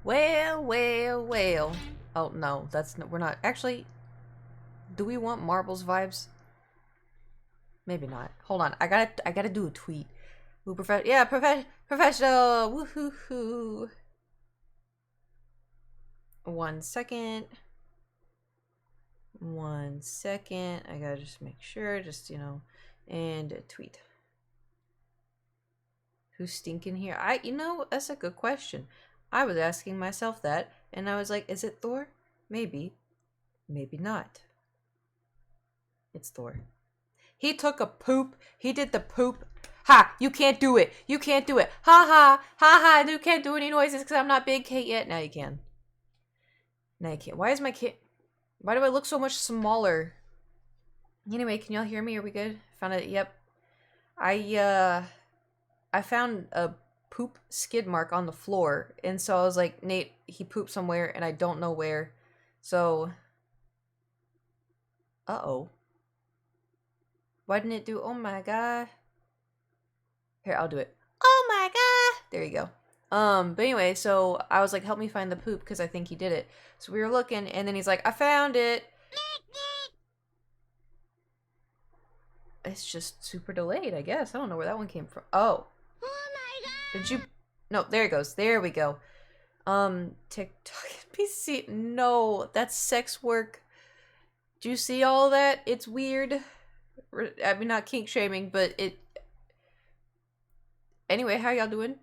Well, well, well. Oh no, we're not. Actually, do we want Marbles vibes? Maybe not. Hold on, I gotta do a tweet. Ooh, professional. Woohoo! 1 second. 1 second. I gotta just make sure. And a tweet. Who's stinking here? That's a good question. I was asking myself that, and I was like, is it Thor? Maybe. Maybe not. It's Thor. He took a poop. He did the poop. Ha! You can't do it. You can't do it. Ha ha! Ha ha! You can't do any noises because I'm not Big Kate yet. Now you can. Now you can't. Why do I look so much smaller? Anyway, can y'all hear me? Are we good? Found it. Yep. I found a poop skid mark on the floor, and so I was like, Nate, he pooped somewhere, and I don't know where. So, uh-oh. Why didn't it do, oh my god. Here, I'll do it. Oh my god! There you go. But anyway, so I was like, help me find the poop, because I think he did it. So we were looking, and then he's like, I found it! It's just super delayed, I guess. I don't know where that one came from. Oh. Oh my god! Did you... No, there it goes. There we go. TikTok PC. No, that's sex work. Do you see all that? It's weird. I mean, not kink shaming, but it... Anyway, how y'all doing?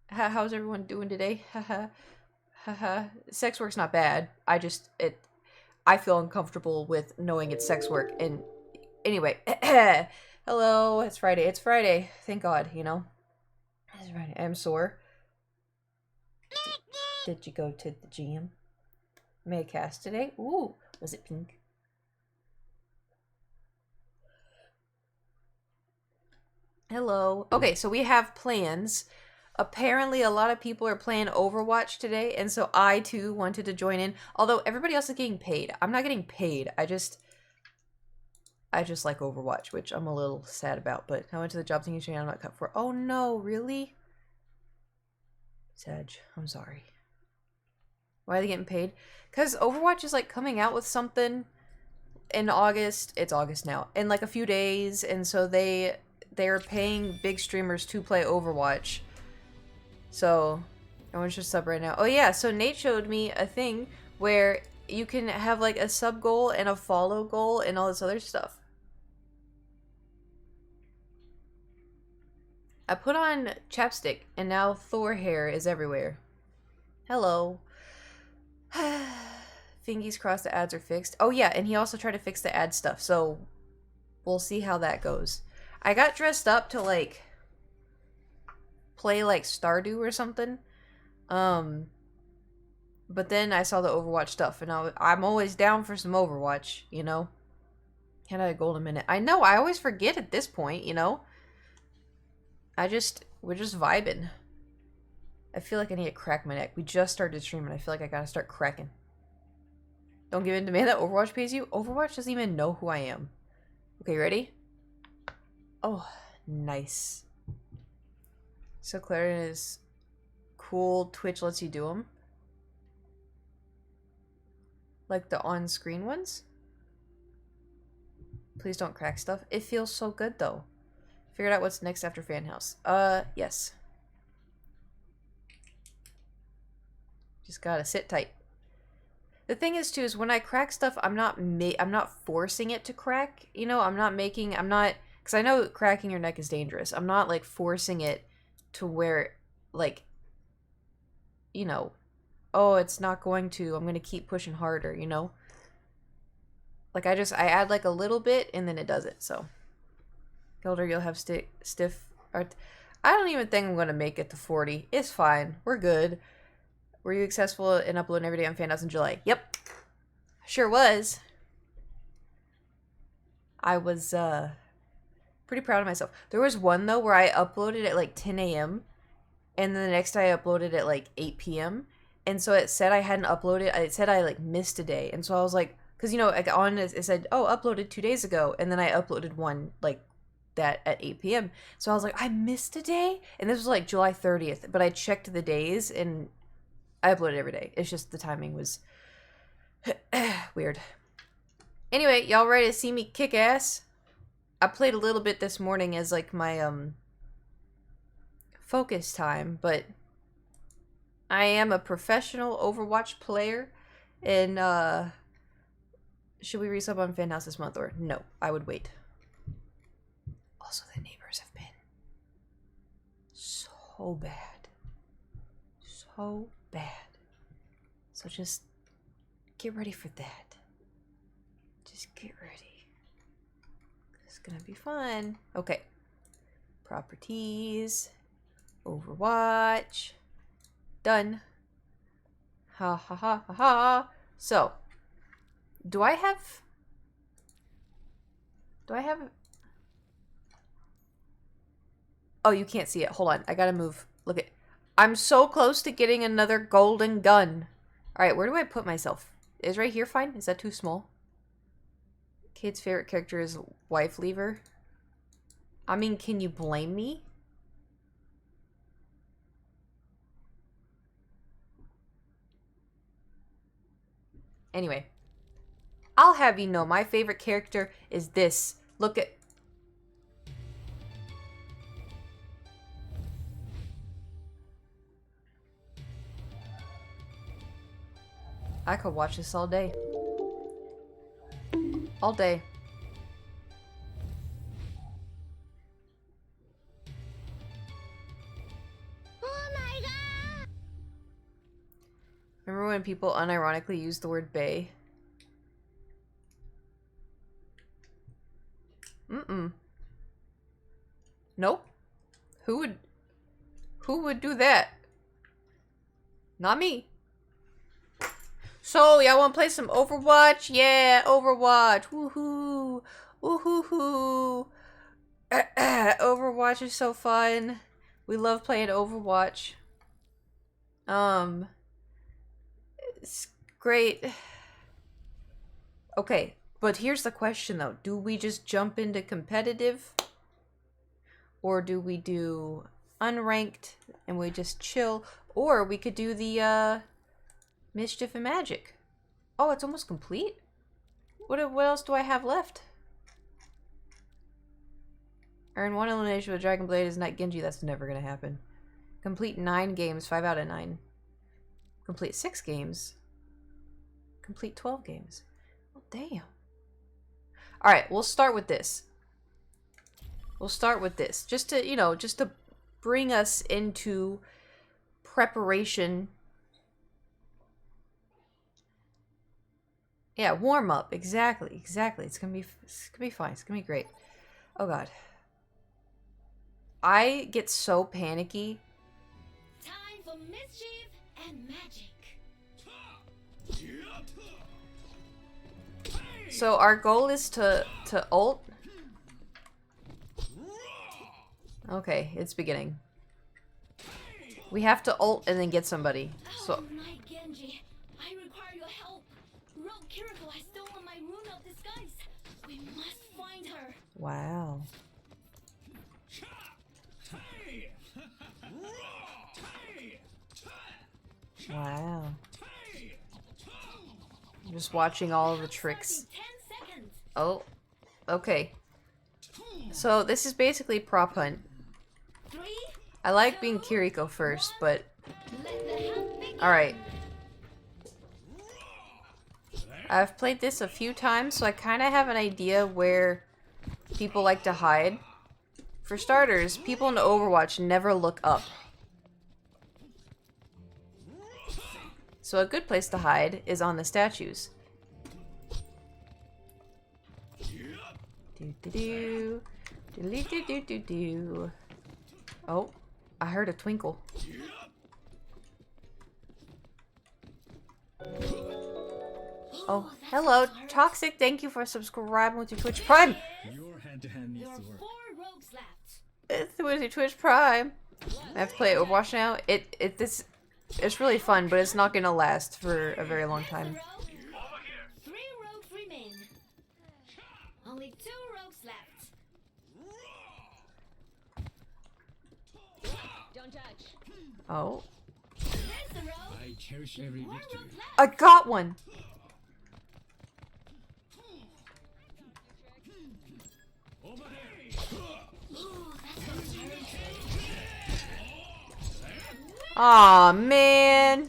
How's everyone doing today? Haha. Haha. Sex work's not bad. I feel uncomfortable with knowing it's sex work. And anyway, hello, it's Friday. It's Friday. Thank God, you know. It's Friday. I'm sore. Did you go to the gym? Made a cast today? Ooh, was it pink? Hello. Okay, so we have plans. Apparently, a lot of people are playing Overwatch today, and so I too wanted to join in. Although everybody else is getting paid. I'm not getting paid. I just like Overwatch, which I'm a little sad about. But I went to the job thinking I'm not cut for. Oh no, really? Sag, I'm sorry. Why are they getting paid? Because Overwatch is like coming out with something in August. It's August now. In like a few days, and so they're paying big streamers to play Overwatch. So, everyone's just sub right now. Oh yeah, so Nate showed me a thing where you can have like a sub goal and a follow goal and all this other stuff. I put on chapstick and now Thor hair is everywhere. Hello. Fingies crossed, the ads are fixed. Oh yeah, and he also tried to fix the ad stuff, so we'll see how that goes. I got dressed up to like play like Stardew or something. But then I saw the Overwatch stuff, and I'm always down for some Overwatch, you know? Had a golden minute. I know, I always forget at this point, you know? We're just vibing. I feel like I need to crack my neck. We just started streaming. I feel like I gotta start cracking. Don't give in to me that Overwatch pays you. Overwatch doesn't even know who I am. Okay, ready? Oh, nice. So Clarion is cool. Twitch lets you do them. Like the on-screen ones. Please don't crack stuff. It feels so good though. Figured out what's next after Fan House. Yes. Just gotta sit tight. The thing is too is when I crack stuff, I'm not forcing it to crack. You know, because I know cracking your neck is dangerous. I'm not like forcing it to where like, you know, oh, it's not going to. I'm gonna keep pushing harder. You know. Like I add like a little bit and then it does it. So, Gilder, you'll have stiff art. I don't even think I'm gonna make it to 40. It's fine. We're good. Were you successful in uploading every day on FanHouse in July? Yep. Sure was. I was pretty proud of myself. There was one though where I uploaded at like 10 a.m. and then the next day I uploaded at like 8 p.m. And so it said I hadn't uploaded. It said I like missed a day. And so I was like, because you know, like on it said, oh, uploaded 2 days ago. And then I uploaded one like that at 8 p.m. So I was like, I missed a day? And this was like July 30th. But I checked the days and I upload it every day. It's just the timing was weird. Anyway, y'all ready to see me kick ass? I played a little bit this morning as like my focus time, but I am a professional Overwatch player, and should we resub on Fan House this month or no? I would wait. Also, the neighbors have been so bad. So bad. So just get ready for that. Just get ready. It's gonna be fun. Okay. Properties. Overwatch. Done. Ha ha ha ha ha. So, do I have... Oh, you can't see it. Hold on. I gotta move. Look at... I'm so close to getting another golden gun. Alright, where do I put myself? Is right here fine? Is that too small? Kid's favorite character is Wife Lever. I mean, can you blame me? Anyway. I'll have you know, my favorite character is this. Look at... I could watch this all day. All day. Oh my god! Remember when people unironically used the word bae? Nope. Who would do that? Not me. So, y'all want to play some Overwatch? Yeah, Overwatch. Woohoo. Woohoo. Overwatch is so fun. We love playing Overwatch. It's great. Okay, but here's the question though. Do we just jump into competitive? Or do we do unranked and we just chill? Or we could do the, Mischief and Magic. Oh, it's almost complete? What else do I have left? Earn 1 elimination with Dragon Blade is not Genji. That's never gonna happen. Complete 9 games, 5 out of 9. Complete 6 games. Complete 12 games. Oh, damn. Alright, we'll start with this. We'll start with this. Just to, you know, just to bring us into preparation. Yeah, warm up. Exactly. It's gonna be fine. It's gonna be great. Oh god. I get so panicky. Time for mischief and magic. So our goal is to ult. Okay, it's beginning. We have to ult and then get somebody. So Oh my Genji, I require your help. Rogue Kiriko has stolen my rune of disguise. We must find her. wow. Wow. I'm just watching all of the tricks. 10 seconds. Oh, okay. So this is basically prop hunt. 3. I like being Kiriko first, but Let the hunt begin. alright. I've played this a few times, so I kind of have an idea where people like to hide. For starters, people in Overwatch never look up. So a good place to hide is on the statues. Do-do-do. Do-do-do-do-do. Oh, I heard a twinkle. Oh, hello, Toxic. Thank you for subscribing with your Twitch Prime. Your hand-to-hand There needs are to 4 work. rogues left. It's with your Twitch Prime. I have to play Overwatch now. It's really fun, but it's not gonna last for a very long time. 3 rogues remain. Only 2 rogues left. Don't touch. Oh, This the rogue. I cherish every One victory. rogue left. I got one. Over there. Ooh, that's going to hurt. Aw, man.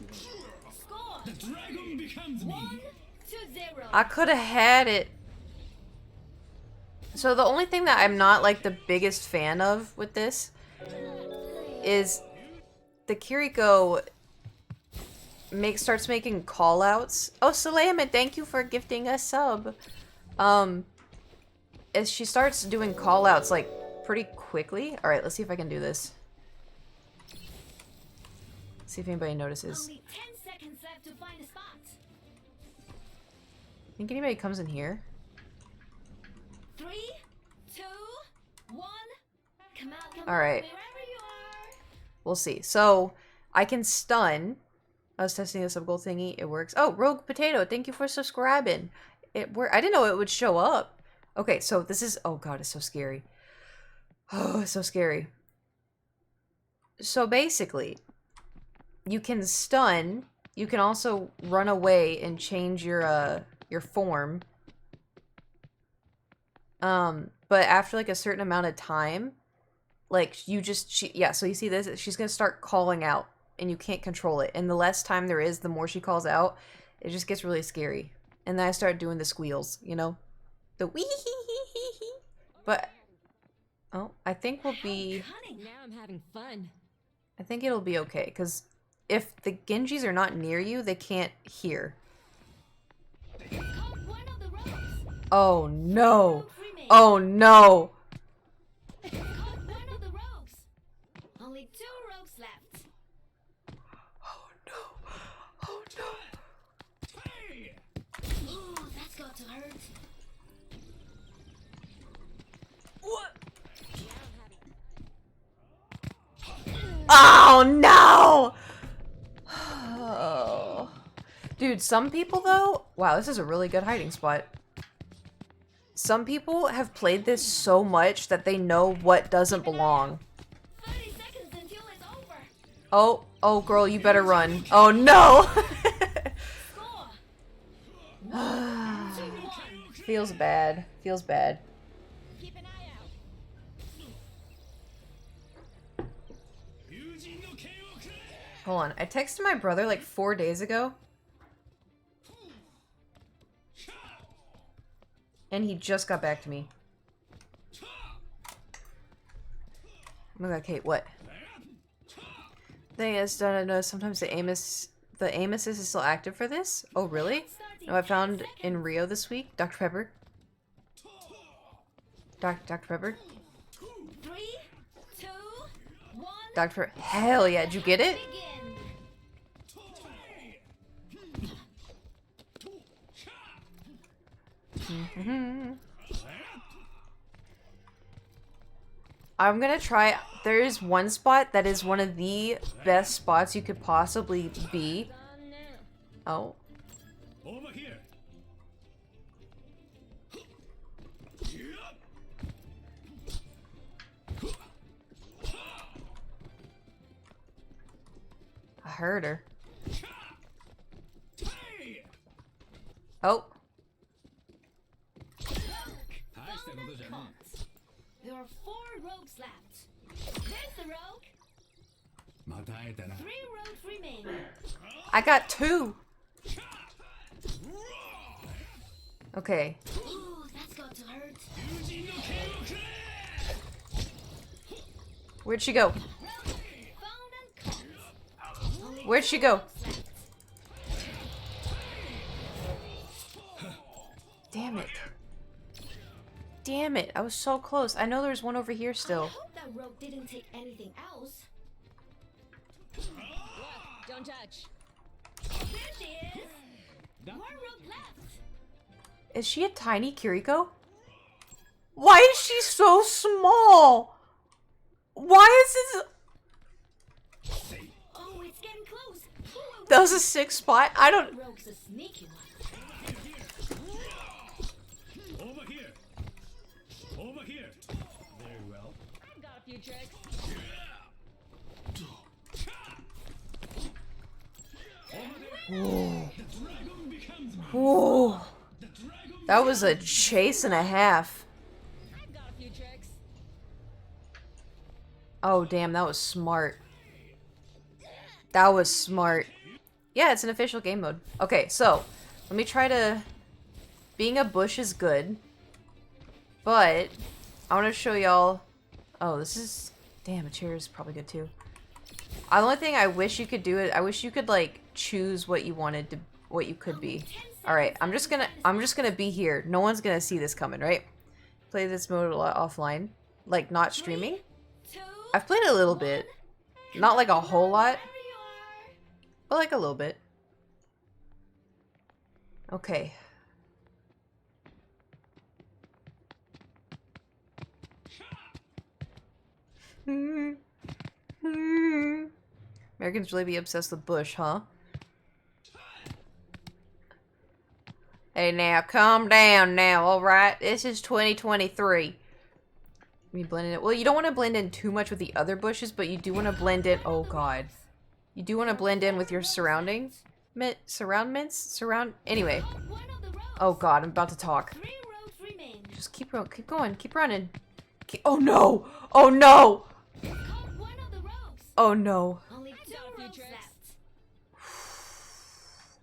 Score. Dragon becomes me. 1-0. I could have had it. So the only thing that I'm not like the biggest fan of with this is the Kiriko starts making call outs. Oh, Salamit, thank you for gifting a sub. As she starts doing call outs like pretty quickly. Alright, let's see if I can do this. See if anybody notices. Only 10 seconds left to find a spot. Think anybody comes in here? 3, 2, 1. Come out, come All out, right. wherever you are. We'll see. So, I can stun. I was testing the sub goal thingy. It works. Oh, Rogue Potato, thank you for subscribing. I didn't know it would show up. Okay, so this is... Oh, God, it's so scary. Oh, it's so scary. So, basically, you can stun. You can also run away and change your form. But after, like, a certain amount of time, like, so you see this? She's gonna start calling out. And you can't control it. And the less time there is, the more she calls out. It just gets really scary. And then I start doing the squeals, you know? The wee hee hee hee hee. But, oh, I think we'll be... Cunning. Now I'm having fun. I think it'll be okay. Because if the Genjis are not near you, they can't hear. Caught one of the rogues. Oh, no. Rogues remain. Oh, no. Caught one of the rogues. Only 2 rogues left. Oh, no. Oh, no. Hey! Ooh, that's got to hurt. What? Oh, no! Oh. Dude, some people, though... Wow, this is a really good hiding spot. Some people have played this so much that they know what doesn't belong. 30 seconds until it's over. Oh, girl, you better run. Oh, no! Score. 2-1. Feels bad. Feels bad. Keep an eye out. Hold on. I texted my brother like 4 days ago. And he just got back to me. Oh my god, Kate, what? Thing is, sometimes the aim assist is still active for this? Oh, really? No, I found in Rio this week. Dr. Pepper. Dr. Pepper. 3, 2, 1. Dr. Pepper. Hell yeah, did you get it? Begin. I'm gonna try. There is one spot that is one of the best spots you could possibly be. Done now. Oh. Over here. I heard her. Hey! Oh. Found Nice, and caught. There are 4 rogues left. There's the rogue. また会えたな。 3 rogues remain. I got 2. Okay. Ooh, that's got to hurt. Where'd she go? Found and caught. Only Where'd 2 she go? rogues left. Damn it. Damn it. I was so close. I know there's one over here I still. hope that rogue didn't take anything else. Don't judge. There she is. 1 rogue left. Is she a tiny Kiriko? Why is she so small? Why is this... Oh, it's getting close. Ooh, That was a 6 spot? I don't... rogue's a sneaky one. Over here. Over here. Very well. I've got a few tricks. Ooh. The dragon becomes me. Ooh. The dragon That was a chase and a half. I've got a few tricks. Oh, damn, that was smart. That was smart. Yeah, it's an official game mode. Okay, so, let me try to... Being a bush is good. But, I want to show y'all... Oh, this is... Damn, a chair is probably good too. The only thing I wish you could do it... I wish you could, like, choose what you wanted to... What you could be. Alright, I'm just gonna be here. No one's gonna see this coming, right? Play this mode a lot offline. Like, not streaming. 2, I've played a little bit. Not like a whole lot, wherever you are. but like a little bit. Okay. Americans really be obsessed with Bush, huh? Hey now, calm down now, alright? This is 2023. Me blend in. Well, you don't want to blend in too much with the other bushes, but you do want to blend in. Oh god, you do want to blend in with your surroundings. Anyway. One of the rows. Oh god, I'm about to talk. 3 rows remain. Just keep going, keep running. Oh no! Oh no! Caught one of the rows. Oh no! Only 2 got a few rows tricks. left.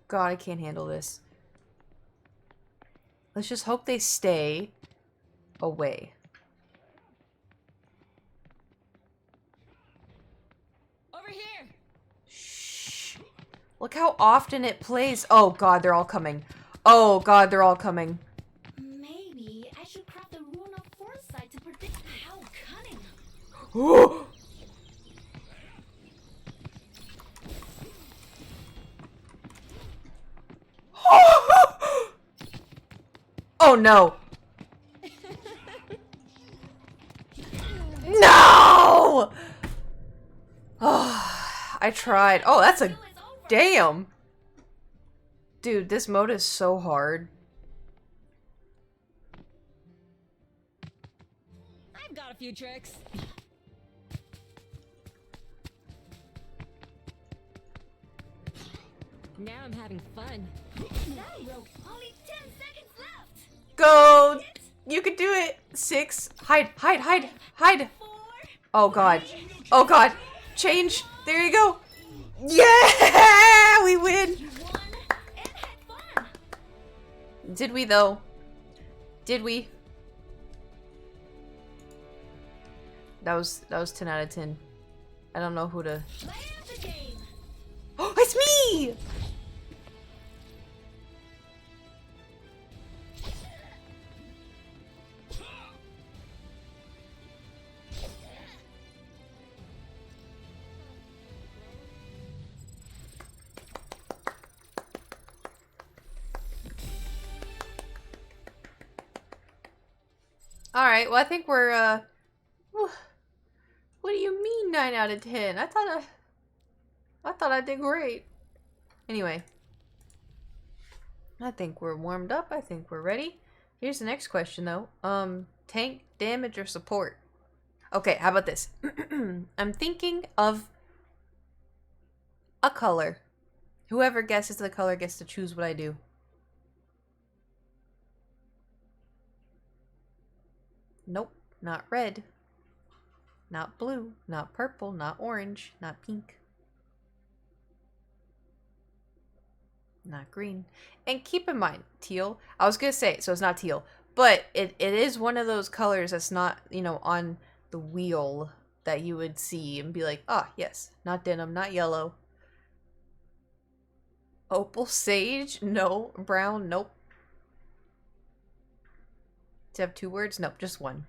God, I can't handle this. Let's just hope they stay away. Over here. Shh. Look how often it plays. Oh god, they're all coming. Oh god, they're all coming. Maybe I should craft a rune of foresight to predict how cunning. Oh no! No! Oh, I tried. Oh, that's a It's over. damn. Dude, this mode is so hard. I've got a few tricks. Now I'm having fun. That row. Only 10 seconds left. Go! You can do it! 6. Hide, hide, hide, hide! 4. Oh god. Oh god. Change. There you go. Yeah! We win! 1. And had fun. Did we though? Did we? That was 10 out of 10. I don't know who to... Play out the game. Oh, it's me! Alright, well I think we're, what do you mean 9 out of 10? I thought I did great. Anyway. I think we're warmed up. I think we're ready. Here's the next question though. Tank, damage, or support? Okay, how about this? I'm thinking of a color. Whoever guesses the color gets to choose what I do. Nope, not red. Not blue, not purple, not orange, not pink. Not green. And keep in mind, teal. I was gonna say, so it's not teal. But it is one of those colors that's not, you know, on the wheel that you would see and be like, ah, yes, not denim, not yellow. Opal sage? No. Brown? Nope. To have 2 words? Nope, just one.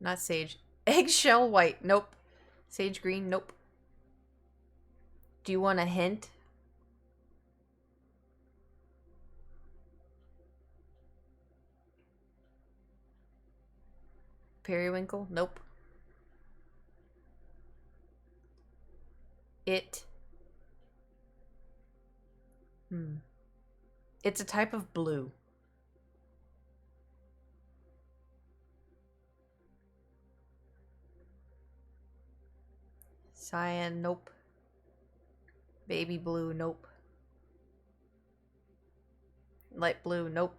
Not sage. Eggshell white? Nope. Sage green? Nope. Do you want a hint? Periwinkle? Nope. It's a type of blue. Cyan? Nope. Baby blue, nope. Light blue, nope.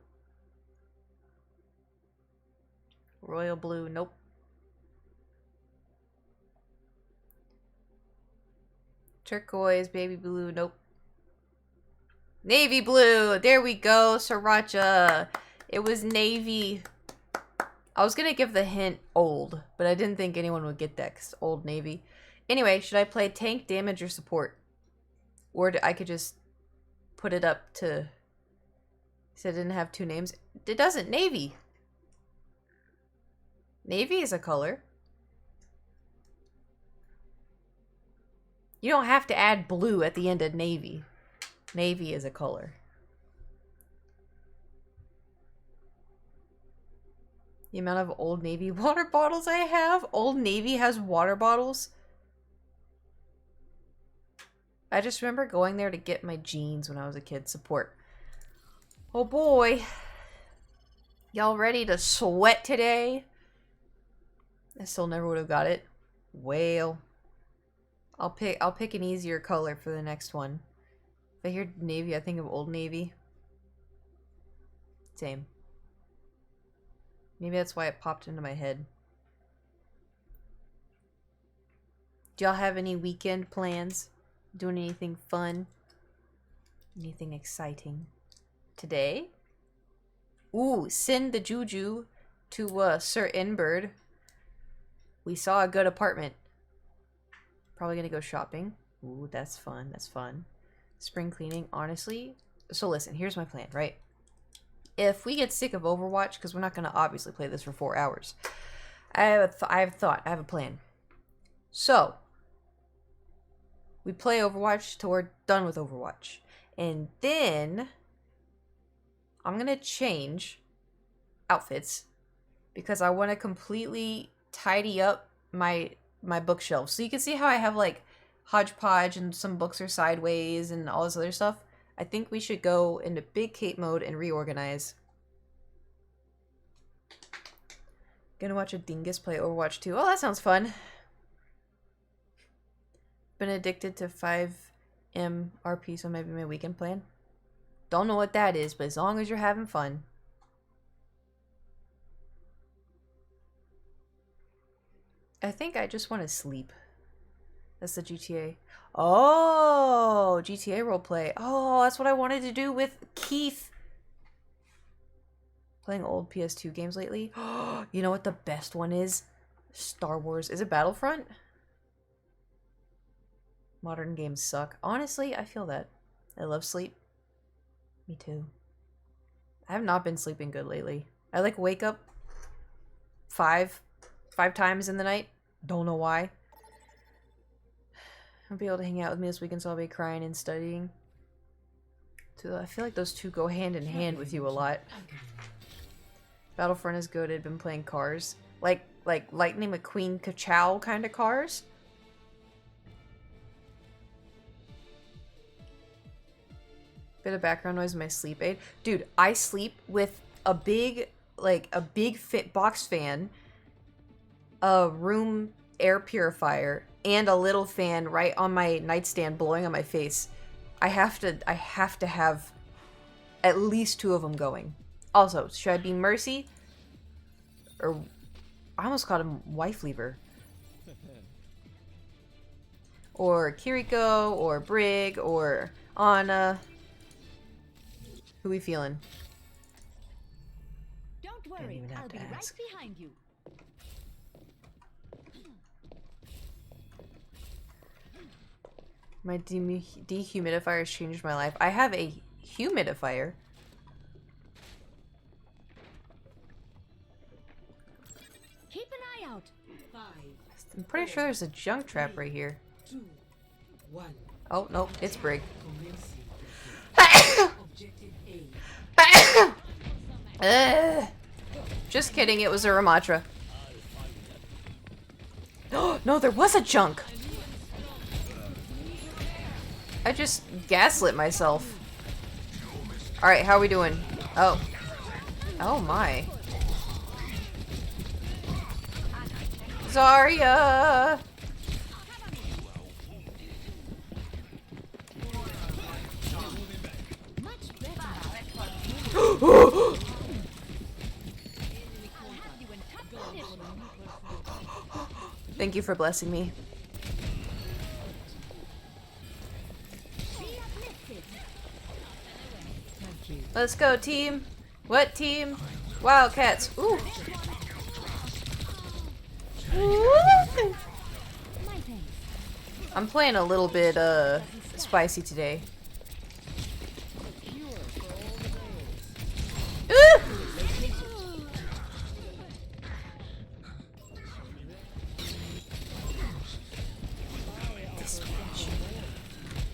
Royal blue, nope. Turquoise, baby blue, nope. Navy blue, there we go, Sriracha. It was navy. I was gonna give the hint old, but I didn't think anyone would get that because old navy. Anyway, should I play tank, damage, or support? Or I could just put it up to... So it didn't have two names. It doesn't. Navy. Navy is a color. You don't have to add blue at the end of navy. Navy is a color. The amount of Old Navy water bottles I have. Old Navy has water bottles. I just remember going there to get my jeans when I was a kid. Support. Oh boy. Y'all ready to sweat today? I still never would have got it. Well. I'll pick an easier color for the next one. If I hear Navy, I think of Old Navy. Same. Maybe that's why it popped into my head. Do y'all have any weekend plans? Doing anything fun? Anything exciting? Today? Ooh, send the juju to Sir Inbird. We saw a good apartment. Probably gonna go shopping. Ooh, that's fun. That's fun. Spring cleaning, honestly. So listen, here's my plan, right? If we get sick of Overwatch, because we're not gonna obviously play this for 4 hours, I have a plan. So we play Overwatch till we're done with Overwatch, and then I'm gonna change outfits because I want to completely tidy up my bookshelf. So you can see how I have like hodgepodge and some books are sideways and all this other stuff. I think we should go into big cape mode and reorganize. Gonna watch a dingus play Overwatch 2. Oh, that sounds fun. Been addicted to 5M RP, so maybe my weekend plan. Don't know what that is, but as long as you're having fun. I think I just want to sleep. That's the GTA. Oh, GTA roleplay. Oh, that's what I wanted to do with Keith. Playing old PS2 games lately. You know what the best one is? Star Wars. Is it Battlefront? Modern games suck. Honestly, I feel that. I love sleep. Me too. I have not been sleeping good lately. I like wake up five times in the night. Don't know why. I'll be able to hang out with me this weekend, so I'll be crying and studying. So I feel like those two go hand in hand with you a lot. Battlefront is good. I've been playing cars. Like Lightning McQueen Ka-Chow kind of cars. Bit of background noise in my sleep aid. Dude, I sleep with a big fit box fan, a room air purifier, and a little fan right on my nightstand blowing on my face. I have to have at least 2 of them going. Also, should I be Mercy? Or I almost called him Wife Lever. Or Kiriko, or Brig, or Anna. Who we feeling? Don't worry, I'll be right behind you. My dehumidifier has changed my life. I have a humidifier. Keep an eye out. 5, I'm pretty sure there's a junk trap right here. 2, 1. Oh, no, it's Brig. Commencing. Objective A. Just kidding, it was a Ramatra. No, there was a junk! I just gaslit myself. Alright, how are we doing? Oh. Oh my. Zarya! you for blessing me. Let's go, team. What team? Wildcats. Ooh. Ooh. I'm playing a little bit spicy today. Ooh.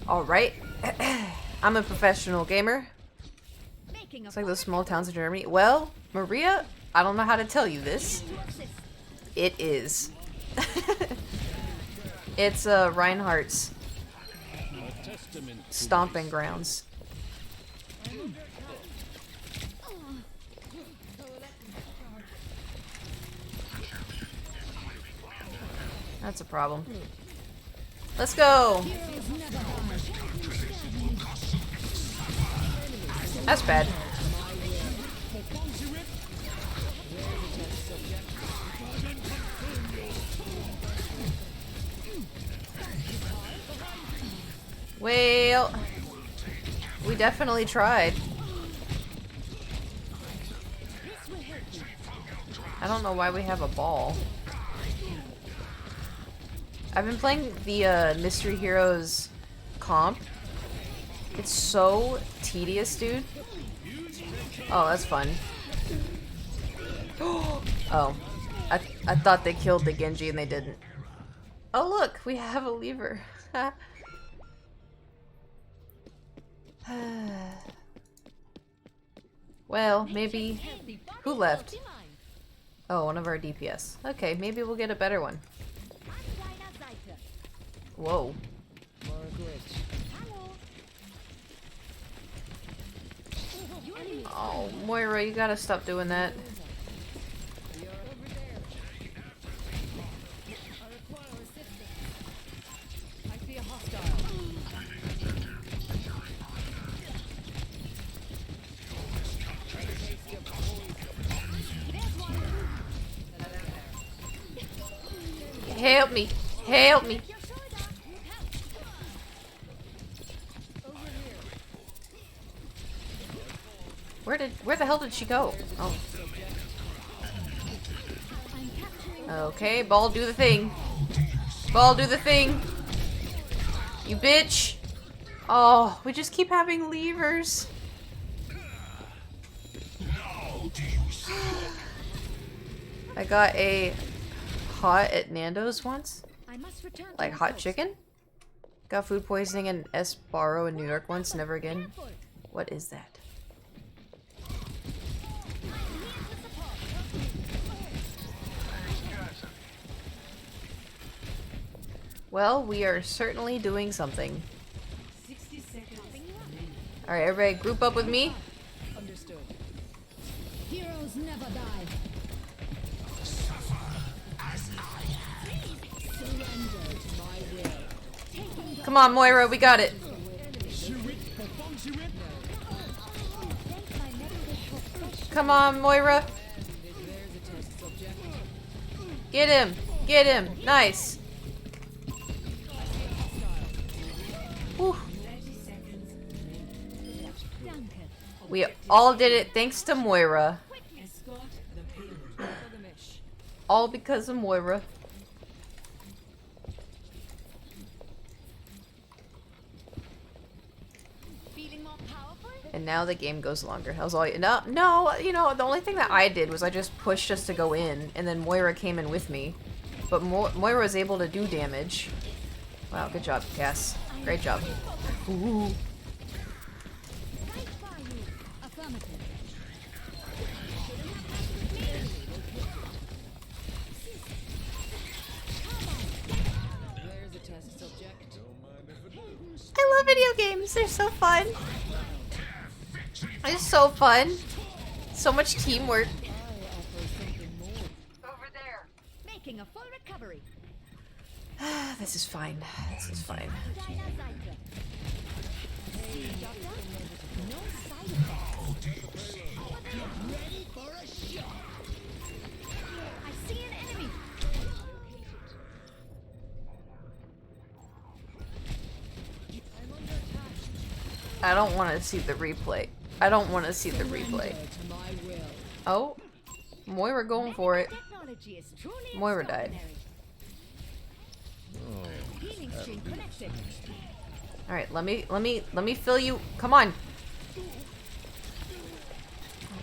All right. I'm a professional gamer. It's like those small towns in Germany. Well, Maria, I don't know how to tell you this. It is. It's Reinhardt's stomping grounds. That's a problem. Let's go. That's bad. Well, we definitely tried. I don't know why we have a ball. I've been playing the Mystery Heroes comp. It's so tedious, dude. Oh, that's fun. Oh, I thought they killed the Genji and they didn't. Oh look, we have a lever. Well, maybe... Who left? Oh, one of our DPS. Okay, maybe we'll get a better one. Whoa. Oh, Moira, you gotta stop doing that. Help me! Help me! Where the hell did she go? Oh. Okay, ball do the thing. Ball do the thing. You bitch. Oh, we just keep having levers. I got a hot at Nando's once. Like hot chicken. Got food poisoning in Sbarro in New York once. Never again. What is that? Well, we are certainly doing something. 60 seconds. Alright, everybody group up with me. Understood. Heroes never die. Come on, Moira, we got it. Come on, Moira. Get him. Get him. Nice. Whew. We all did it thanks to Moira. Escort the payload. All because of Moira. And now the game goes longer. That was all. No, you know, the only thing that I did was I just pushed just to go in, and then Moira came in with me. But Moira was able to do damage. Wow, good job, Cass. Great job. Ooh. There's a test subject. I love video games. They're so fun. It's so fun. So much teamwork. Over there. Making a full recovery. This is fine. This is fine. No side effects. Ready for a shot. I see an enemy. I don't want to see the replay. I don't want to see the replay. To my will. Oh, Moira going for it. Technology is truly Moira died. extraordinary. Healing stream connected. All right, let me fill you. Come on. Oh,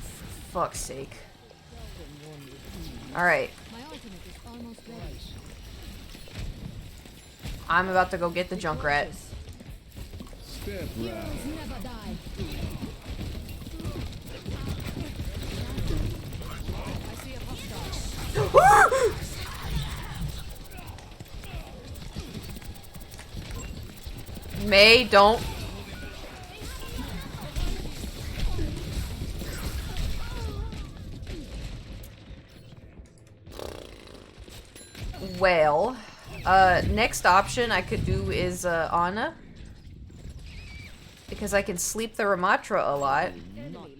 for fuck's sake. All right, My ultimate is almost ready. I'm about to go get the Junkrat. Step right. Never die. I see a hostile. May, don't. Well, next option I could do is Ana. Because I can sleep the Ramatra a lot. Not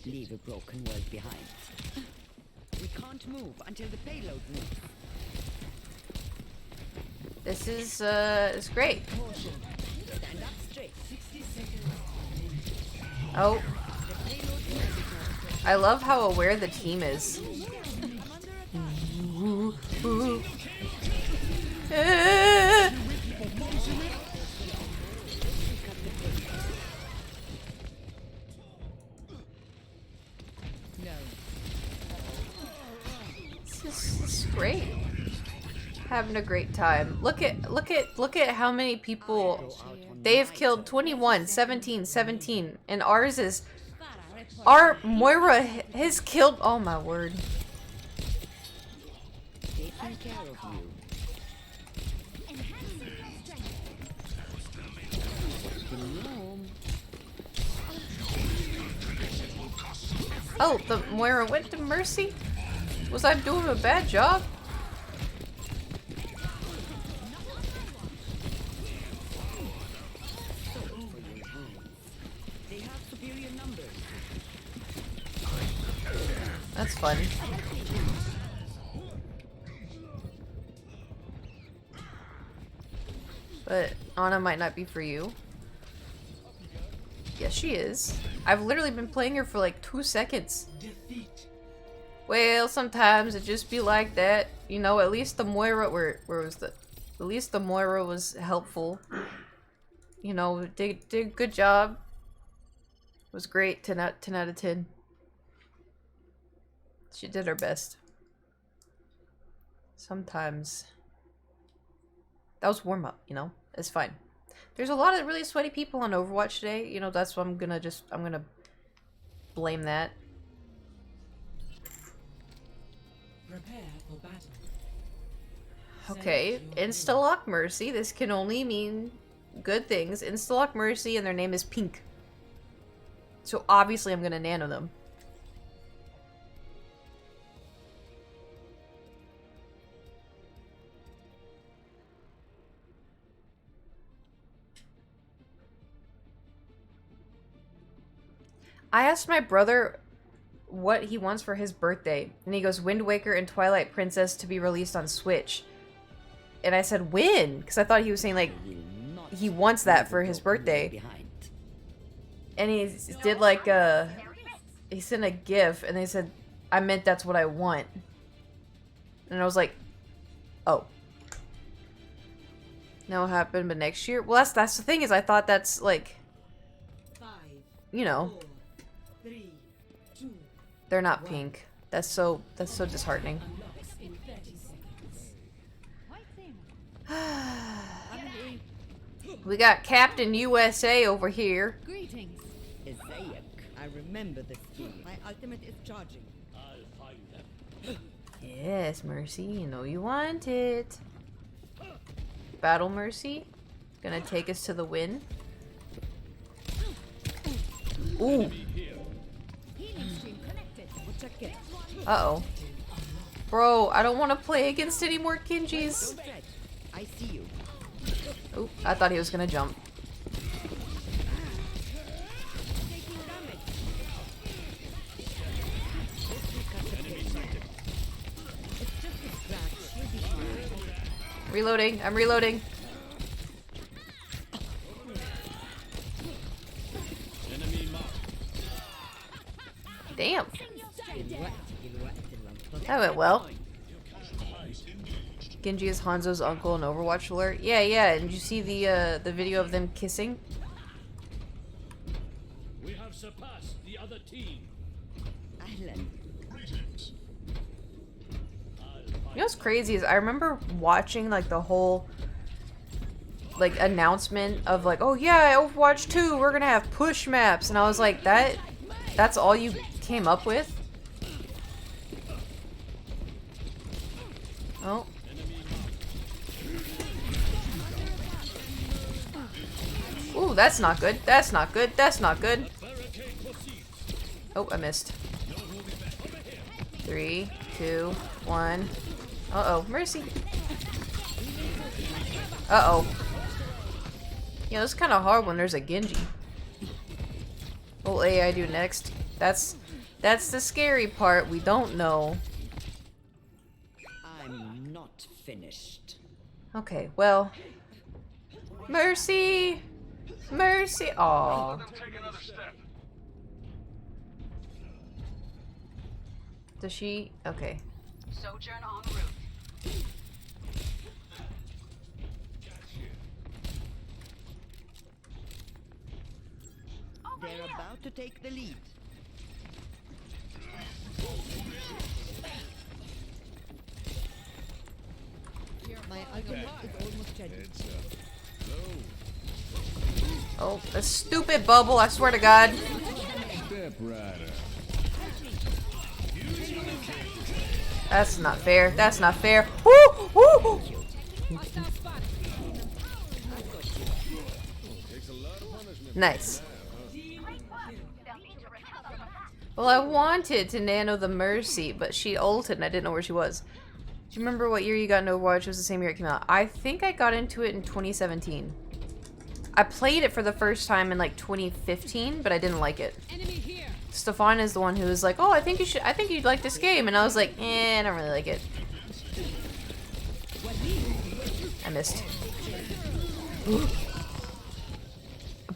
leave a broken world behind. We can't move until the payload moves. This is great. Stand up straight. 60 seconds. Oh. I love how aware the team is. No. This is great. Having a great time. Look at how many people they've killed. 21, 17, 17, and ours is our Moira has killed. Oh my word. Taking care of you. Oh, the Moira went to Mercy? Was I doing a bad job? They have superior numbers. That's fun. But Ana might not be for you. Yes, she is. I've literally been playing her for like 2 seconds. Defeat. Well, sometimes it just be like that. You know, at least the Moira, where was the... At least the Moira was helpful. You know, did a good job. Was great, 10 out of 10. She did her best. Sometimes. That was warm up, you know? It's fine. There's a lot of really sweaty people on Overwatch today. You know, that's what I'm gonna blame that. Prepare for battle. Okay, Instalock Mercy. This can only mean good things. Instalock Mercy, and their name is Pink. So obviously I'm gonna nano them. I asked my brother what he wants for his birthday, and he goes Wind Waker and Twilight Princess to be released on Switch. And I said, when? Because I thought he was saying, like, he wants that for his birthday. Behind. And he did, like, he sent a GIF, and they said, I meant that's what I want. And I was like, oh. No, it happened, but next year? Well, that's the thing, is I thought that's, like, 5, you know, 4, 3, 2. they're not pink. That's so disheartening. Unlocks in 30 seconds. We got Captain USA over here. Greetings. Isaiah, I remember this scheme. My ultimate is charging. I'll find them. Yes, Mercy, you know you want it. Battle Mercy. Gonna take us to the win. Ooh. Healing stream connected. Uh-oh. Bro, I don't want to play against any more Kinjis. Don't fret. I see you. Oop, I thought he was gonna jump. Taking damage. It's just a scratch. You'll be fine. Reloading, I'm reloading. Damn. That went well. Genji is Hanzo's uncle in Overwatch alert. Yeah, yeah. Did you see the video of them kissing? We have surpassed the other team. Alan, You know what's crazy is I remember watching like the whole like announcement of like, oh yeah, Overwatch 2, we're gonna have push maps, and I was like, that's all you came up with? Oh. Ooh, that's not good. That's not good. That's not good. Oh, I missed. 3, 2, 1. Uh-oh, Mercy. Uh-oh. You know, it's kind of hard when there's a Genji. What will AI do next? That's the scary part. We don't know. I'm not finished. Okay, well. Mercy! Mercy! Aw. Does she? Okay. Sojourn en route. They're about to take the lead. My ultimate is almost ready. Heads up. Oh, a stupid bubble, I swear to God. Step rider. That's not fair. That's not fair. Woo! Woo! Nice. Well, I wanted to nano the Mercy, but she ulted and I didn't know where she was. Do you remember what year you got in Overwatch? It was the same year it came out. I think I got into it in 2017. I played it for the first time in like 2015, but I didn't like it. Enemy here. Stefan is the one who was like, "Oh, I think you'd like this game," and I was like, I don't really like it. I missed.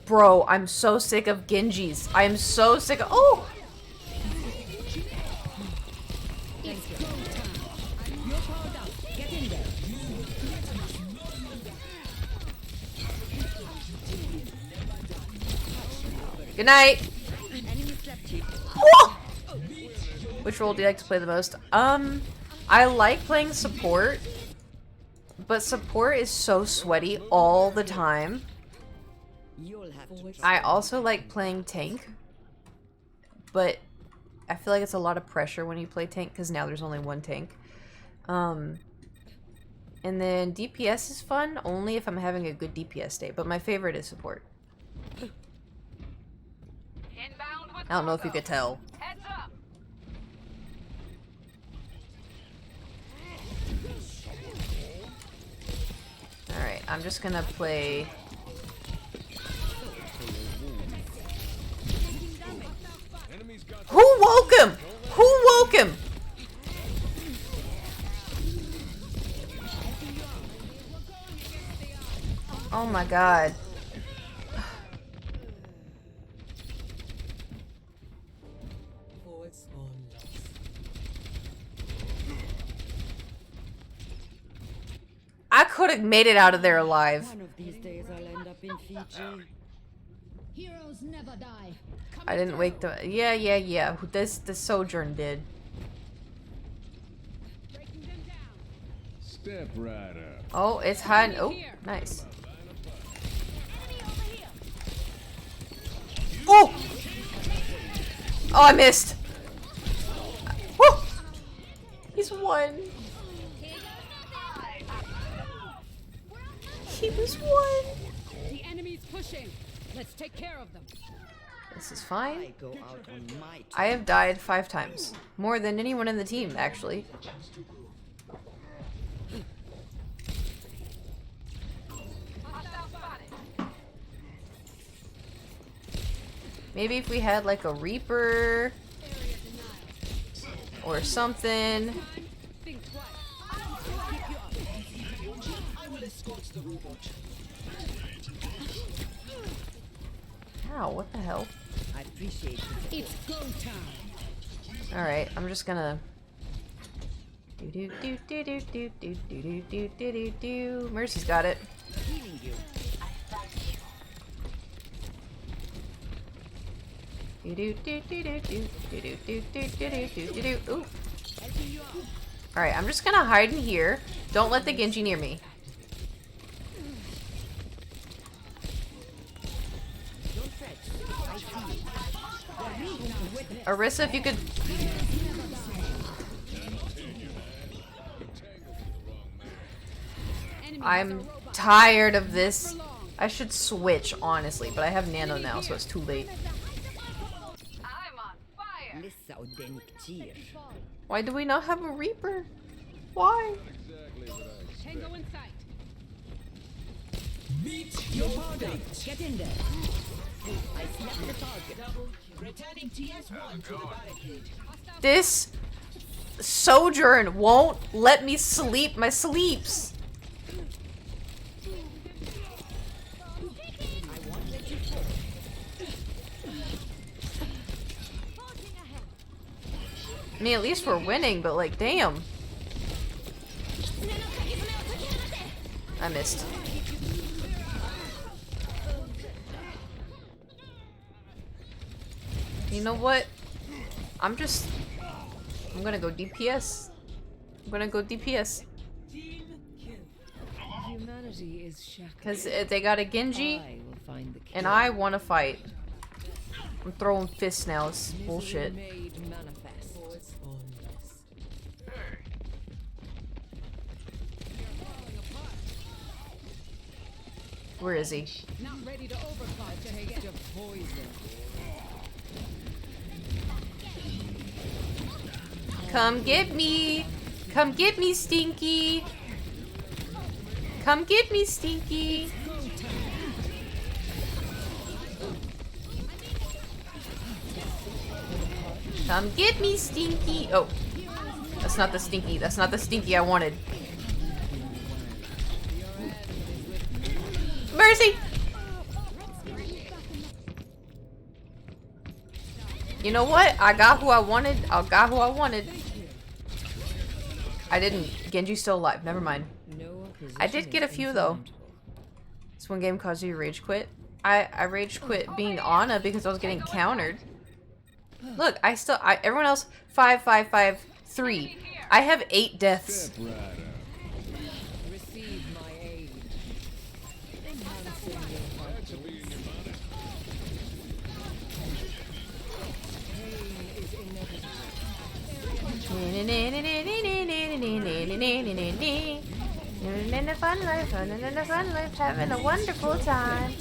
Bro, I'm so sick of Genjis. I am so sick of. Oh. Good night. Whoa! Which role do you like to play the most? I like playing support, but support is so sweaty all the time. You'll have to I also like playing tank, but I feel like it's a lot of pressure when you play tank because now there's only one tank. And then DPS is fun only if I'm having a good DPS day, but my favorite is support. Inbound with I don't know if you cargo. could tell. Heads up. Alright, I'm just gonna play. Who woke him? Who woke him? Oh my god. Forward spawn lost. I could have made it out of there alive. One of these days I'll end up in Fiji. Heroes never die. I didn't wake the. Yeah. The Sojourn did. Step rider. Oh, it's hiding. Oh, nice. Oh! Oh, I missed. Woo! He's one. He was one. The enemy's pushing. Let's take care of them. This is fine. I go out on my I have died 5 times. More than anyone in the team, actually. Maybe if we had like a Reaper or something. Think twice. Ow, what the hell? I appreciate it. It's go time. Alright, I'm just gonna... Do do do do do do do do do do do do. Mercy's got it. Healing you. Do do do do do do do do do do do do do do. Ooh. Alright, I'm just gonna hide in here. Don't let the Genji near me. Don't fret. I see you. Orisa, if you could... Enemy I'm has a robot. tired of this. I should switch, honestly, but I have Nano now, so it's too late. I'm on fire. Lissa och Denik Tyr. Why do we not have a Reaper? Why? Tango in sight. Meet your fate. Get in there. I snapped the target. Returning TS1 to the barricade. This Sojourn won't let me sleep my sleeps. I mean, at least we're winning, but like, damn. I missed. You know what? I'm gonna go DPS. I'm gonna go DPS. Team kill. Humanity is shackled. Because they got a Genji, I will find the and I want to fight. I'm throwing fists now. It's Misery bullshit. made manifest. Forward spawn lost. Where is he? Not ready to overclock to Taste of poison. Come get me! Come get me, Stinky! Come get me, Stinky! Come get me, Stinky! Oh. That's not the Stinky. That's not the Stinky I wanted. Mercy! You know what? I got who I wanted. I got who I wanted. I didn't. Genji's still alive. Never mind. No I did get a few though. This one game caused you to rage quit. I rage quit being Ana because I was getting countered. Look, everyone else 5, 5, 5, 3. I have 8 deaths. Step right up. Receive my aid. Enhancing your That should be in your bonnet. pain is inevitable. In a fun life, in a fun life, having a wonderful time.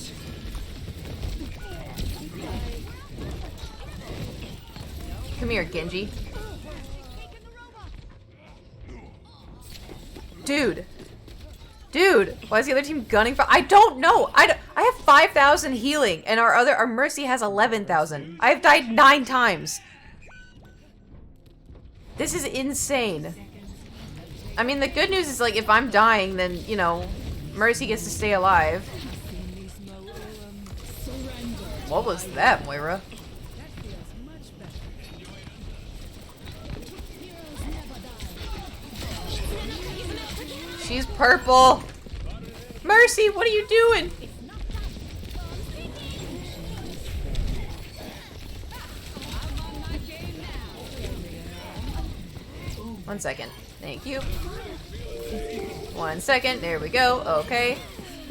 Come here, Genji. Dude. Dude, why is the other team gunning for? I don't know. I have 5,000 healing, and our Mercy has 11,000. I have died 9 times. This is insane. I mean, the good news is, like, if I'm dying, then, you know, Mercy gets to stay alive. What was that, Moira? She's purple. Mercy, what are you doing? One second. Thank you. 1 second. There we go. Okay.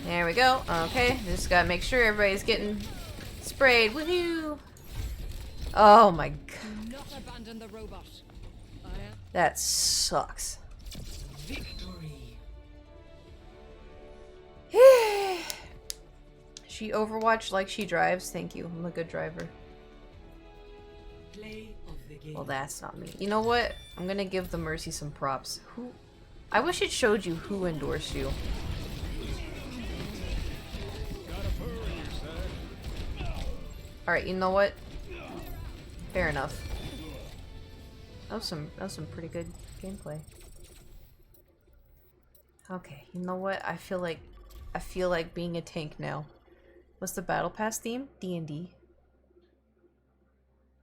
There we go. Okay. Just gotta make sure everybody's getting sprayed. Woohoo! Oh my god. Do not abandon the robot. That sucks. Victory. She Overwatch like she drives. Thank you. I'm a good driver. Play of the game. Well, that's not me. You know what? I'm gonna give the Mercy some props. Who? I wish it showed you who endorsed you. Alright, you know what? Fair enough. That was some pretty good gameplay. Okay, you know what? I feel like being a tank now. What's the battle pass theme? D&D.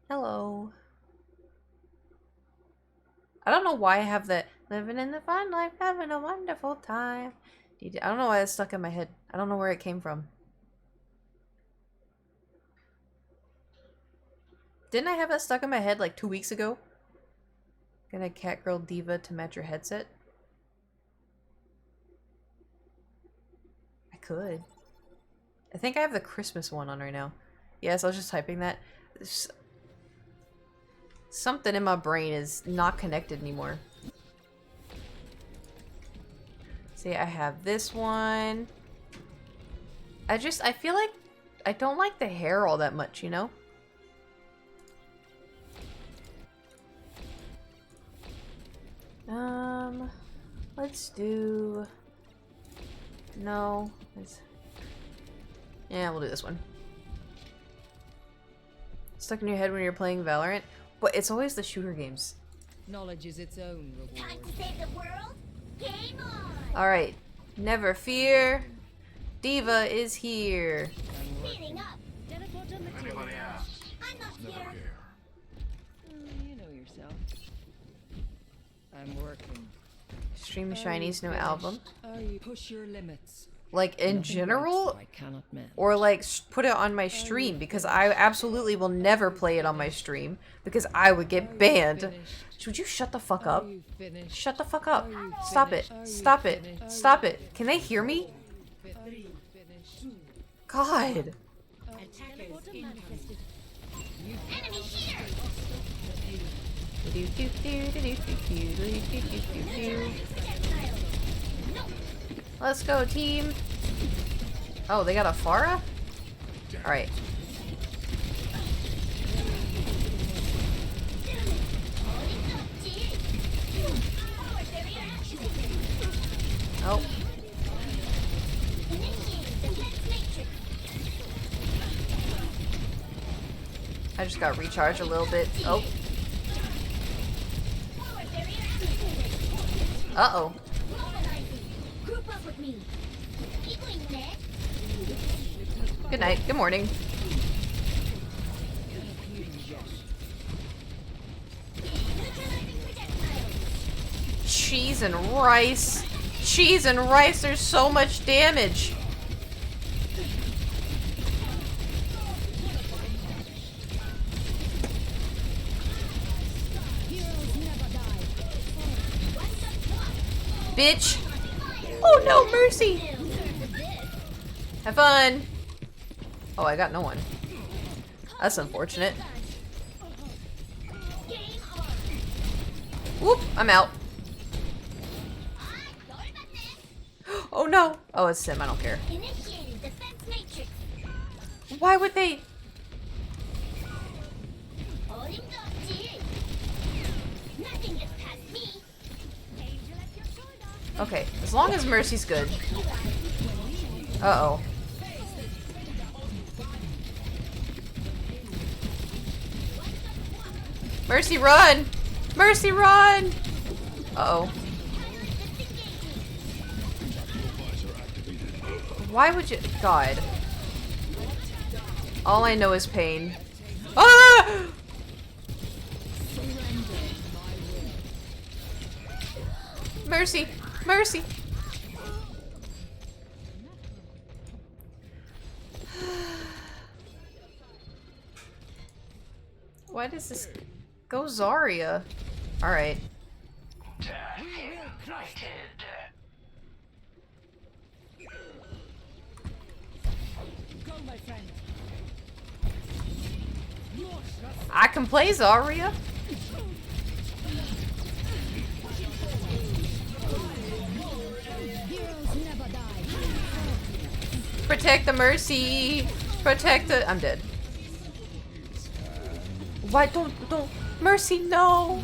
Hello. I don't know why I have that. Living in the fun life, having a wonderful time. I don't know why it's stuck in my head. I don't know where it came from. Didn't I have that stuck in my head like 2 weeks ago? Gonna cat girl diva to match your headset? I could. I think I have the Christmas one on right now. Yes, I was just typing that. Something in my brain is not connected anymore. See, I have this one. I feel like I don't like the hair all that much, you know? Let's do... No. Yeah, we'll do this one. Stuck in your head when you're playing Valorant? But it's always the shooter games. Knowledge is its own reward. Time to save the world? Game on! Alright. Never fear. Diva is here. Speeding up! Teleporter material. I'm not here! You know yourself. I'm working. Stream Shiny's new album. Push your limits. Like, in Nothing general? breaks, I cannot mend. Or, like, put it on my stream. Because I absolutely will never play it on my stream. Because I would get banned. Would you shut the fuck up? Shut the fuck up. Stop it. Stop it. Stop it. Can they hear me? God. Enemy here! Let's go, team. Oh, they got a Pharah? Alright. Oh. I just got recharged a little bit. Oh. Uh-oh. Group up with me. Keep going, Ned. Good night. Good morning. Neutralizing projectile. Cheese and rice. Cheese and rice, there's so much damage. Bitch. Oh no, mercy. Have fun. Oh, I got no one. That's unfortunate. Whoop, I'm out. Oh no. Oh, it's Sim, I don't care. Initiating defense matrix. Why would they? Holding up, G. Nothing gets past me. Angel at your shoulder. Okay, as long as Mercy's good. Uh-oh. Mercy, run! Mercy, run! Uh-oh. Why would you... God. All I know is pain. Ah! Mercy! Mercy! Why does this... Go Zarya. Alright. Go, my friend. I can play Zarya. Heroes never die. Protect the Mercy. Protect the... I'm dead. Why don't... Mercy, no.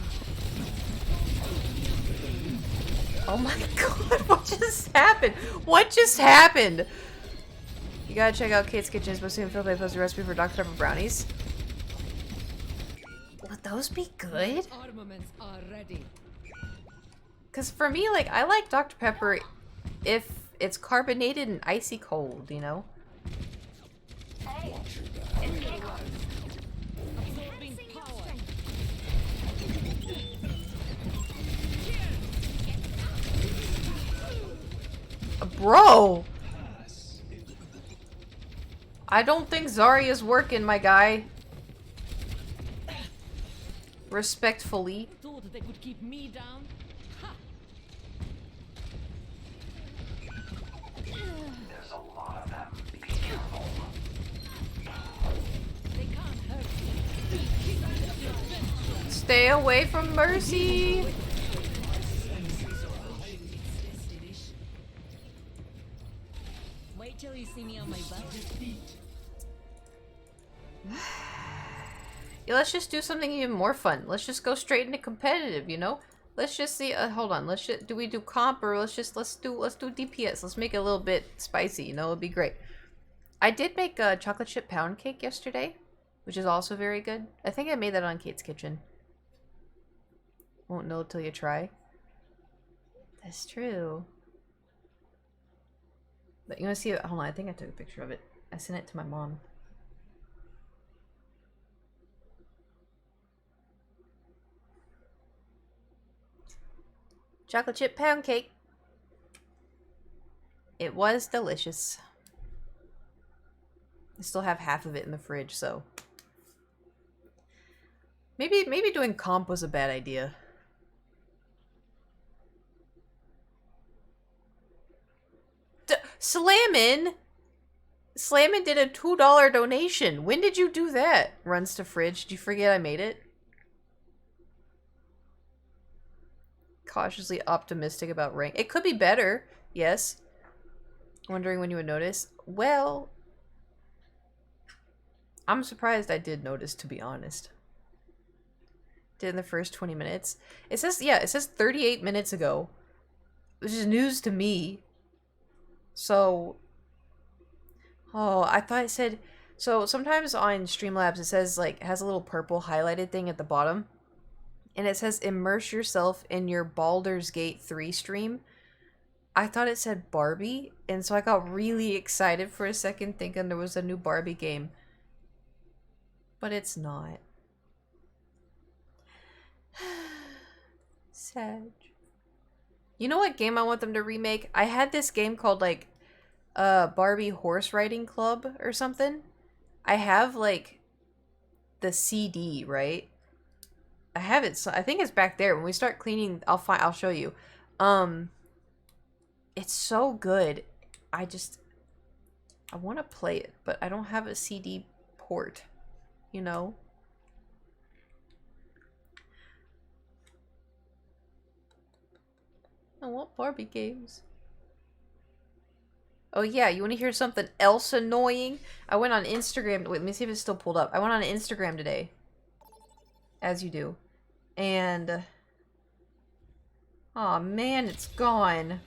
Oh my god, what just happened? What just happened? You gotta check out Kate's Kitchen. It's supposed to be post a recipe for Dr. Pepper brownies. Would those be good? Armaments are ready. Because for me, like, I like Dr. Pepper if it's carbonated and icy cold, you know? Absorbing power. Bro! I don't think Zarya's working, my guy. Respectfully. Thought they could keep me down. Ha! There's a lot of them. Be careful. They can't hurt me. Stay away from Mercy. Wait till you see me on my butt. Yeah, let's just do something even more fun. Let's just go straight into competitive, you know? Let's just see, hold on, do we do comp or let's do DPS. Let's make it a little bit spicy, you know? It'd be great. I did make a chocolate chip pound cake yesterday, which is also very good. I think I made that on Kate's Kitchen. Won't know till you try. That's true. But you wanna see it? Hold on, I think I took a picture of it. I sent it to my mom. Chocolate chip pound cake. It was delicious. I still have half of it in the fridge, so maybe doing comp was a bad idea. Slammin' did a $2 donation. When did you do that? Runs to fridge. Did you forget I made it? Cautiously optimistic about rank. It could be better. Yes. Wondering when you would notice. Well, I'm surprised I did notice, to be honest. Did in the first 20 minutes. It says 38 minutes ago. Which is news to me. So, oh, I thought it said, so sometimes on Streamlabs it says like, has a little purple highlighted thing at the bottom. And it says immerse yourself in your Baldur's Gate 3 stream. I thought it said Barbie, and so I got really excited for a second thinking there was a new Barbie game. But it's not. Sad. You know what game I want them to remake? I had this game called like Barbie Horse Riding Club or something. I have like the CD, right? I have it, so I think it's back there. When we start cleaning, I'll show you. It's so good. I want to play it, but I don't have a CD port, you know? I want Barbie games. Oh yeah, you want to hear something else annoying? I went on Instagram. Wait, let me see if it's still pulled up. I went on Instagram today. As you do. And oh man, it's gone.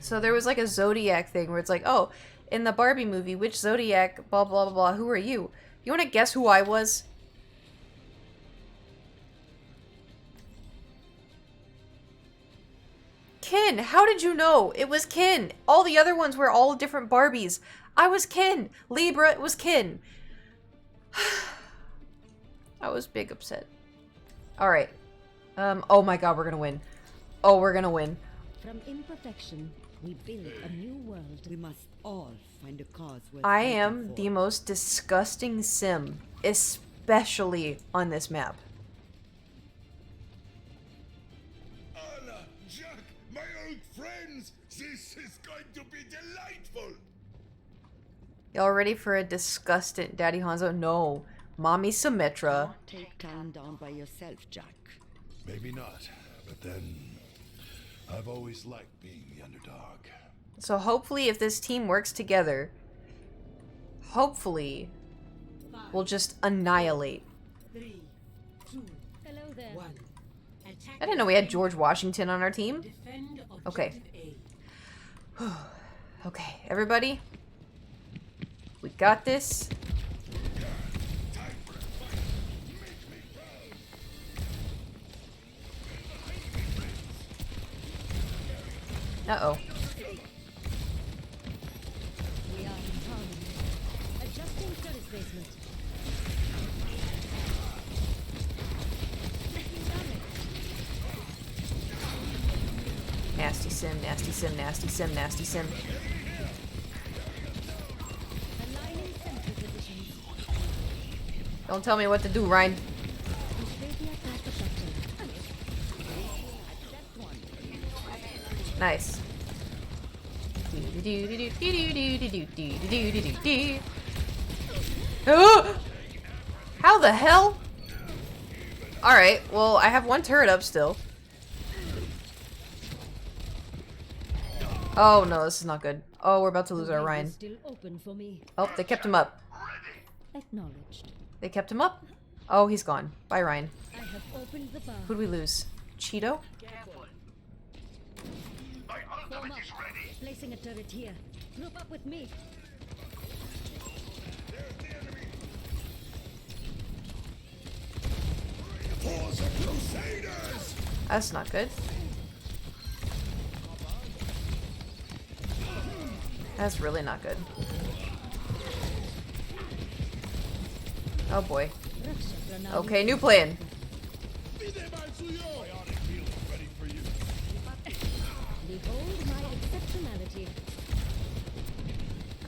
So there was like a Zodiac thing where it's like, oh, in the Barbie movie, which Zodiac, blah blah blah blah, who are you? You want to guess who I was? Ken, how did you know? It was Ken. All the other ones were all different Barbies. I was Ken. Libra was Ken. I was big upset. Alright. Oh my god, we're gonna win. Oh, we're gonna win. From imperfection, we build a new world. We must all find a cause worth I fighting am for. the most disgusting sim, especially on this map. Anna, Jack, my old friends, this is going to be delightful. Y'all ready for a disgusting Daddy Hanzo? No. Mommy Symmetra. Take Tan down by yourself, Jack. Maybe not, but then I've always liked being the underdog. So hopefully if this team works together, hopefully we'll just annihilate. 3, 2, Hello there. 1. Attack I didn't know we had George Washington on our team. Defend Okay. objective A. Okay, everybody. We got this. Uh-oh. We are in harmony. Adjusting service basement. Taking damage. Nasty sim, Nasty sim, nasty sim, nasty sim. Aligning sentry positions. Don't tell me what to do, Ryan. Australia class protection. Nice. Oh! How the hell? Alright, well, I have one turret up still. Oh no, this is not good. Oh, we're about to lose our The way Ryan. is still open for me. Oh, they kept him up. Acknowledged. They kept him up? Oh, he's gone. Bye, Ryan. I have opened the bar. Who'd we lose? Cheeto? Form up. Placing a turret here. Group up with me. For the Crusaders! That's not good. That's really not good. Oh boy. Raksha Pranali. Okay, new plan. Behold my exceptionality.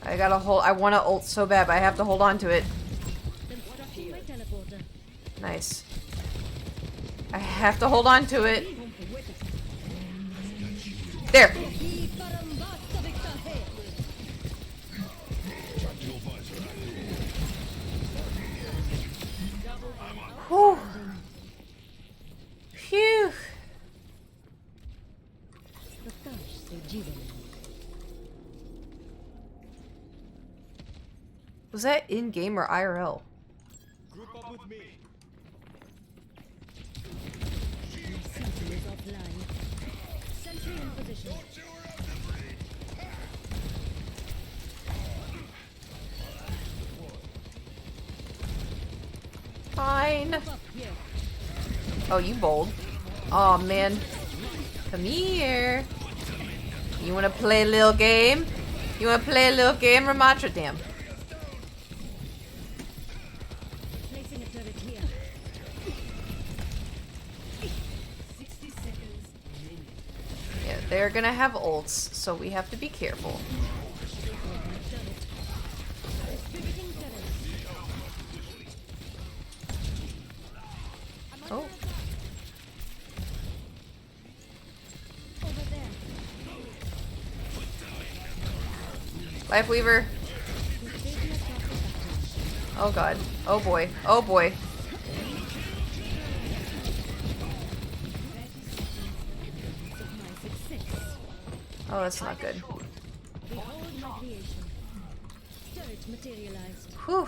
I gotta hold. I want to ult so bad, but I have to hold on to it. Constructing my teleporter. Nice. I have to hold on to it. There. Whew. Phew. Prakash se Jeevan. Was that in game or IRL? Group up with me. Sentry is offline. Sentry in position. Fine. Up here. Oh, you bold. Oh man. Come here. You wanna play a little game? You wanna play a little game, Ramatra? Damn. Placing a turret here. 60 seconds remaining. Yeah, they're gonna have ults, so we have to be careful. Distributing turret. Oh. Over there. Life Weaver. Australia class protection. Oh god. Oh boy. Oh boy. Of my success. Oh, that's not good. Behold my creation. Turret materialized. Whew.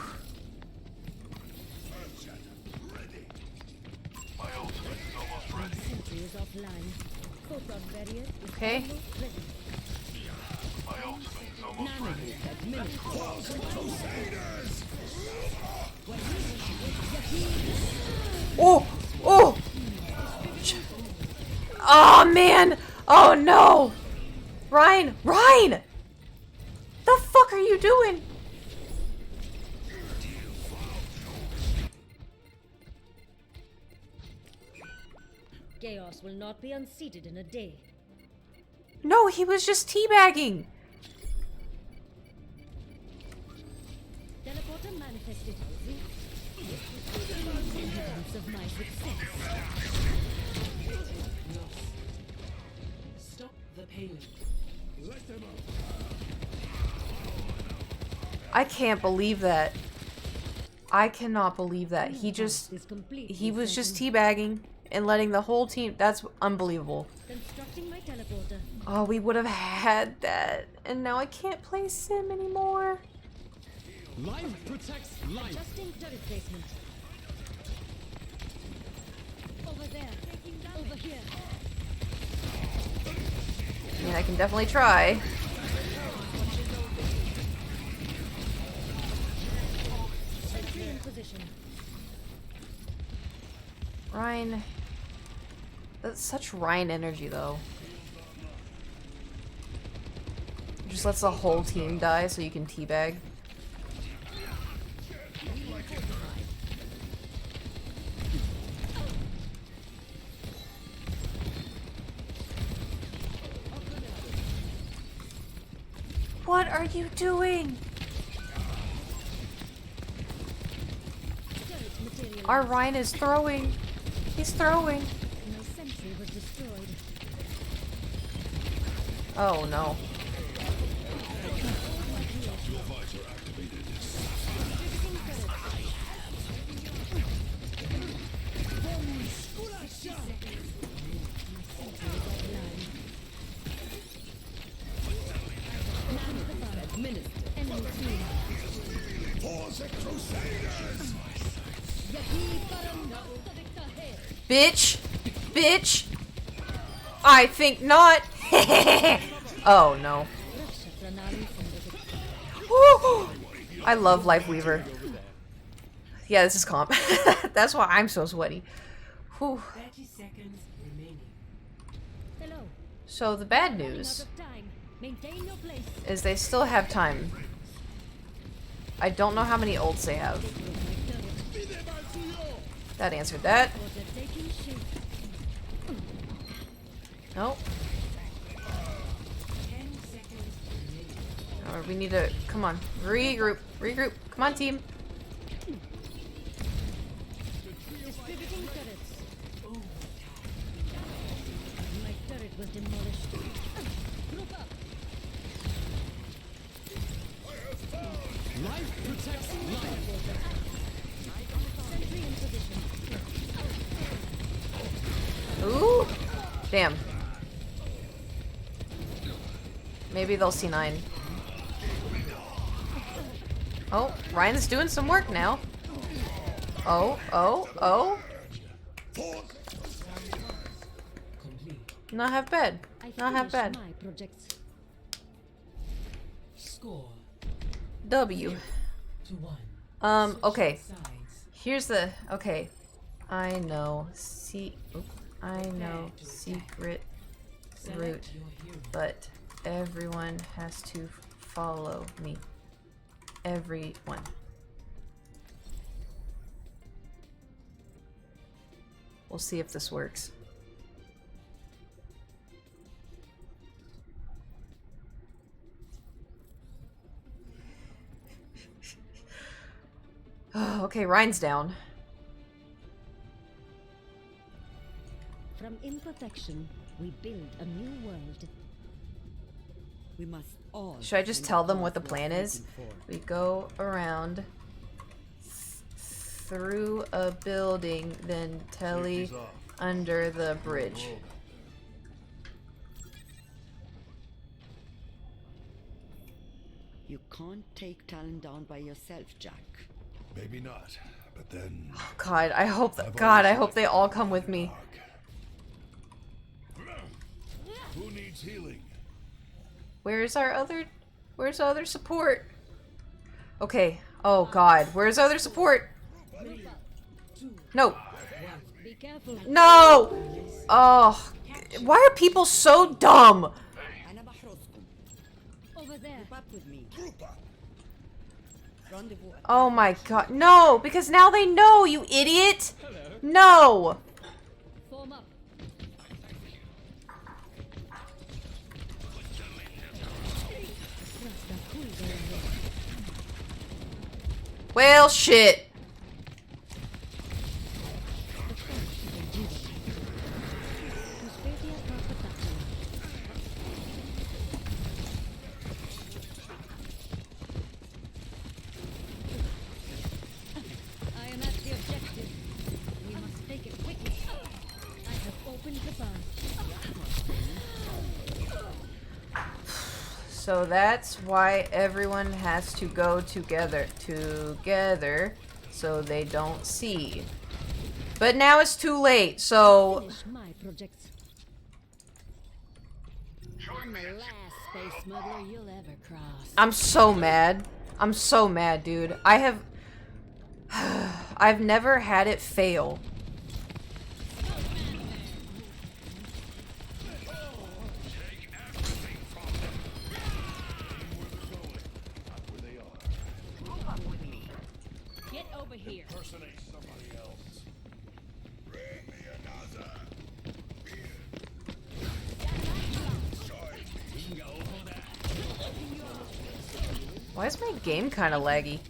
Sentry is offline. Photon barrier is Okay. almost ready. Oh! Oh! Oh man! Oh no! Ryan! Ryan! The fuck are you doing? Chaos will not be unseated in a day. No, he was just teabagging. Teleporter manifested. Evidence of my success. Stop the pain. I can't believe that. I cannot believe that. He just... Is complete. He was just teabagging and letting the whole team... That's unbelievable. Constructing my teleporter. Oh, we would have had that. And now I can't play Sim anymore. Life protects life. Adjusting turret placement. Over there. Over here. I mean, I can definitely try. Sentry in position. Ryan. That's such Ryan energy, though. Just lets the whole team die so you can teabag. What are you doing? Turret material. Our Ryan is throwing. He's throwing. No sentry was destroyed. Oh no. Enemy team. For the Crusaders! Bitch! Bitch! I think not. Oh no. Woo! I love Life Weaver. Yeah, this is comp. That's why I'm so sweaty. Whew. 30 seconds remaining. Hello. So the bad Out news of time. Maintain your place. is they still have time. I don't know how many ults they have. That answered that. Order taking shape. Nope. 10 seconds remaining. We need to come on. Regroup. Regroup. Come on, team. Distributing turrets. My turret was demolished. Group up. Life protects life. Sentry in position. Ooh. Damn. Maybe they'll see 9. Oh, Ryan's doing some work now. Oh, oh, oh. Complete. Not half bad. I Not half finished bad. my projects. Score W. 2-1. Okay. Sides. Here's the okay. I know I know secret route, Select your hero. but everyone has to follow me. Everyone. We'll see if this works. Okay, Ryan's down. From imperfection, we build a new world. We must all. Should I just find tell the them what the path plan we're is? waiting for. We go around through a building, then tele under the bridge. You can't take Talon down by yourself, Jack. Maybe not, but then... God, I hope God, I hope they all come with me. Who needs healing? Where's the other support? Okay. Oh God, where's the other support? No. Be careful. No! Oh, why are people so dumb? أنا بحرسكم. Over there. Group up with me. Rendezvous. Oh my God, no! Because now they know, you idiot! No! Form up. Rasta cool there. Well, shit. Prosperia Carpatacula. I am at the objective. We must take it quickly. I have opened the path. So that's why everyone has to go together, so they don't see. But now it's too late, so... Finish my projects. I'm the last space smuggler you'll ever cross. I'm so mad. I'm so mad, dude. I've never had it fail. Get over here. Impersonate somebody else. Bring me another. Why is my game kind of laggy?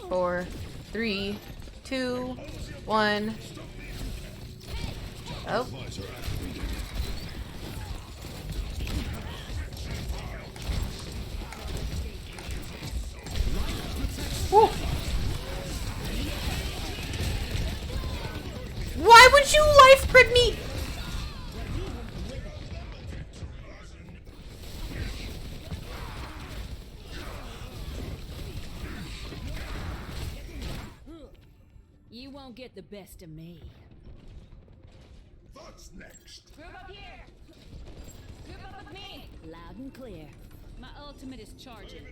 4, 3, 2, 1. Oh. Woo. Why would you life crit me? You won't get the best of me. What's next? Group up here. Group up with me. Loud and clear. My ultimate is charging.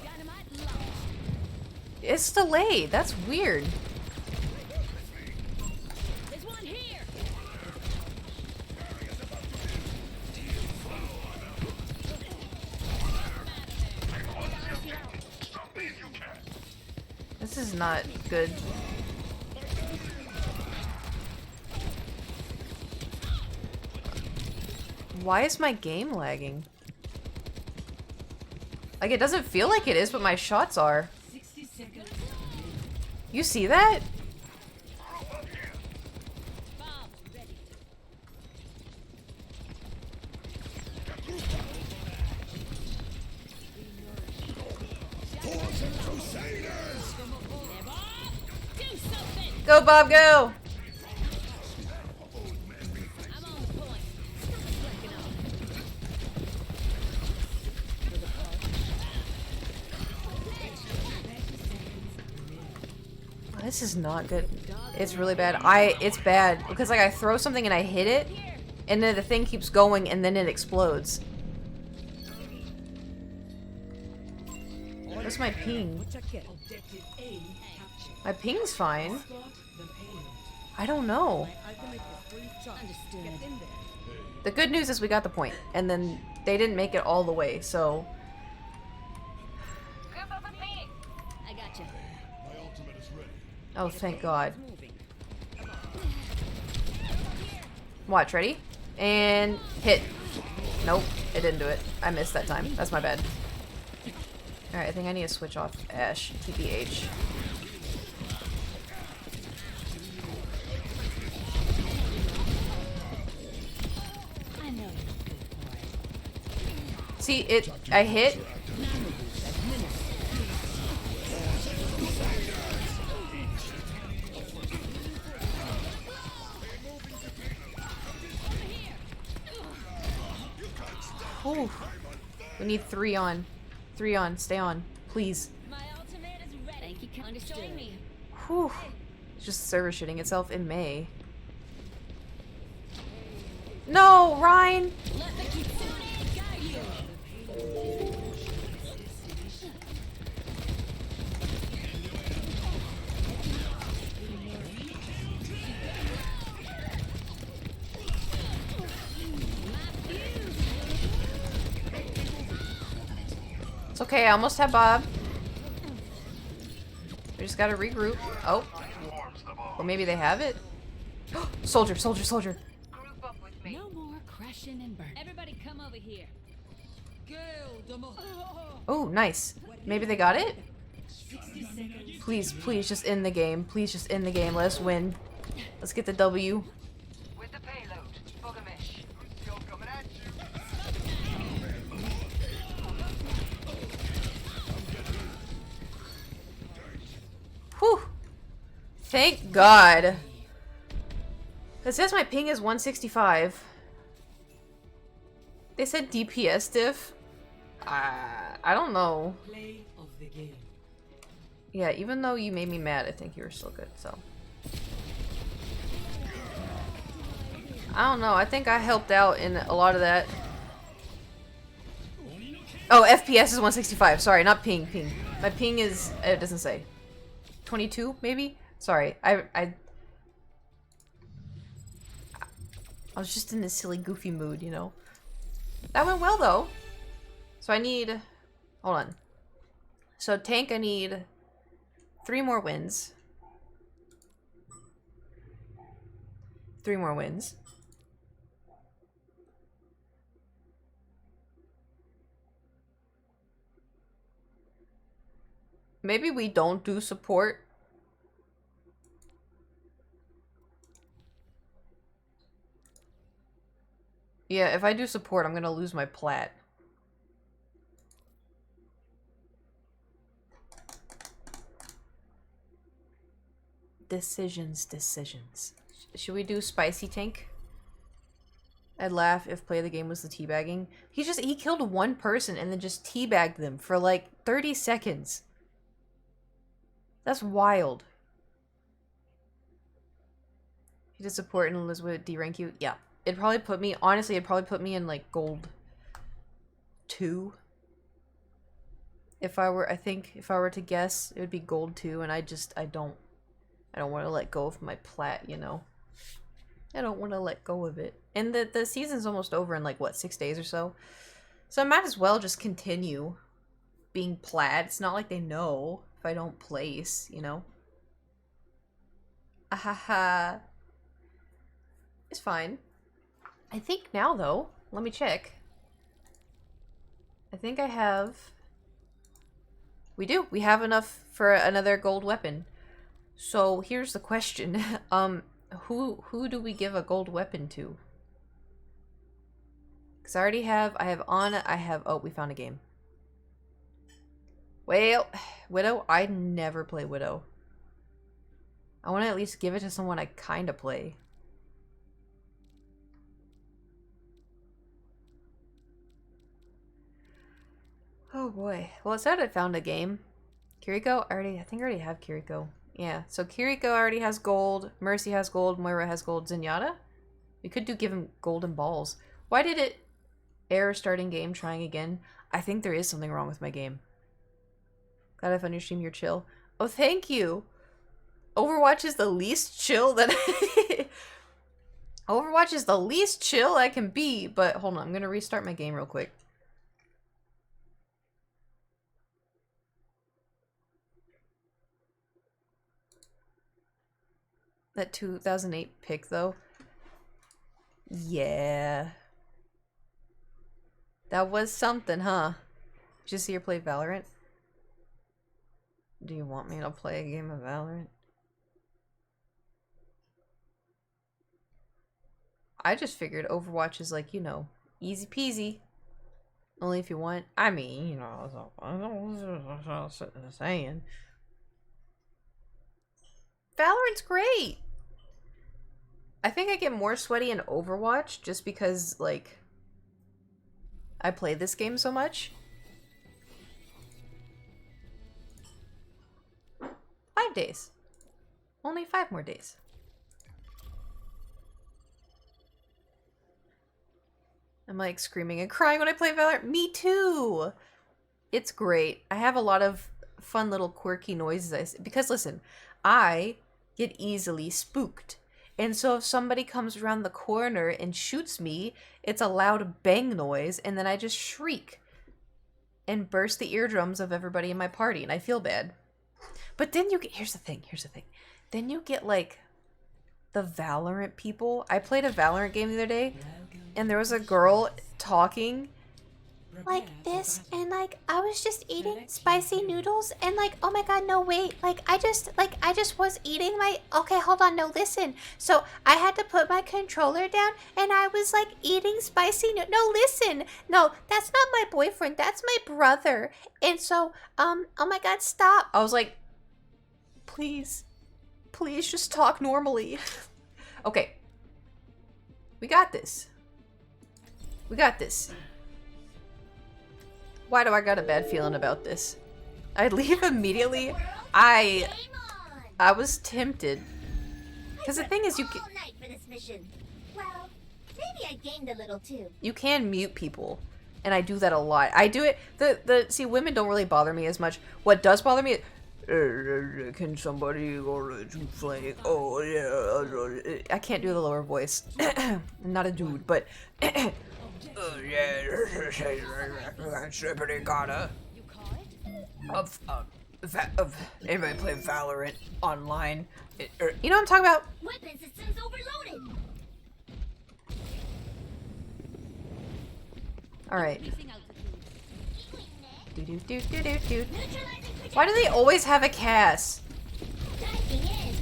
Dynamite launched. It's delayed. That's weird. There's one here. This is not good. Why is my game lagging? Like, it doesn't feel like it is, but my shots are. 60 seconds. You see that? Bomb ready. Crusaders! Do something. Go, Bob, go! I'm on the point. Slacking up. Oh, this is not good. It's really bad. It's bad because like I throw something and I hit it, and then the thing keeps going and then it explodes. What's my ping? Objective A captured. My ping's fine. Start the payload. I don't know. Ultimate is fully charged. Understood. Get in there. The good news is we got the point, and then they didn't make it all the way, so Group up with me. I got you. My ultimate is ready. oh thank God. Moving. Watch, ready? And hit. Nope, it didn't do it. I missed that time. That's my bad. Alright, I think I need to switch off Ashe. TBH. I know you're good for it. See, I hit. Ooh. We need 3 on. 3 on. Stay on. Please. My ultimate is ready. Thank you. Understood. Join me. Whew. It's just server shitting itself in May. No, Ryan! Let the Kitsune guide you. It's okay, I almost have Bob. We just gotta regroup. Oh. Or maybe they have it. Soldier, soldier, soldier. Group up with me. No more crashing and burning. Everybody come over here. Oh, nice. Maybe they got it? 60 seconds. Please, please, just end the game. Please, just end the game. Let us win. Let's get the W. With the payload. Bugamish. Still coming at you. Whew. Thank God. It says my ping is 165. They said DPS diff. I don't know. Play of the game. Yeah, even though you made me mad, I think you were still good, so. I don't know. I think I helped out in a lot of that. Oh, FPS is 165. Sorry, not ping. Ping. My ping is... It doesn't say. 22, maybe? Sorry. I was just in this silly, goofy mood, you know? That went well, though. So I need... Hold on. So tank, I need 3 more wins. 3 more wins. Maybe we don't do support. Yeah, if I do support, I'm gonna lose my plat. Decisions. Should we do spicy tank? I'd laugh if play the game was the teabagging. He killed one person and then just teabagged them for like 30 seconds. That's wild. He did support and Elizabeth D-rank you? Yeah. It'd probably put me, honestly, it'd probably put me in like gold 2. If I were to guess, it would be gold 2, and I don't want to let go of my plat, you know. I don't want to let go of it. And the season's almost over in like, what, 6 days or so? So I might as well just continue being plat. It's not like they know if I don't place, you know. Ahaha. It's fine. I think now, though, let me check. I think I have... We do. We have enough for another gold weapon. So here's the question. Who do we give a gold weapon to? Because I have Ana, oh, we found a game. Well, Widow, I never play Widow. I want to at least give it to someone I kind of play. Oh boy. Well, it said I found a game. Kiriko? I think I already have Kiriko. Yeah, so Kiriko already has gold, Mercy has gold, Moira has gold, Zenyatta? We could give him golden balls. Why did it error starting game, trying again? I think there is something wrong with my game. Glad I found your stream, you're chill. Oh, thank you! Overwatch is the least chill that Overwatch is the least chill I can be, but hold on, I'm gonna restart my game real quick. That 2008 pick, though. Yeah. That was something, huh? Did you see her play Valorant? Do you want me to play a game of Valorant? I just figured Overwatch is like, you know, easy peasy. Only if you want. I mean, you know, I'm saying. Valorant's great! I think I get more sweaty in Overwatch just because, like, I play this game so much. 5 days. Only 5 more days. I'm like screaming and crying when I play Valorant. Me too! It's great. I have a lot of fun little quirky noises. Because listen, I get easily spooked. And so if somebody comes around the corner and shoots me, it's a loud bang noise, and then I just shriek and burst the eardrums of everybody in my party, and I feel bad. But then you get, here's the thing. Then you get, like, the Valorant people. I played a Valorant game the other day, and there was a girl talking like this, and like I was just eating spicy noodles, and like, oh my god, no wait, like I just was eating my, okay, hold on, no, listen, so I had to put my controller down and I was like eating spicy no, listen, no, that's not my boyfriend, that's my brother. And so oh my god, stop. I was like, please just talk normally. Okay, we got this. Why do I got a bad feeling about this? I'd leave immediately. I was tempted. Because the thing is, all night for this mission. Well, maybe I gained a little too. You can mute people. And I do that a lot. I do it. See, women don't really bother me as much. What does bother me is, can somebody go to flank? Oh, yeah. I can't do the lower voice. I'm not a dude, but... Oh yeah, Shippity gotta. Of anybody play Valorant online? You know what I'm talking about? Weapon systems overloaded. All right. Do. Neutralizing Why do they always have a Cass? Diving in.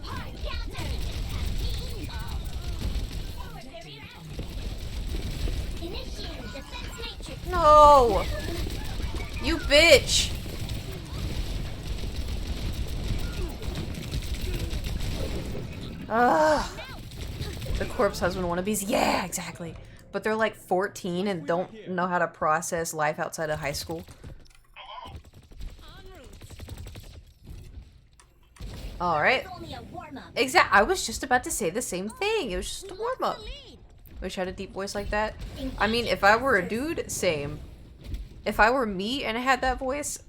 Hard counter. Forward barrier activated. Initiating defense matrix. No! You bitch! Ugh. The corpse husband wannabes. Yeah, exactly. But they're like 14 and don't know how to process life outside of high school. Alright. Only a warm-up. I was just about to say the same thing. It was just a warm-up. Wish I had a deep voice like that. I mean, if I were a dude, same. If I were me and I had that voice,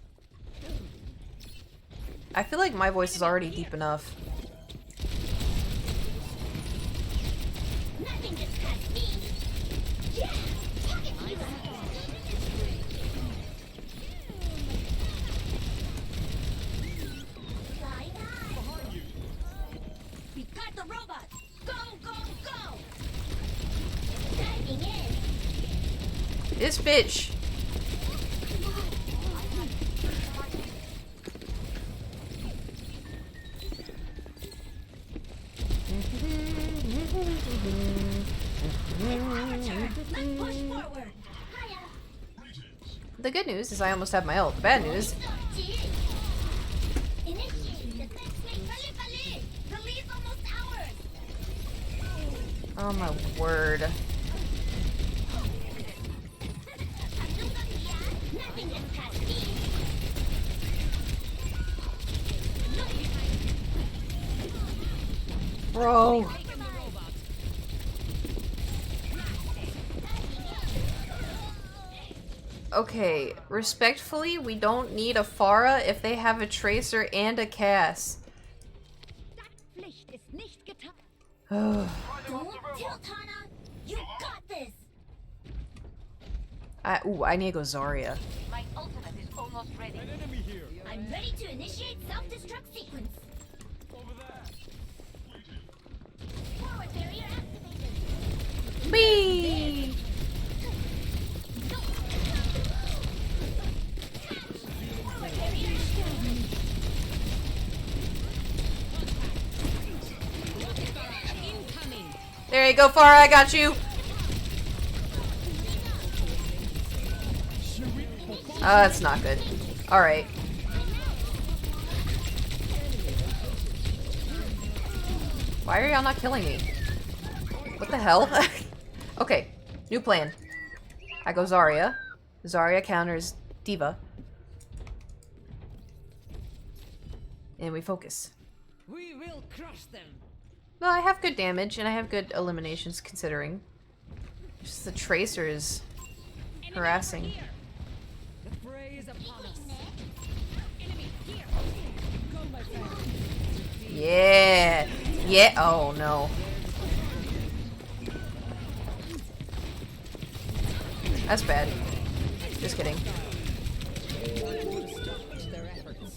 I feel like my voice is already deep enough. Nothing gets past me. Yeah. Pocket you. Flying high. We got the robot. Go, go, go. Diving in. This bitch. Let's push forward. Hiya. The good news is I almost have my ult. The bad news, Initiating defense matrix. The lead's almost ours. oh my word. Nothing gets past me. Bro. Okay, respectfully, we don't need a Pharah if they have a Tracer and a Cass. Pflicht ist nicht getan. Ugh. Don't tilt, Hana. You got this. I need to go Zarya. My ultimate is almost ready. I'm ready to initiate self-destruct sequence. Forward barrier activated. Whee! Forward barrier activated. There you go, Pharah, I got you! That's not good. Alright. Why are y'all not killing me? What the hell? Okay, new plan. I go Zarya. Zarya counters D.Va. And we focus. We will crush them. Well, I have good damage, and I have good eliminations considering. Just the Tracer is harassing. The fray is upon us. Yeah! Yeah! Oh, no. That's bad. Just kidding. Their efforts.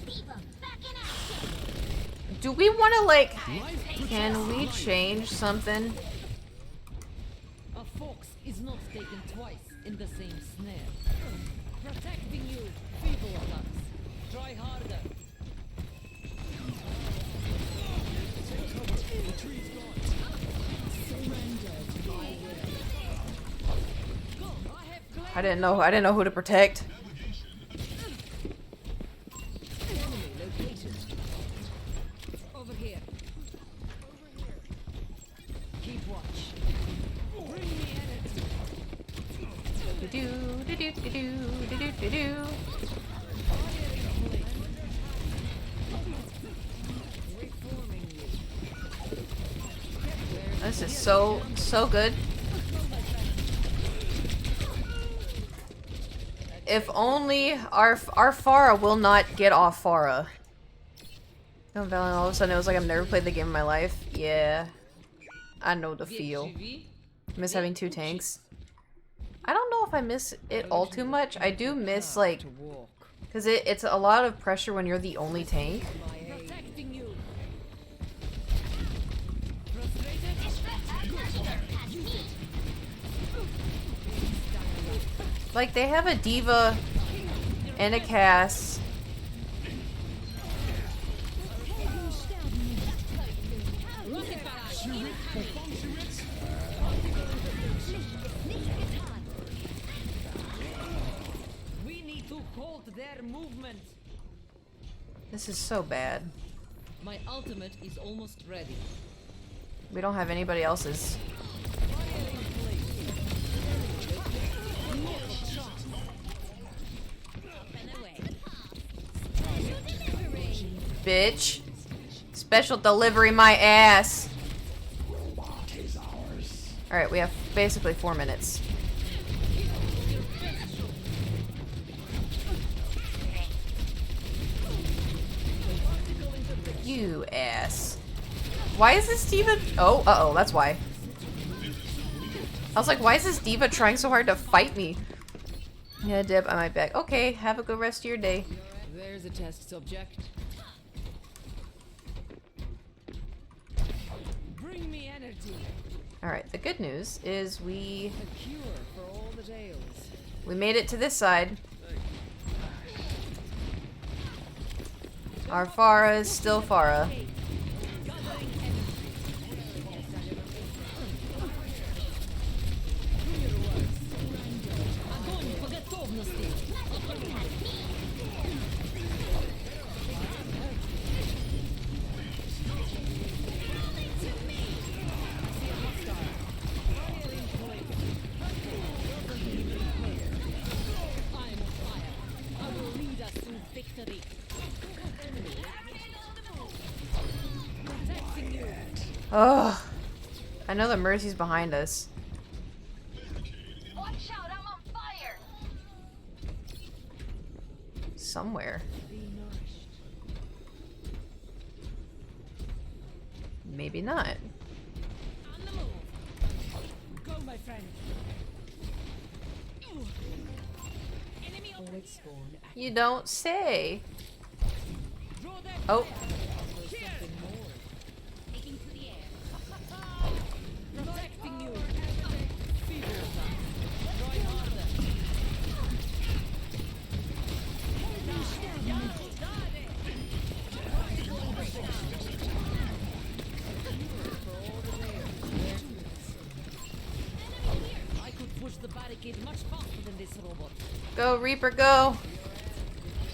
D.Va, back in action. Do we want to, like... Can we change something? A fox is not taken twice in the same snare. Protecting you, feeble attacks. Try harder. I didn't know who to protect. Over here. Keep watch. Bring me energy. Do-do-do-do-do-do-do-do. Reforming you. This is so good. If only our Pharah will not get off Pharah. Oh, Valen, all of a sudden it was like I've never played the game in my life. Yeah. I know the feel. Miss having two tanks. I don't know if I miss it all too much. I do miss, like, To walk. because it's a lot of pressure when you're the only tank. Protecting you. Like, they have a diva and a Cass. We need to halt their movement. This is so bad. My ultimate is almost ready. We don't have anybody else's. Bitch. Special delivery my ass. Alright, we have basically 4 minutes. You ass. Why is this diva? Oh, uh-oh, that's why. I was like, why is this diva trying so hard to fight me? Yeah, Deb, I might back. Okay, have a good rest of your day. There's a test subject. Bring me energy. Alright, the good news is we A cure for all the tales. made it to this side. Our Farah is still Farah. Огонь по готовности. I'm on fire. I will lead us to victory. Protecting you. Ugh. I know the Mercy's behind us. Watch out, I'm on fire! Somewhere. Be nourished. Maybe not. On the move. Go, my friend. Enemy always spawn. You don't say. Draw that Oh, something more. Taking to the air. Protecting you. Feeble attack. Try harder. I could push the barricade much faster than this robot. go Reaper, go.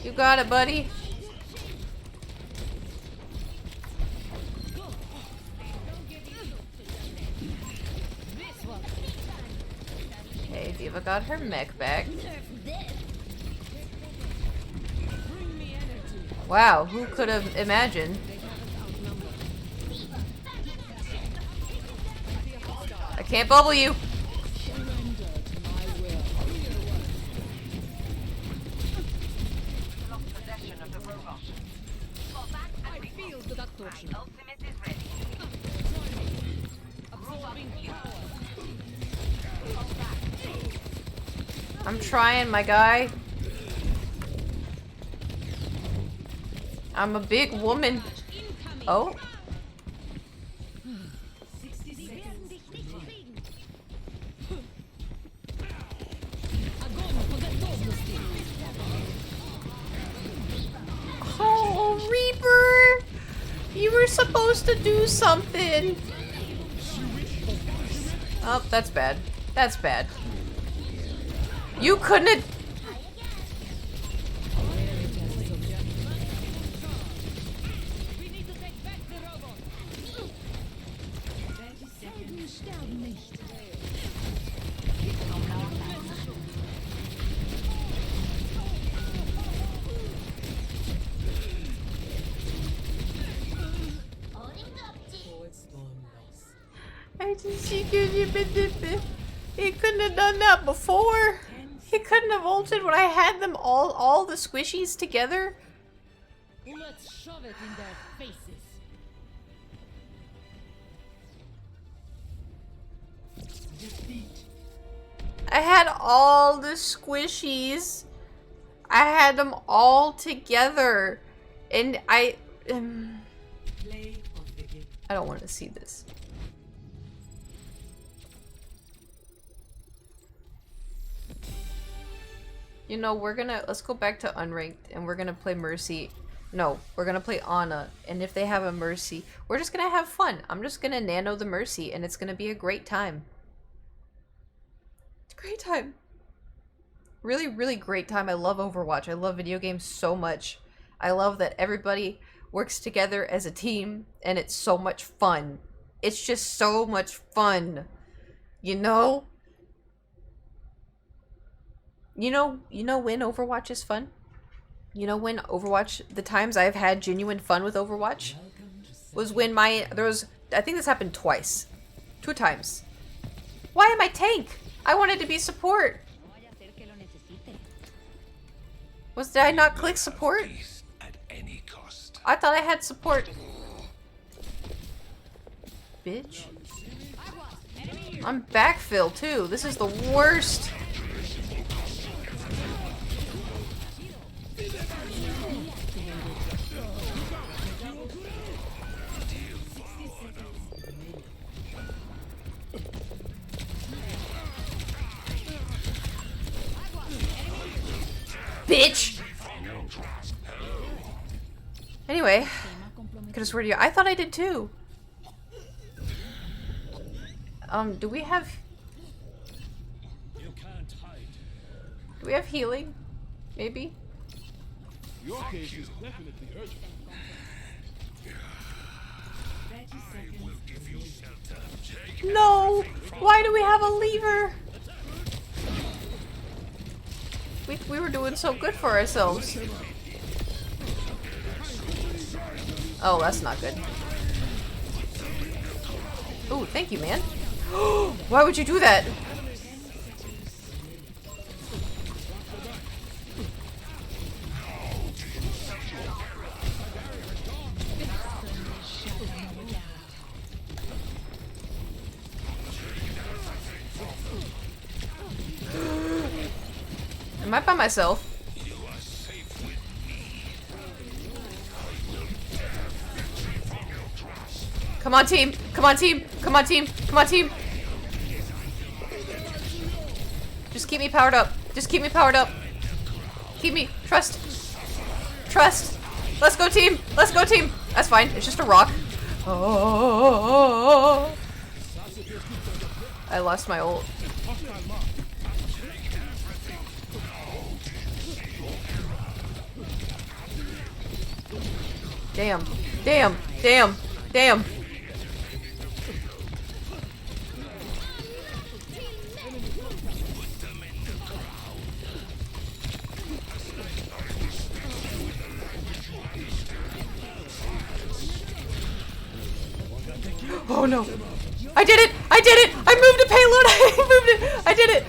You got it, buddy. This one. Okay, Diva got her mech back. Bring me energy. Wow, who could have imagined? I can't bubble you. Lost possession of the robot. Fall back and Feel the torsion. ultimate is ready. Absorbing power. I'm trying, my guy. I'm a big woman. Oh, 60 seconds. oh, Reaper! You were supposed to do something. Oh, that's bad. That's bad. You couldn't have. We need to take back the robot. 30 seconds. Sterben nicht. Forward spawn lost. I just he couldn't have done that before. He couldn't have ulted when I had them all the squishies together. Let's shove it in their faces. I had all the squishies. I had them all together. And Play of the game. I don't want to see this. You know, let's go back to unranked and we're gonna play Mercy. No, we're gonna play Ana, and if they have a Mercy, we're just gonna have fun. I'm just gonna nano the Mercy and it's gonna be a great time. It's a great time. Really, really great time. I love Overwatch. I love video games so much. I love that everybody works together as a team and it's so much fun. It's just so much fun. You know? You know when Overwatch is fun? You know when Overwatch, the times I've had genuine fun with Overwatch was when I think this happened twice. 2 times. Why am I tank? I wanted to be support. Did I not click support? At any cost. I thought I had support. Bitch. I'm backfill too. This is the worst. Bitch! Anyway, I could have sworn to you. I thought I did too. Do we have... Do we have healing? Maybe? Your case is definitely urgent. I will give you shelter. Take No! Why do we have a lever? We were doing so good for ourselves. Oh, that's not good. Ooh, thank you, man. Why would you do that? Am I by myself? Come on, team! Come on, team! Come on, team! Come on, team! Just keep me powered up. Just keep me powered up. Keep me. Trust. Trust. Let's go, team! Let's go, team! That's fine. It's just a rock. Oh! I lost my ult. Damn. Damn. Damn. Damn. Oh no. I did it! I did it! I moved a payload! I moved it! I did it!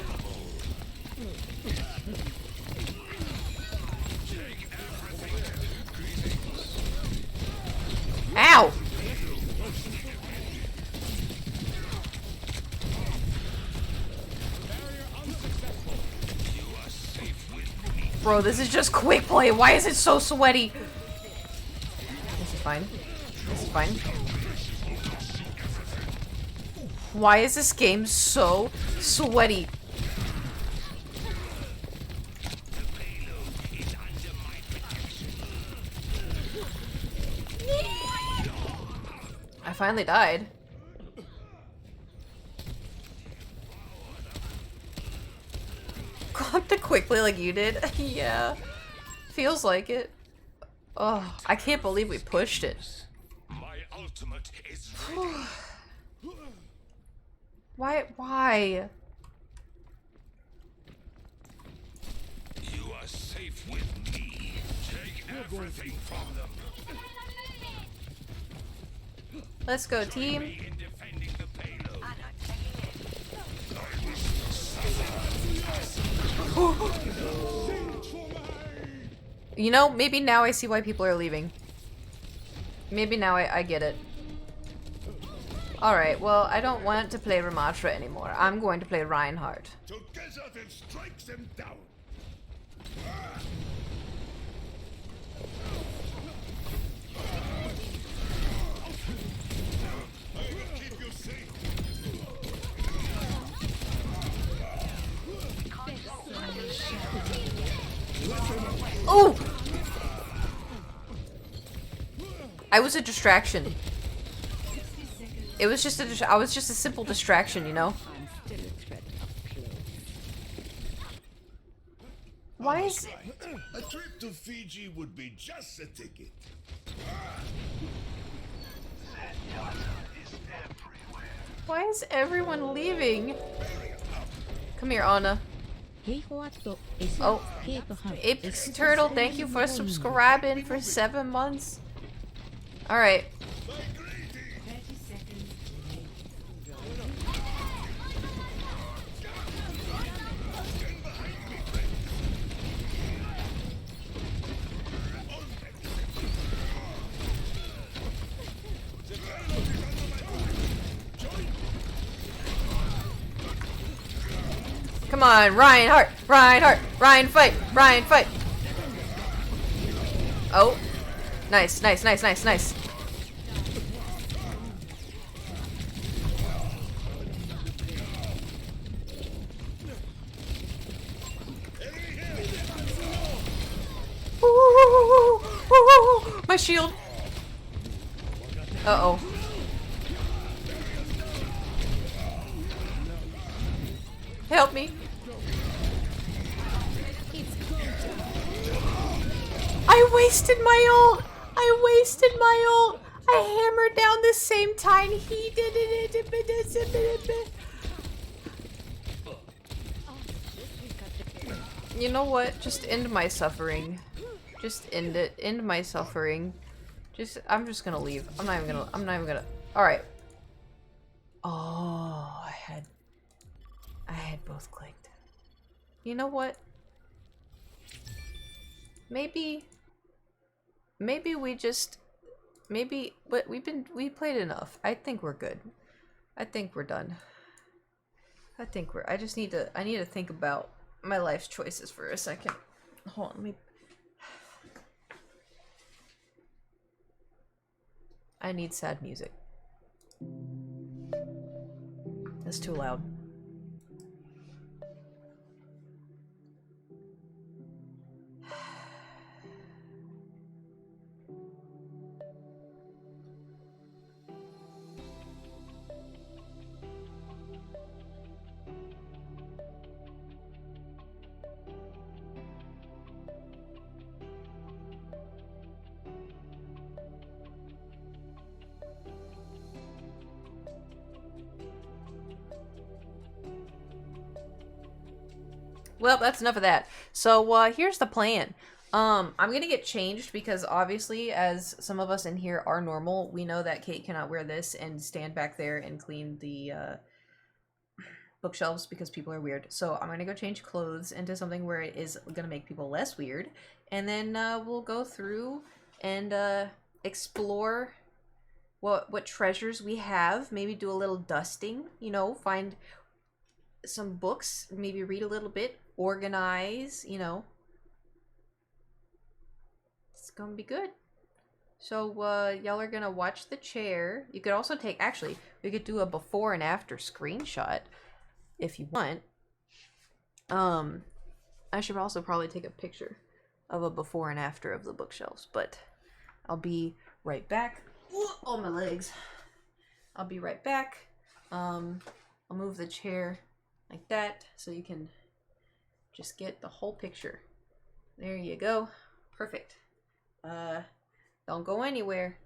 Ow! Bro, this is just quick play. Why is it so sweaty? This is fine. This is fine. Why is this game so sweaty? I finally died. Got the quick play like you did? Yeah. Feels like it. Oh, I can't believe we pushed it. my ultimate is Why? You are safe with me. Take everything from them. Let's go, team. In defending the payload. You know, maybe now I see why people are leaving. Maybe now I get it. Alright, well, I don't want to play Ramattra anymore. I'm going to play Reinhardt. Together then strikes them down. I will keep you safe. Oh! I was a distraction. It was just I was just a simple distraction, you know? Why is... A trip to Fiji would be just a ticket. Why is everyone leaving? Come here, Anna. Oh, Apex Turtle, thank you for subscribing for 7 months. Alright. Come on, Reinhardt! Reinhardt! Ryan, fight! Ryan, fight! Oh. Nice, nice, nice, nice, nice. My shield! Uh-oh. Help me. I wasted my ult! I wasted my ult! I hammered down the same time he did it. You know what? Just end my suffering. Just end it. End my suffering. I'm just gonna leave. I'm not even gonna. Alright. Oh, I had both clicked. You know what? Maybe we just, but we played enough. I think we're good. I think we're done. I need to think about my life's choices for a second. Hold on, let me. I need sad music. That's too loud. Well, that's enough of that. So, here's the plan. I'm gonna get changed because obviously, as some of us in here are normal, we know that Kate cannot wear this and stand back there and clean the bookshelves because people are weird. So I'm gonna go change clothes into something where it is gonna make people less weird, and then we'll go through and explore what treasures we have. Maybe do a little dusting. You know, find some books, maybe read a little bit, organize, you know. It's gonna be good. So y'all are gonna watch the chair. You could also take, actually, we could do a before and after screenshot if you want. I should also probably take a picture of a before and after of the bookshelves, but I'll be right back. Oh, my legs. I'll be right back. I'll move the chair like that so you can just get the whole picture. There you go. Perfect. Don't go anywhere.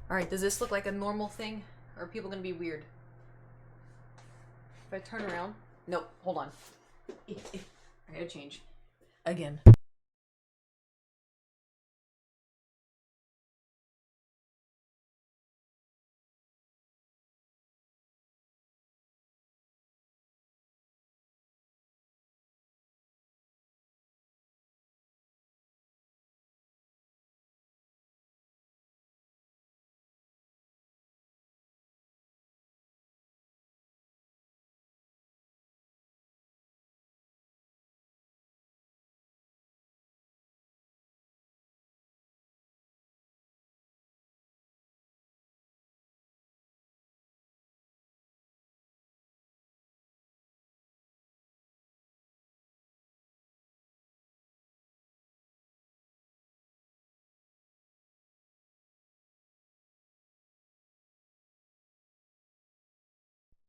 Alright, does this look like a normal thing? Or are people gonna be weird? If I turn around? Nope, hold on. I gotta change. Again.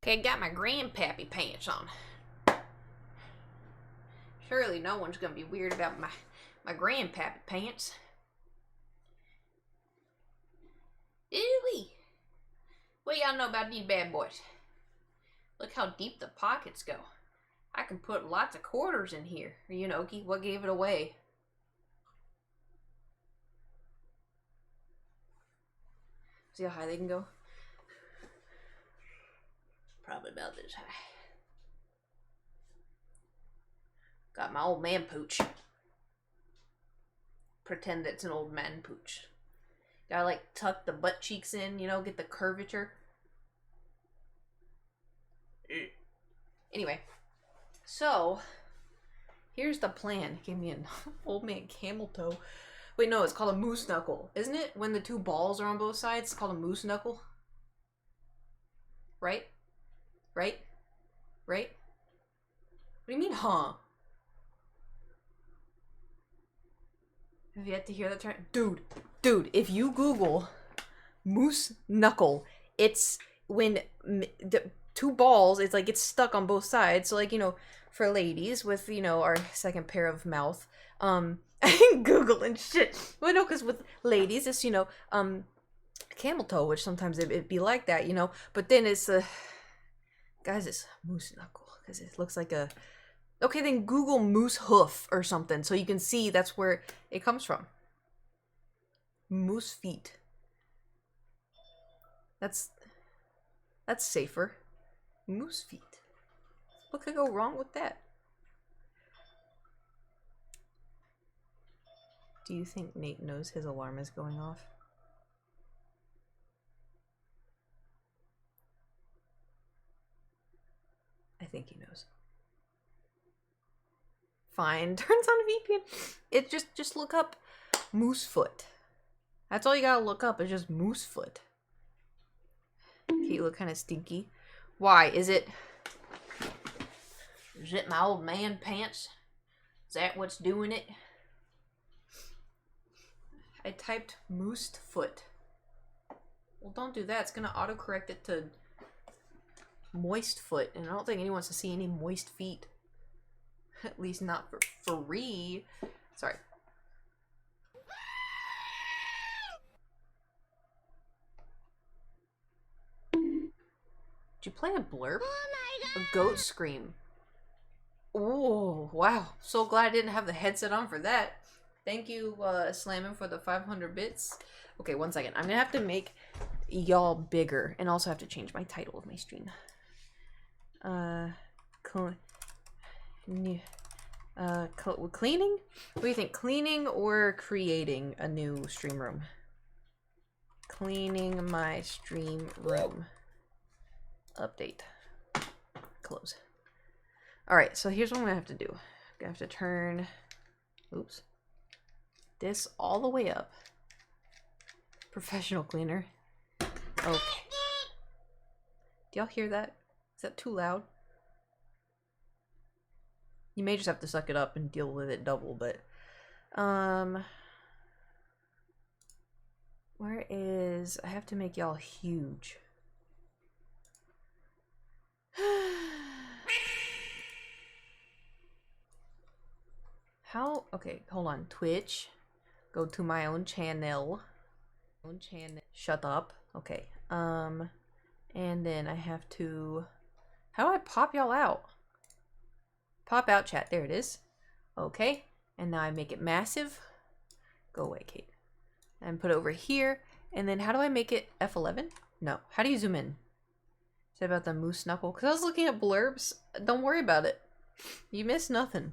Okay, got my grandpappy pants on. Surely no one's gonna be weird about my grandpappy pants. Ooh-wee. What y'all know about these bad boys? Look how deep the pockets go. I can put lots of quarters in here. You know, what gave it away? See how high they can go? Probably about this high. Got my old man pooch. Pretend it's an old man pooch. Gotta like tuck the butt cheeks in, you know, get the curvature. Anyway, so here's the plan. Give me an old man camel toe. Wait, no, it's called a moose knuckle, isn't it? When the two balls are on both sides, it's called a moose knuckle. Right? Right? Right? What do you mean, huh? Have you yet to hear that term? Dude, if you Google moose knuckle, it's when the two balls, it's like it's stuck on both sides. So like, you know, for ladies with, you know, our second pair of mouth, Google and shit. Well, no, because with ladies, it's, you know, camel toe, which sometimes it'd be like that, you know, but then it's, guys, it's moose knuckle, because it looks like a, okay, then Google moose hoof or something, so you can see that's where it comes from. Moose feet. That's safer. Moose feet. What could go wrong with that? Do you think Nate knows his alarm is going off? I think he knows. Fine, turns on VPN. It just look up moose foot. That's all you gotta look up, is just moose foot. Okay, you look kind of stinky. Why? Is it my old man pants? Is that what's doing it? I typed moose foot. Well, don't do that. It's gonna autocorrect it to moist foot, and I don't think anyone wants to see any moist feet. At least not for free. Sorry. Did you play a blurb? Oh my God. A goat scream. Oh, wow. So glad I didn't have the headset on for that. Thank you, Slammin', for the 500 bits. Okay, one second. I'm gonna have to make y'all bigger, and also have to change my title of my stream. Cleaning? What do you think? Cleaning or creating a new stream room? Cleaning my stream room. Update. Close. Alright, so here's what I'm gonna have to do. I'm gonna have to turn, oops, this all the way up. Professional cleaner. Okay. Do y'all hear that? Is that too loud? You may just have to suck it up and deal with it double, but where is, I have to make y'all huge. How? Okay, hold on. Twitch. Go to my own channel. Shut up. Okay. And then I have to... How do I pop y'all out? Pop out chat. There it is. Okay. And now I make it massive. Go away, Kate. And put it over here. And then how do I make it F11? No. How do you zoom in? Is that about the moose knuckle? Because I was looking at blurbs. Don't worry about it. You missed nothing.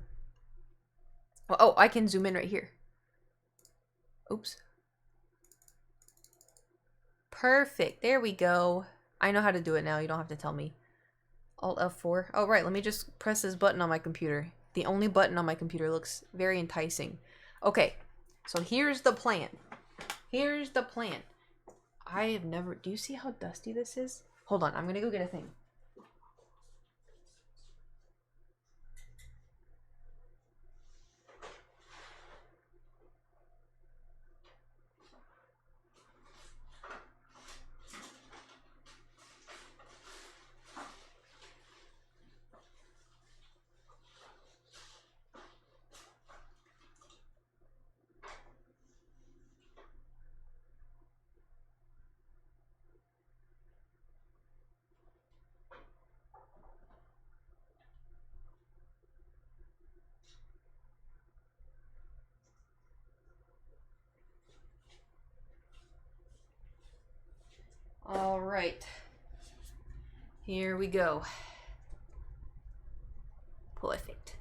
Oh, I can zoom in right here. Oops. Perfect. There we go. I know how to do it now. You don't have to tell me. Alt F4. Oh, right. Let me just press this button on my computer. The only button on my computer looks very enticing. Okay. So here's the plan. Here's the plan. I have never... Do you see how dusty this is? Hold on. I'm going to go get a thing. All right, here we go. Perfect.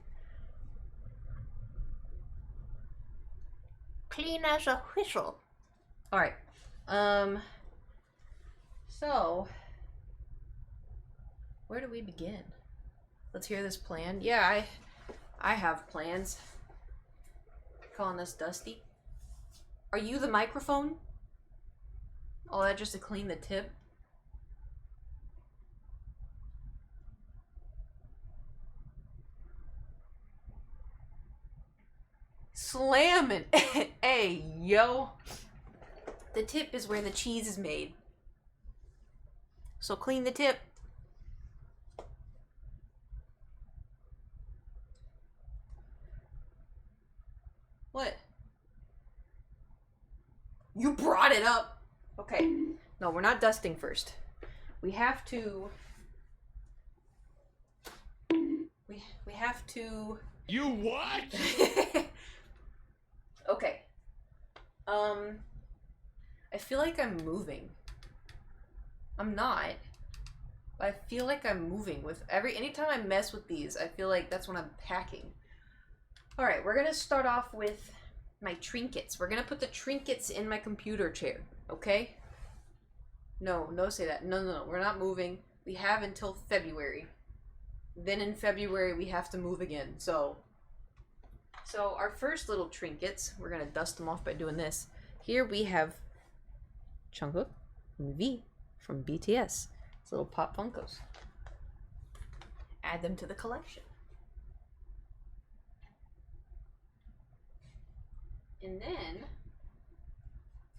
Clean as a whistle. All right. So where do we begin? Let's hear this plan. Yeah, I have plans. Calling this Dusty. Are you the microphone? All that just to clean the tip? Slamming. Hey, yo. The tip is where the cheese is made. So clean the tip. What? You brought it up. Okay. No, we're not dusting first. We have to... We have to... You what? Okay. I feel like I'm moving. I'm not. But I feel like I'm moving with anytime I mess with these, I feel like that's when I'm packing. Alright, we're gonna start off with my trinkets. We're gonna put the trinkets in my computer chair, okay? No, say that. No, we're not moving. We have until February. Then in February we have to move again, so our first little trinkets, we're gonna dust them off by doing this. Here we have Jungkook and V from BTS. It's little pop Funkos. Add them to the collection. And then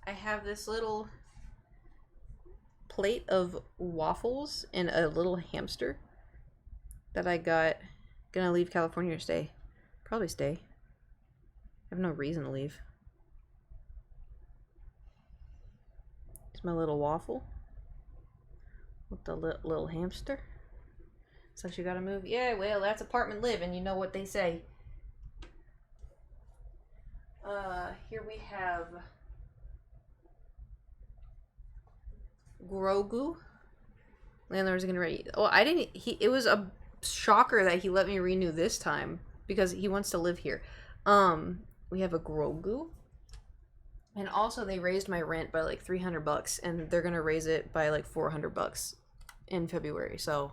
I have this little plate of waffles and a little hamster that I got. Gonna leave California or stay. Probably stay. I have no reason to leave. It's my little waffle with the little hamster. So she gotta move. Yeah, well, that's apartment living. You know what they say. Here we have Grogu. Landlord's gonna ready. Oh, I didn't. It was a shocker that he let me renew this time because he wants to live here. We have a Grogu, and also they raised my rent by like $300, and they're gonna raise it by like $400 in February. So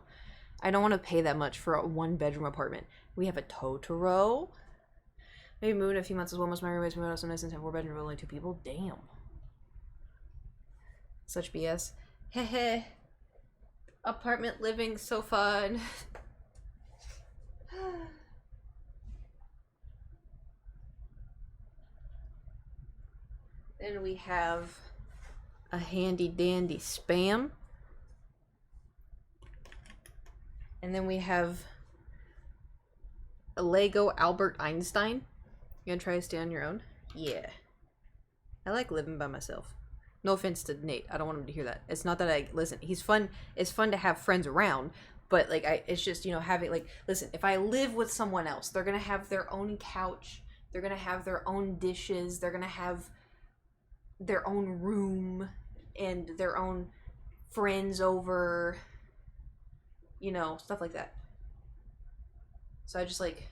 I don't want to pay that much for a 1-bedroom apartment. We have a Totoro. Maybe moved in a few months as well. Most of my roommates moved out so nice and have 4 bedroom but only 2 people. Damn. Such BS. Hehe. Apartment living, so fun. Then we have a handy dandy Spam. And then we have a Lego Albert Einstein. You gonna try to stay on your own? Yeah. I like living by myself. No offense to Nate. I don't want him to hear that. It's not that I listen. He's fun. It's fun to have friends around, but like it's just, you know, having like, listen, if I live with someone else, they're gonna have their own couch. They're gonna have their own dishes. They're gonna have their own room and their own friends over. You know, stuff like that. So I just like,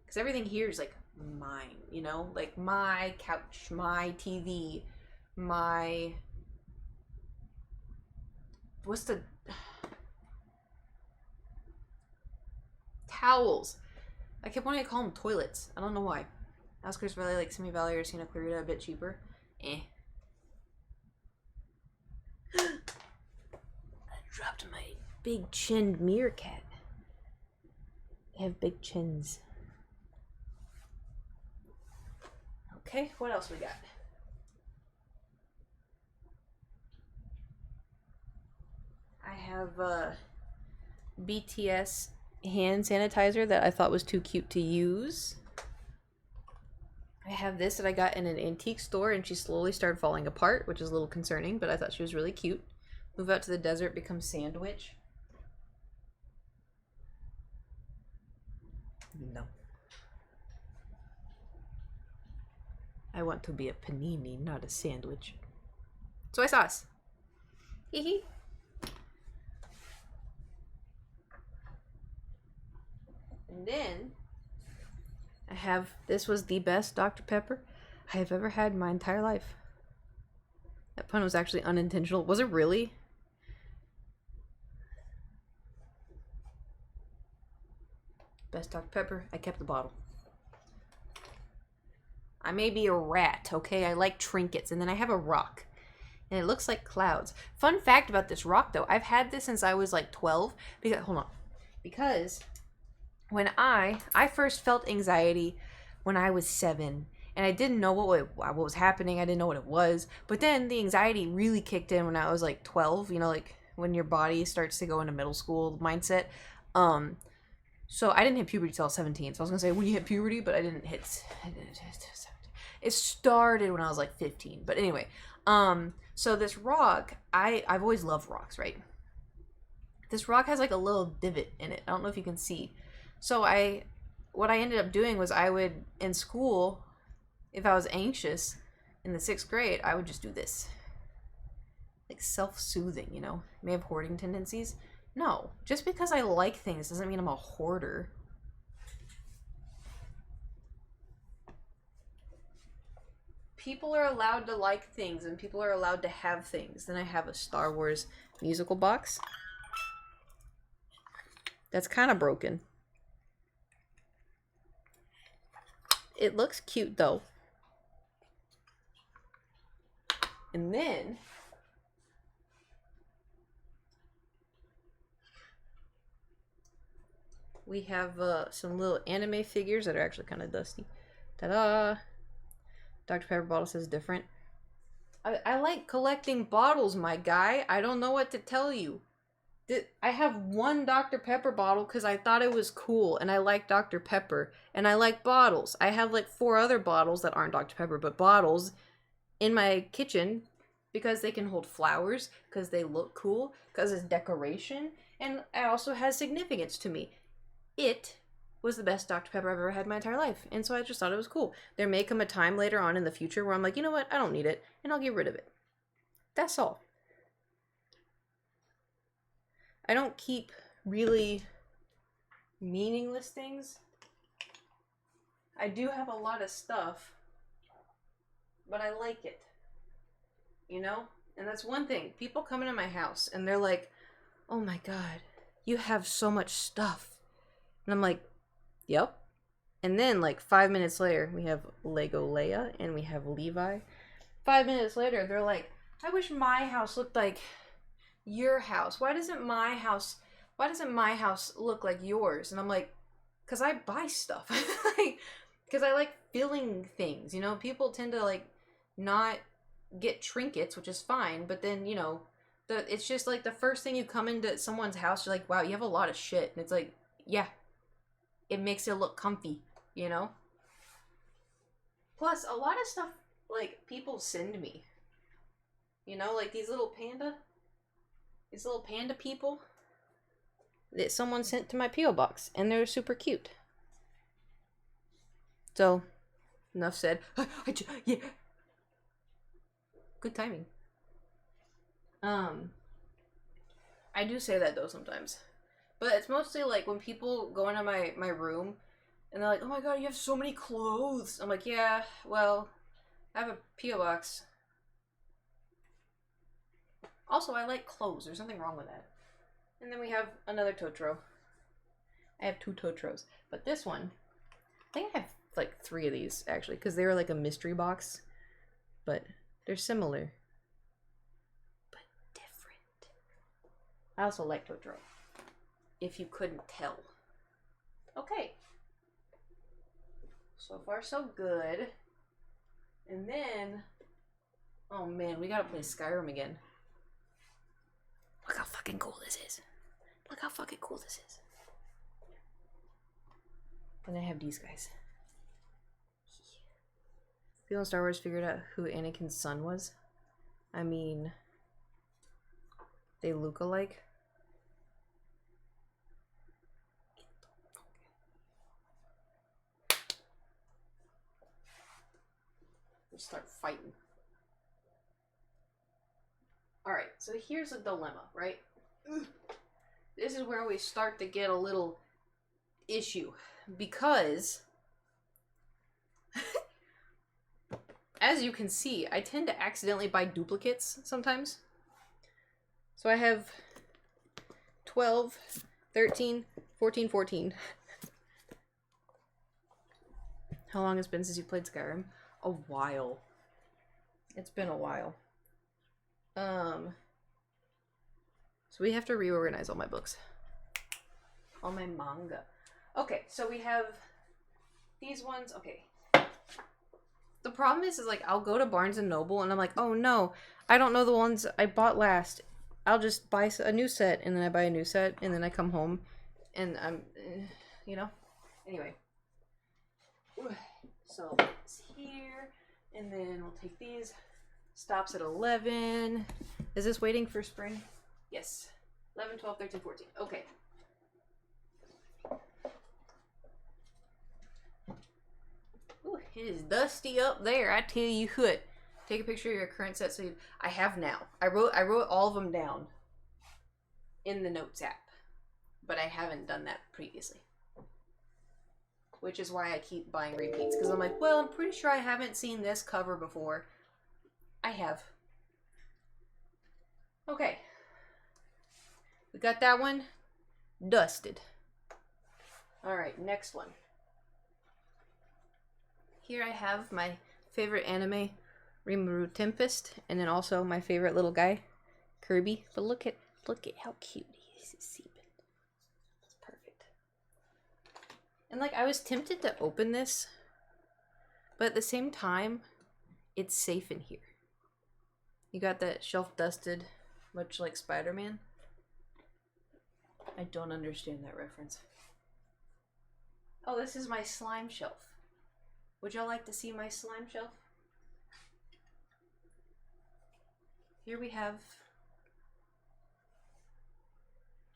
because everything here is like mine. You know, like my couch, my TV. My what's the towels? I kept wanting to call them toilets. I don't know why. Oscars Valley, like Simi Valley or Santa Clarita, a bit cheaper. I dropped my big chinned meerkat. They have big chins. Okay, what else we got? I have BTS hand sanitizer that I thought was too cute to use. I have this that I got in an antique store and she slowly started falling apart, which is a little concerning, but I thought she was really cute. Move out to the desert, become sandwich. No. I want to be a panini, not a sandwich. Soy sauce. Hee hee. And then I have, this was the best Dr. Pepper I have ever had in my entire life. That pun was actually unintentional. Was it really? Best Dr. Pepper. I kept the bottle. I may be a rat, okay? I like trinkets. And then I have a rock. And it looks like clouds. Fun fact about this rock, though. I've had this since I was like 12. Because, hold on. Because when I first felt anxiety when I was 7, and I didn't know what was happening. I didn't know what it was. But then the anxiety really kicked in when I was like 12, you know, like when your body starts to go into middle school mindset. So I didn't hit puberty till I was 17. So I was gonna say when you hit puberty, but I didn't hit 17. It started when I was like 15. But anyway, so this rock, I've always loved rocks, right? This rock has like a little divot in it. I don't know if you can see. So what I ended up doing was I would, in school, if I was anxious in the 6th grade, I would just do this. Like self-soothing, you know? May have hoarding tendencies. No, just because I like things doesn't mean I'm a hoarder. People are allowed to like things and people are allowed to have things. Then I have a Star Wars musical box. That's kind of broken. It looks cute though. And then we have some little anime figures that are actually kind of dusty. Ta-da! Dr. Pepper bottle says different. I like collecting bottles, my guy. I don't know what to tell you. I have one Dr. Pepper bottle because I thought it was cool and I like Dr. Pepper and I like bottles. I have like 4 other bottles that aren't Dr. Pepper but bottles in my kitchen because they can hold flowers, because they look cool, because it's decoration, and it also has significance to me. It was the best Dr. Pepper I've ever had in my entire life, and so I just thought it was cool. There may come a time later on in the future where I'm like, you know what, I don't need it, and I'll get rid of it. That's all. I don't keep really meaningless things. I do have a lot of stuff, but I like it. You know? And that's one thing. People come into my house and they're like, oh my god, you have so much stuff. And I'm like, yep. And then like 5 minutes later, we have Lego Leia and we have Levi. 5 minutes later, they're like, I wish my house looked like your house. Why doesn't my house look like yours? And I'm like, because I buy stuff. Because I like filling things, you know? People tend to like not get trinkets, which is fine, but then, you know, it's just like the first thing you come into someone's house, you're like, wow, you have a lot of shit. And it's like, yeah, it makes it look comfy, you know? Plus, a lot of stuff, like, people send me. You know, like these little panda people that someone sent to my P.O. box, and they're super cute. So, enough said. Yeah. Good timing. I do say that though sometimes. But it's mostly like when people go into my room and they're like, oh my god, you have so many clothes. I'm like, yeah, well, I have a P.O. box. Also, I like clothes. There's nothing wrong with that. And then we have another Totoro. I have 2 Totoros. But this one, I think I have like 3 of these actually, because they were like a mystery box. But they're similar. But different. I also like Totoro. If you couldn't tell. Okay. So far so good. And then, oh man, we gotta play Skyrim again. Look how fucking cool this is. Look how fucking cool this is. And I have these guys. People in Star Wars figured out who Anakin's son was. I mean, they look alike. We'll start fighting. Alright, so here's a dilemma, right? This is where we start to get a little issue. Because, as you can see, I tend to accidentally buy duplicates sometimes. So I have 12, 13, 14, 14. How long has it been since you played Skyrim? A while. It's been a while. So we have to reorganize all my books. All my manga. Okay, so we have these ones. Okay. The problem is like, I'll go to Barnes & Noble and I'm like, oh no, I don't know the ones I bought last. I'll just buy a new set, and then I buy a new set, and then I come home, and I'm, you know? Anyway. So, it's here, and then we'll take these. Stops at 11. Is this waiting for spring? Yes. 11, 12, 13, 14. Okay. Ooh, it is dusty up there. I tell you what. Take a picture of your current set. So I have now. I wrote all of them down in the notes app, but I haven't done that previously. Which is why I keep buying repeats, because I'm like, well, I'm pretty sure I haven't seen this cover before. I have. Okay. We got that one dusted. Alright, next one. Here I have my favorite anime, Rimuru Tempest, and then also my favorite little guy, Kirby. But look at how cute he is. He's seeping. It's perfect. And like, I was tempted to open this, but at the same time, it's safe in here. You got that shelf dusted, much like Spider-Man. I don't understand that reference. Oh, this is my slime shelf. Would y'all like to see my slime shelf? Here we have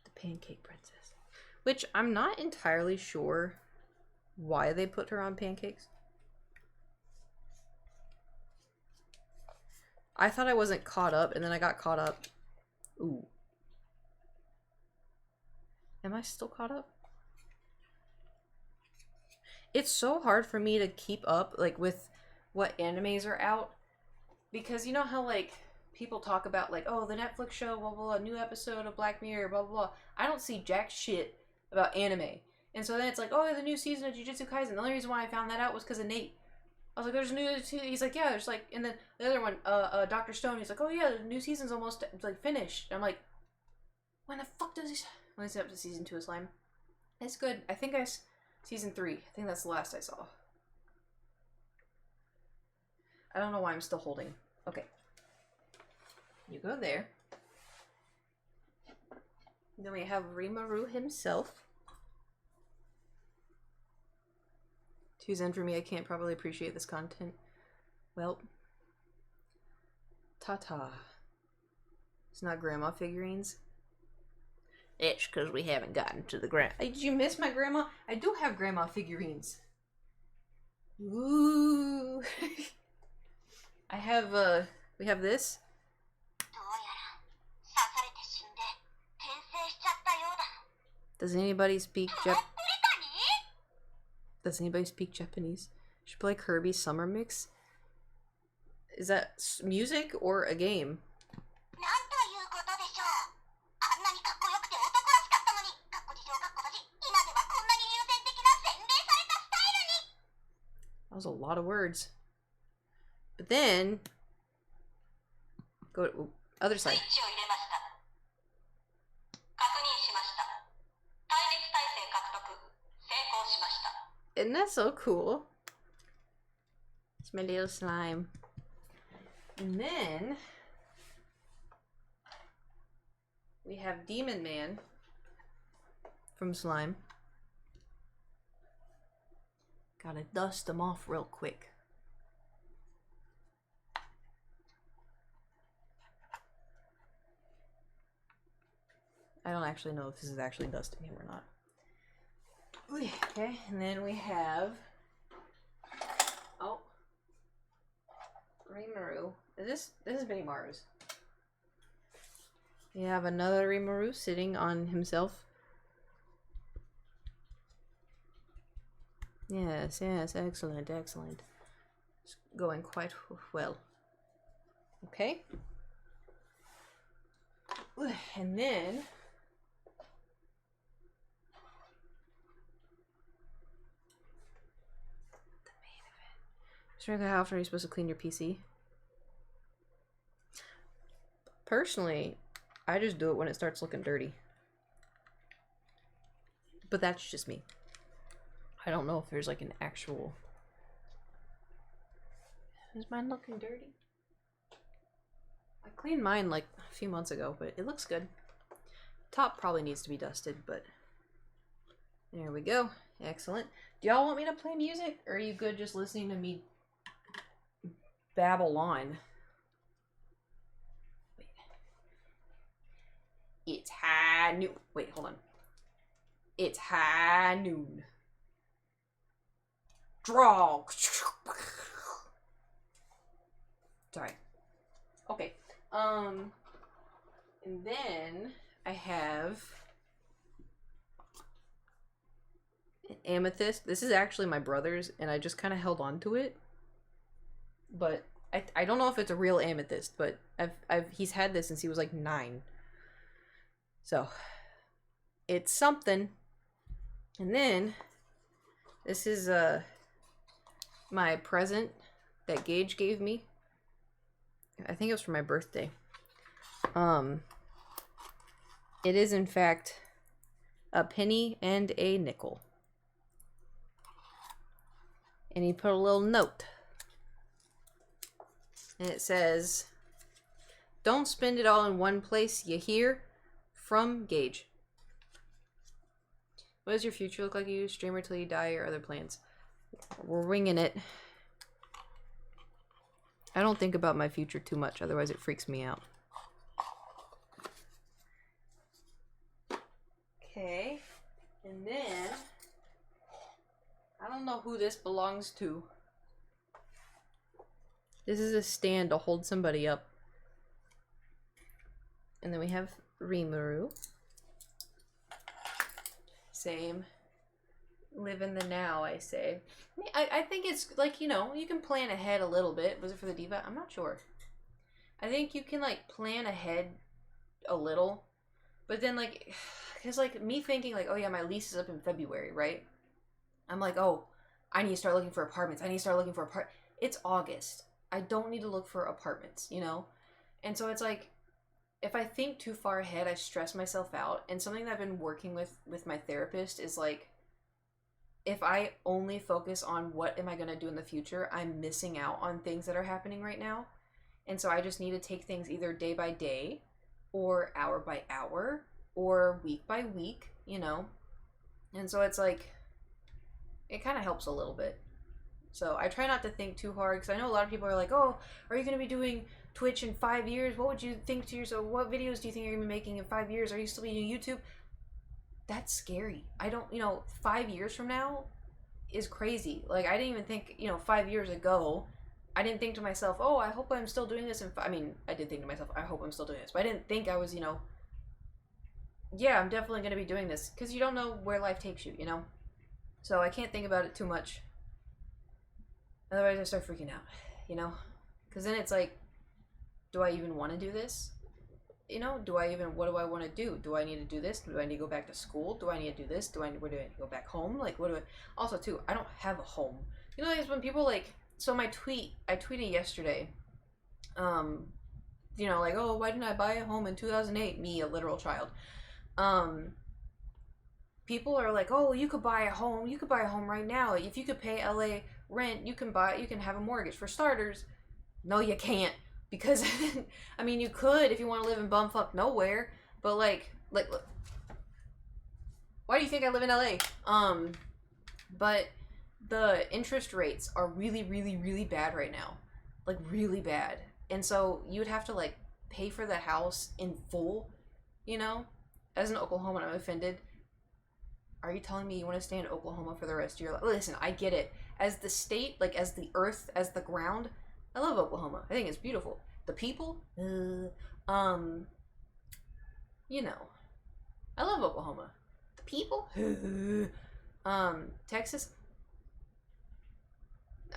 the Pancake Princess, which I'm not entirely sure why they put her on pancakes. I thought I wasn't caught up, and then I got caught up. Ooh. Am I still caught up? It's so hard for me to keep up, like, with what animes are out. Because you know how, like, people talk about, like, oh, the Netflix show, blah, blah, blah, new episode of Black Mirror, blah, blah, blah. I don't see jack shit about anime. And so then it's like, oh, the new season of Jujutsu Kaisen. The only reason why I found that out was because of Nate. I was like, there's a new season. He's like, yeah, there's like, and then the other one, Dr. Stone, he's like, oh yeah, the new season's almost like finished. And I'm like, when the fuck does this? When is it up to season 2 of Slime? It's good. I think season 3. I think that's the last I saw. I don't know why I'm still holding. Okay. You go there. Then we have Rimuru himself. Too zen for me, I can't probably appreciate this content. Well, ta-ta. It's not grandma figurines. It's because we haven't gotten to the grandma. Did you miss my grandma? I do have grandma figurines. Ooh. I have, we have this. Does anybody speak Does anybody speak Japanese? Should play Kirby Summer Mix. Is that music or a game? That was a lot of words. But then, go to other side. Isn't that so cool? It's my little slime. And then we have Demon Man from Slime. Gotta dust them off real quick. I don't actually know if this is actually dusting him or not. Okay, and then we have, oh, Rimuru. This is Benimaru's. We have another Rimuru sitting on himself. Yes, excellent, excellent. It's going quite well. Okay. And then how often are you supposed to clean your PC? Personally, I just do it when it starts looking dirty. But that's just me. I don't know if there's like an actual... Is mine looking dirty? I cleaned mine like a few months ago, but it looks good. Top probably needs to be dusted, but... There we go. Excellent. Do y'all want me to play music? Or are you good just listening to me babble on? Wait. It's high noon. Wait, hold on. It's high noon. Draw. Sorry. Okay. And then I have an amethyst. This is actually my brother's, and I just kind of held on to it. But I don't know if it's a real amethyst, but he's had this since he was like 9. So it's something. And then this is my present that Gage gave me. I think it was for my birthday. It is in fact a penny and a nickel. And he put a little note. And it says, "Don't spend it all in one place, you hear? From Gage." What does your future look like? You streamer till you die or other plans? We're winging it. I don't think about my future too much, otherwise it freaks me out. Okay. And then I don't know who this belongs to. This is a stand to hold somebody up. And then we have Rimuru. Same. Live in the now, I say. I think it's like, you know, you can plan ahead a little bit. Was it for the diva? I'm not sure. I think you can like plan ahead a little. But then like, because like me thinking like, oh yeah, my lease is up in February, right? I'm like, oh, I need to start looking for apartments. It's August. I don't need to look for apartments, you know? And so it's like, if I think too far ahead, I stress myself out. And something that I've been working with my therapist is like, if I only focus on what am I going to do in the future, I'm missing out on things that are happening right now. And so I just need to take things either day by day or hour by hour or week by week, you know? And so it's like, it kind of helps a little bit. So I try not to think too hard, because I know a lot of people are like, oh, are you going to be doing Twitch in 5 years? What would you think to yourself? What videos do you think you're going to be making in 5 years? Are you still doing YouTube? That's scary. I don't, 5 years from now is crazy. Like, I didn't even think, 5 years ago, I didn't think to myself, oh, I hope I'm still doing this I mean, I did think to myself, I hope I'm still doing this, but I didn't think I was, yeah, I'm definitely going to be doing this, because you don't know where life takes you, So I can't think about it too much. Otherwise I start freaking out, Because then it's like, do I even want to do this? What do I want to do? Do I need to do this? Do I need to go back to school? Do I need to do this? Where do I need to go back home? Like, also too, I don't have a home. Like, when people so I tweeted yesterday, like, oh, why didn't I buy a home in 2008? Me, a literal child. People are like, oh, you could buy a home right now. If you could pay LA rent, you can have a mortgage. For starters, no, you can't. Because, I mean, you could if you want to live in bumfuck nowhere, but look, why do you think I live in LA? But the interest rates are really, really, really bad right now. Like, really bad. And so you'd have to, pay for the house in full, As an Oklahoman, I'm offended. Are you telling me you want to stay in Oklahoma for the rest of your life? Listen, I get it. As the state, as the earth, as the ground, I love Oklahoma. I think it's beautiful. The people, I love Oklahoma. The people, Texas,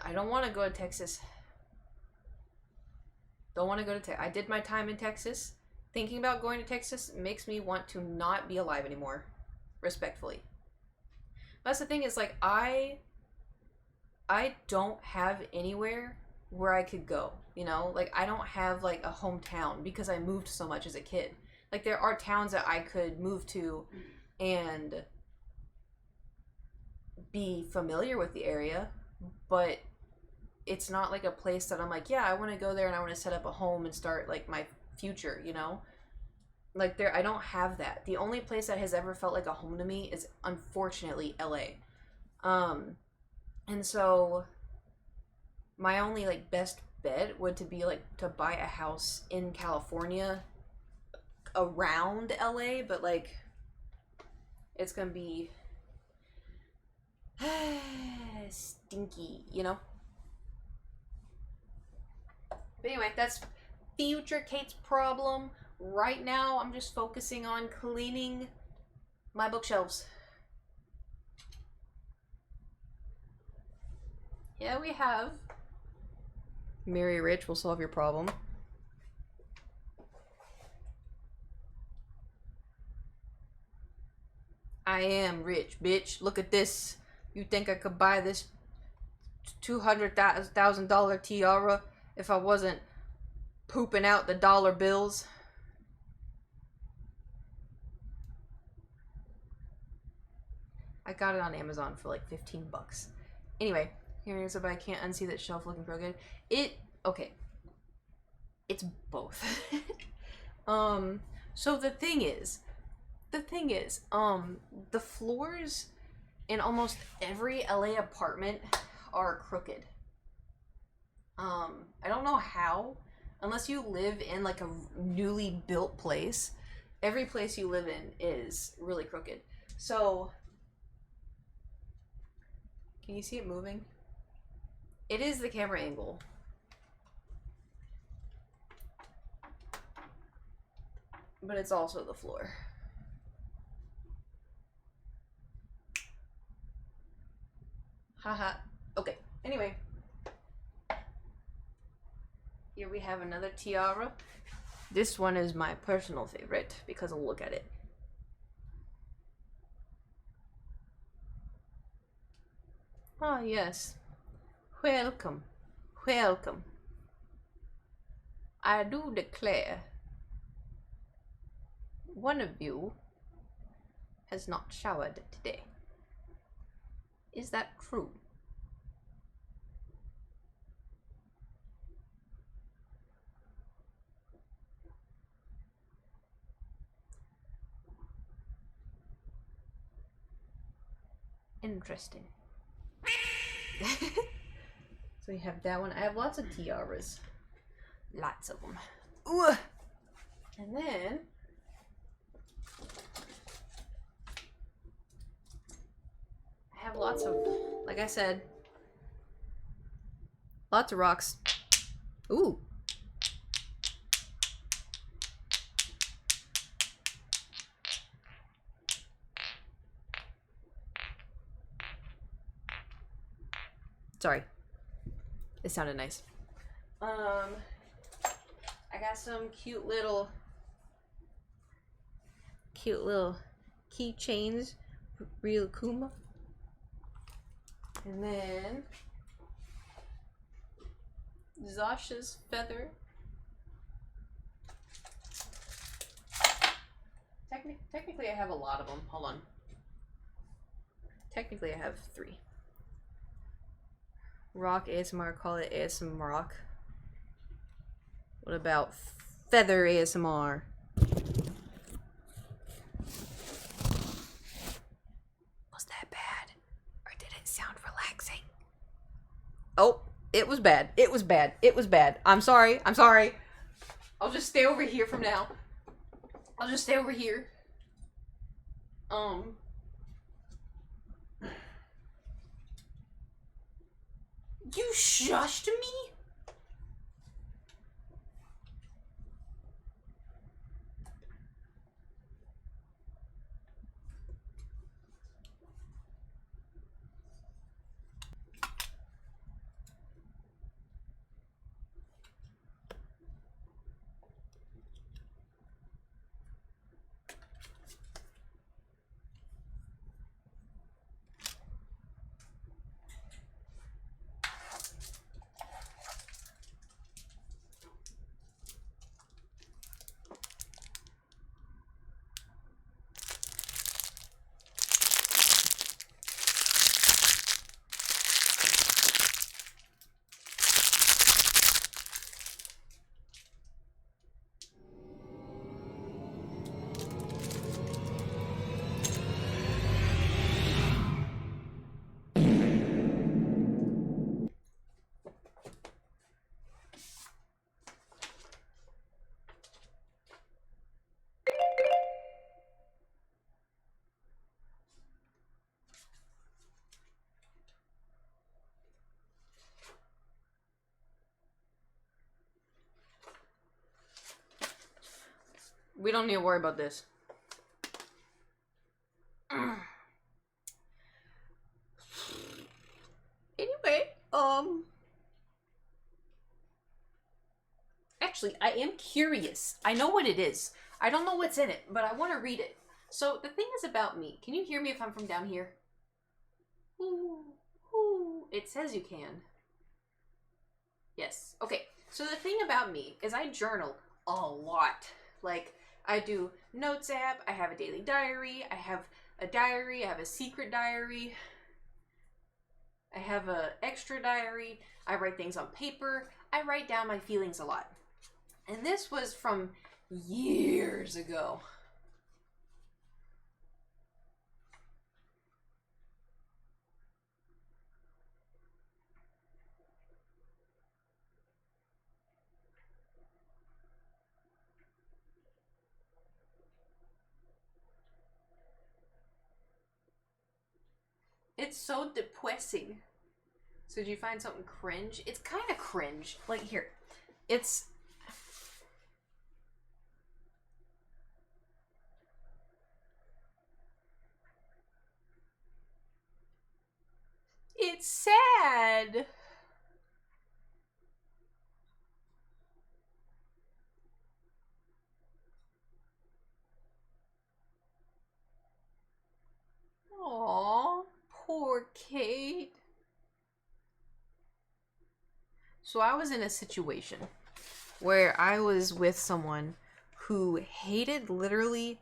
I don't want to go to Texas. Don't want to go to Texas. I did my time in Texas. Thinking about going to Texas makes me want to not be alive anymore. Respectfully. That's the thing is, I don't have anywhere where I could go, I don't have a hometown because I moved so much as a kid. There are towns that I could move to and be familiar with the area, but it's not a place that I'm yeah, I want to go there and I want to set up a home and start my future, I don't have that. The only place that has ever felt like a home to me is unfortunately LA. And so my only best bet would be to buy a house in California around LA, but it's gonna be stinky, But anyway, that's future Kate's problem. Right now, I'm just focusing on cleaning my bookshelves. Yeah, we have. Marry rich will solve your problem. I am rich, bitch. Look at this. You think I could buy this $200,000 tiara if I wasn't pooping out the dollar bills? I got it on Amazon for 15 bucks. Anyway, here's but I can't unsee that shelf looking real good. Okay. It's both. So the thing is, the floors in almost every LA apartment are crooked. I don't know how, unless you live in a newly built place. Every place you live in is really crooked. So, can you see it moving? It is the camera angle. But it's also the floor. Haha. Okay. Anyway. Here we have another tiara. This one is my personal favorite because I'll look at it. Ah, yes. Welcome. Welcome. I do declare, one of you has not showered today. Is that true? Interesting. So we have that one. I have lots of tiaras. Lots of them. Ooh. And then I have lots of, like I said, lots of rocks. Ooh. Sorry. It sounded nice. I got some cute little keychains. Real Kuma. And then Zasha's feather. Technically I have a lot of them. Hold on. Technically I have 3. Rock ASMR, call it ASMR rock. What about feather ASMR? Was that bad? Or did it sound relaxing? Oh, it was bad. It was bad. It was bad. I'm sorry. I'm sorry. I'll just stay over here from now. I'll just stay over here. You shushed me? We don't need to worry about this. Anyway, actually, I am curious. I know what it is. I don't know what's in it, but I want to read it. So, the thing is about me. Can you hear me if I'm from down here? Ooh, ooh. It says you can. Yes. Okay. So, the thing about me is I journal a lot. Like, I do notes app, I have a daily diary, I have a secret diary, I have a extra diary, I write things on paper, I write down my feelings a lot. And this was from years ago. It's so depressing. So did you find something cringe? It's kind of cringe. Like, here. It's sad. Aww, poor Kate. So I was in a situation where I was with someone who hated literally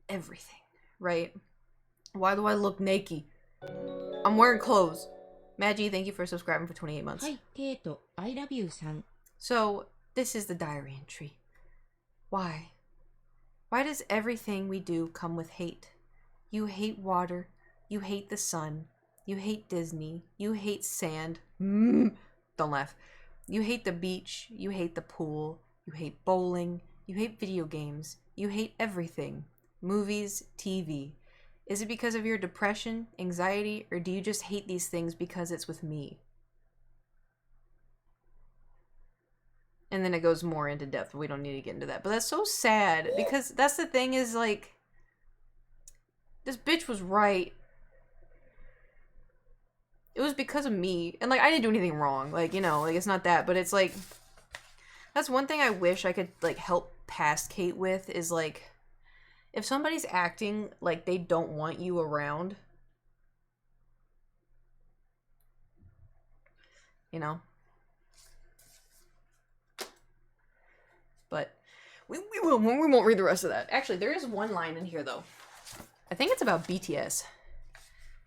everything, right? Why do I look naked? I'm wearing clothes. Maggie, thank you for subscribing for 28 months. Hi, Kato. I love you, san. So, this is the diary entry. Why? Why does everything we do come with hate? You hate water. You hate the sun. You hate Disney. You hate sand. Don't laugh. You hate the beach, you hate the pool, you hate bowling, you hate video games, you hate everything. Movies, TV. Is it because of your depression, anxiety, or do you just hate these things because it's with me? And then it goes more into depth. We don't need to get into that. But that's so sad because that's the thing is like, this bitch was right. It was because of me. And like, I didn't do anything wrong. Like, you know, like it's not that. But it's like, that's one thing I wish I could like help past Kate with is like, if somebody's acting like they don't want you around, you know? But we won't read the rest of that. Actually, there is one line in here though. I think it's about BTS.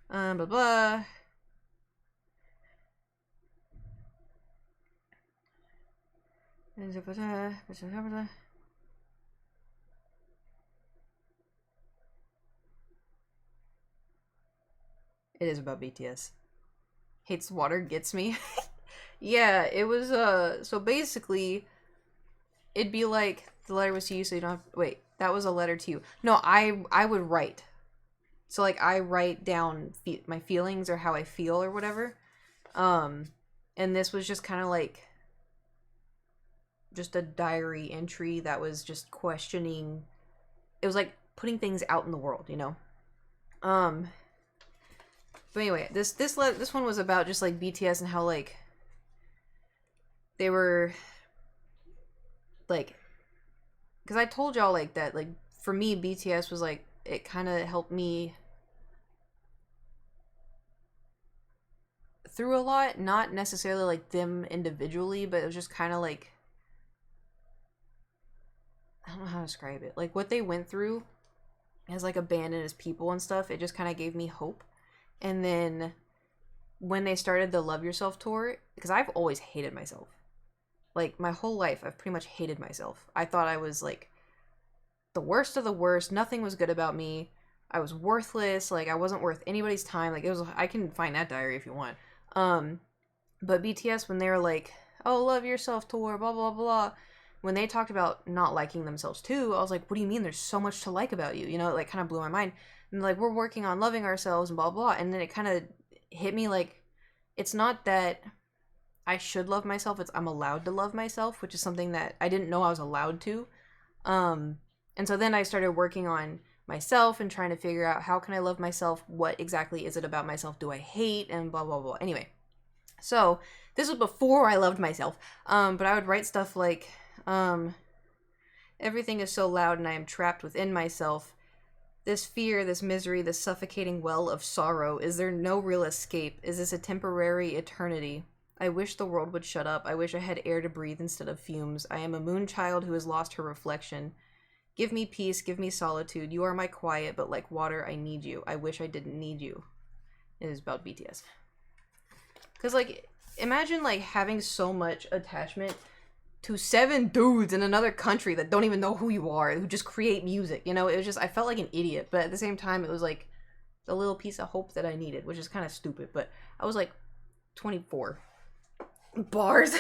Blah blah. It is about BTS. Hates water, gets me. Yeah, it was so basically it'd be like the letter was to you so you don't have, wait, that was a letter to you. No, I would write. So like I write down my feelings or how I feel or whatever. And this was just kind of like just a diary entry that was just questioning. It was like putting things out in the world, you know. But anyway, this one was about just like BTS and how like they were like, because I told y'all like that, like for me BTS was like, it kind of helped me through a lot, not necessarily like them individually, but it was just kind of like, I don't know how to describe it, like what they went through as like a band and as people and stuff, it just kind of gave me hope. And then when they started the Love Yourself tour, because I've always hated myself. Like, my whole life, I've pretty much hated myself. I thought I was, like, the worst of the worst. Nothing was good about me. I was worthless. Like, I wasn't worth anybody's time. Like, it was, I can find that diary if you want. But BTS, when they were like, oh, Love Yourself tour, blah, blah, blah. When they talked about not liking themselves, too, I was like, what do you mean? There's so much to like about you. You know, it, like, kind of blew my mind. And, like, we're working on loving ourselves and blah, blah. And then it kind of hit me, like, it's not that I should love myself, it's I'm allowed to love myself, which is something that I didn't know I was allowed to. And so then I started working on myself and trying to figure out how can I love myself, what exactly is it about myself do I hate, and blah, blah, blah. Anyway, so this was before I loved myself, but I would write stuff like, everything is so loud and I am trapped within myself. This fear, this misery, this suffocating well of sorrow, is there no real escape? Is this a temporary eternity? I wish the world would shut up. I wish I had air to breathe instead of fumes. I am a moon child who has lost her reflection. Give me peace, give me solitude. You are my quiet, but like water, I need you. I wish I didn't need you. It is about BTS. Because, like, imagine, like, having so much attachment to 7 dudes in another country that don't even know who you are, who just create music, you know? It was just, I felt like an idiot, but at the same time, it was, like, the little piece of hope that I needed, which is kind of stupid, but I was, like, 24. Bars.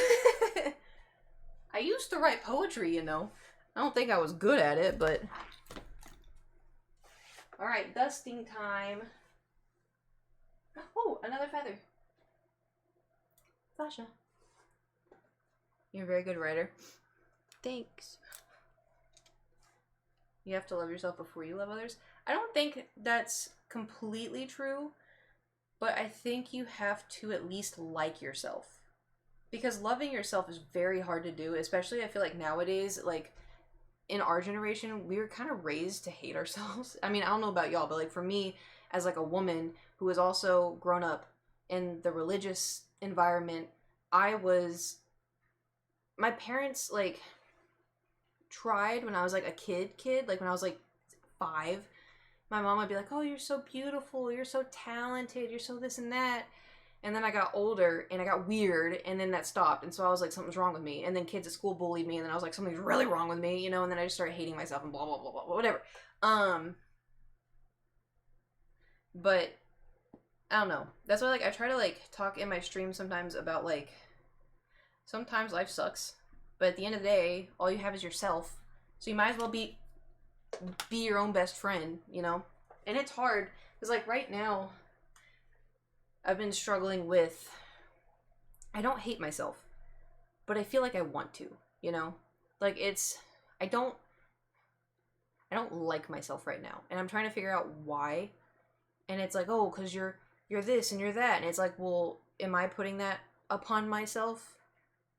I used to write poetry, you know? I don't think I was good at it, but... Alright, dusting time. Oh, another feather. Sasha. You're a very good writer. Thanks. You have to love yourself before you love others. I don't think that's completely true, but I think you have to at least like yourself. Because loving yourself is very hard to do, especially I feel like nowadays, like, in our generation, we were kind of raised to hate ourselves. I mean, I don't know about y'all, but, like, for me, as, like, a woman who has also grown up in the religious environment, my parents, like, tried when I was, like, a kid, like, when I was, like, 5, my mom would be like, oh, you're so beautiful, you're so talented, you're so this and that, and then I got older, and I got weird, and then that stopped, and so I was like, something's wrong with me, and then kids at school bullied me, and then I was like, something's really wrong with me, you know, and then I just started hating myself, and blah, blah, blah, blah, whatever. But, I don't know, that's why, like, I try to, like, talk in my stream sometimes about, like, sometimes life sucks, but at the end of the day, all you have is yourself. So you might as well be your own best friend, you know? And it's hard, because like right now, I've been struggling with, I don't hate myself, but I feel like I want to, you know? Like I don't like myself right now, and I'm trying to figure out why. And it's like, oh, because you're this and you're that, and it's like, well, am I putting that upon myself?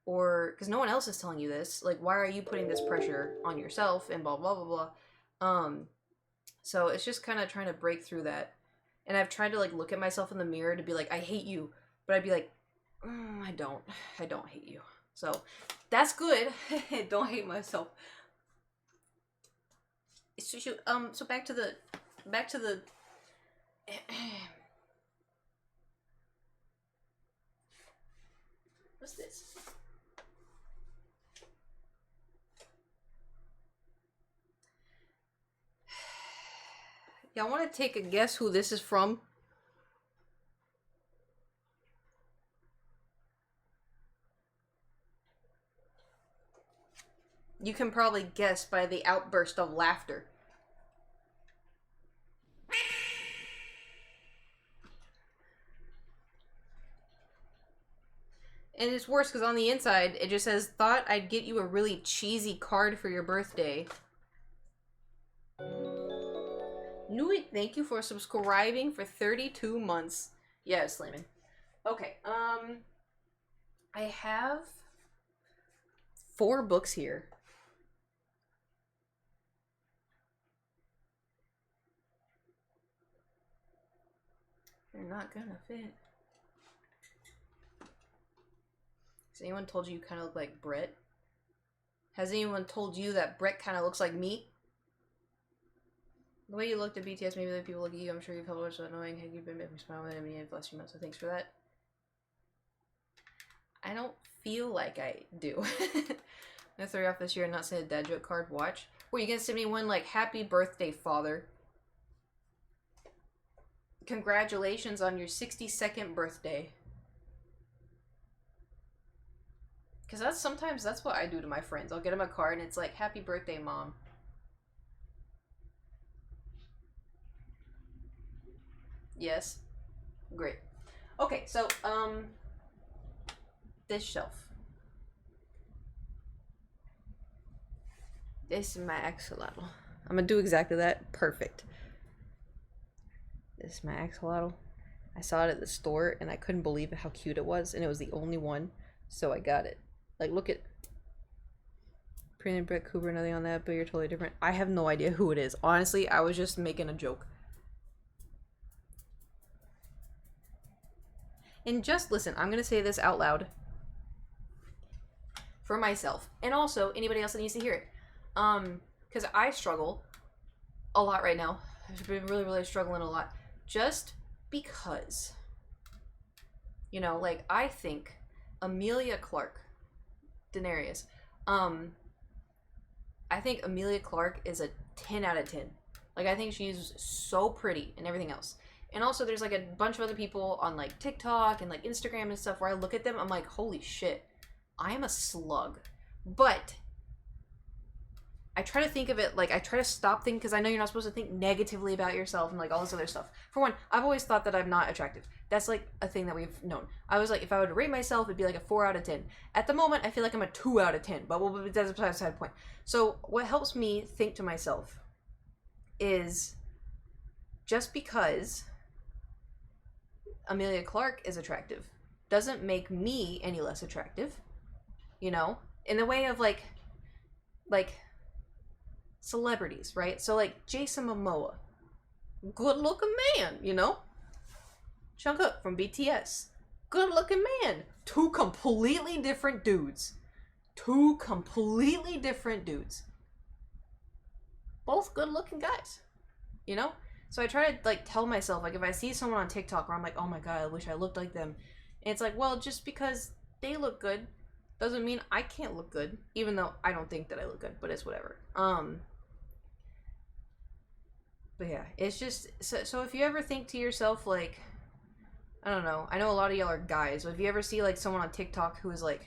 Or because no one else is telling you this, like, why are you putting this pressure on yourself and blah blah blah blah. So it's just kind of trying to break through that. And I've tried to like look at myself in the mirror to be like, I hate you, but I'd be like, I don't hate you. So that's good. Don't hate myself. So back to the what's this? Y'all want to take a guess who this is from? You can probably guess by the outburst of laughter. And it's worse because on the inside, it just says, thought I'd get you a really cheesy card for your birthday. Nui, thank you for subscribing for 32 months. Yeah, slamming. Okay, I have 4 books here. They're not gonna fit. Has anyone told you kind of look like Brett? Has anyone told you that Brett kind of looks like me? The way you looked at BTS, maybe the people look at you. I'm sure you've helped so annoying. Have you been making me smile with me in the last few months? So thanks for that. I don't feel like I do. I'm gonna throw you off this year and not send a dad joke card. Watch. Were you gonna send me one like, happy birthday, father? Congratulations on your 62nd birthday. Because sometimes that's what I do to my friends. I'll get them a card and it's like, happy birthday, mom. Yes. Great. Okay, so, this shelf. This is my axolotl. I'm gonna do exactly that. Perfect. This is my axolotl. I saw it at the store and I couldn't believe how cute it was, and it was the only one, so I got it. Like, look at printed Brett Cooper, nothing on that, but you're totally different. I have no idea who it is. Honestly, I was just making a joke. And just listen, I'm gonna say this out loud for myself, and also anybody else that needs to hear it. Because I struggle a lot right now. I've been really struggling a lot. Just because, you know, like, I think Emilia Clarke, Daenerys, I think Emilia Clarke is a 10 out of 10. Like, I think she's so pretty and everything else. And also there's like a bunch of other people on like TikTok and like Instagram and stuff where I look at them, I'm like, holy shit, I am a slug. But I try to think of it, like, I try to stop thinking, because I know you're not supposed to think negatively about yourself and like all this other stuff. For one, I've always thought that I'm not attractive. That's like a thing that we've known. I was like, if I would rate myself, it'd be like a 4 out of 10. At the moment, I feel like I'm a 2 out of 10, but that's beside the point. So what helps me think to myself is, just because Emilia Clarke is attractive doesn't make me any less attractive, you know, in the way of like celebrities, right? So like Jason Momoa, good looking man, you know. Jungkook from BTS, good looking man. Two completely different dudes. Both good looking guys, you know. So I try to like tell myself, like, if I see someone on TikTok where I'm like, oh my god, I wish I looked like them, and it's like, well, just because they look good doesn't mean I can't look good, even though I don't think that I look good, but it's whatever. But yeah, it's just, so if you ever think to yourself, like, I don't know, I know a lot of y'all are guys, but if you ever see like someone on TikTok who is like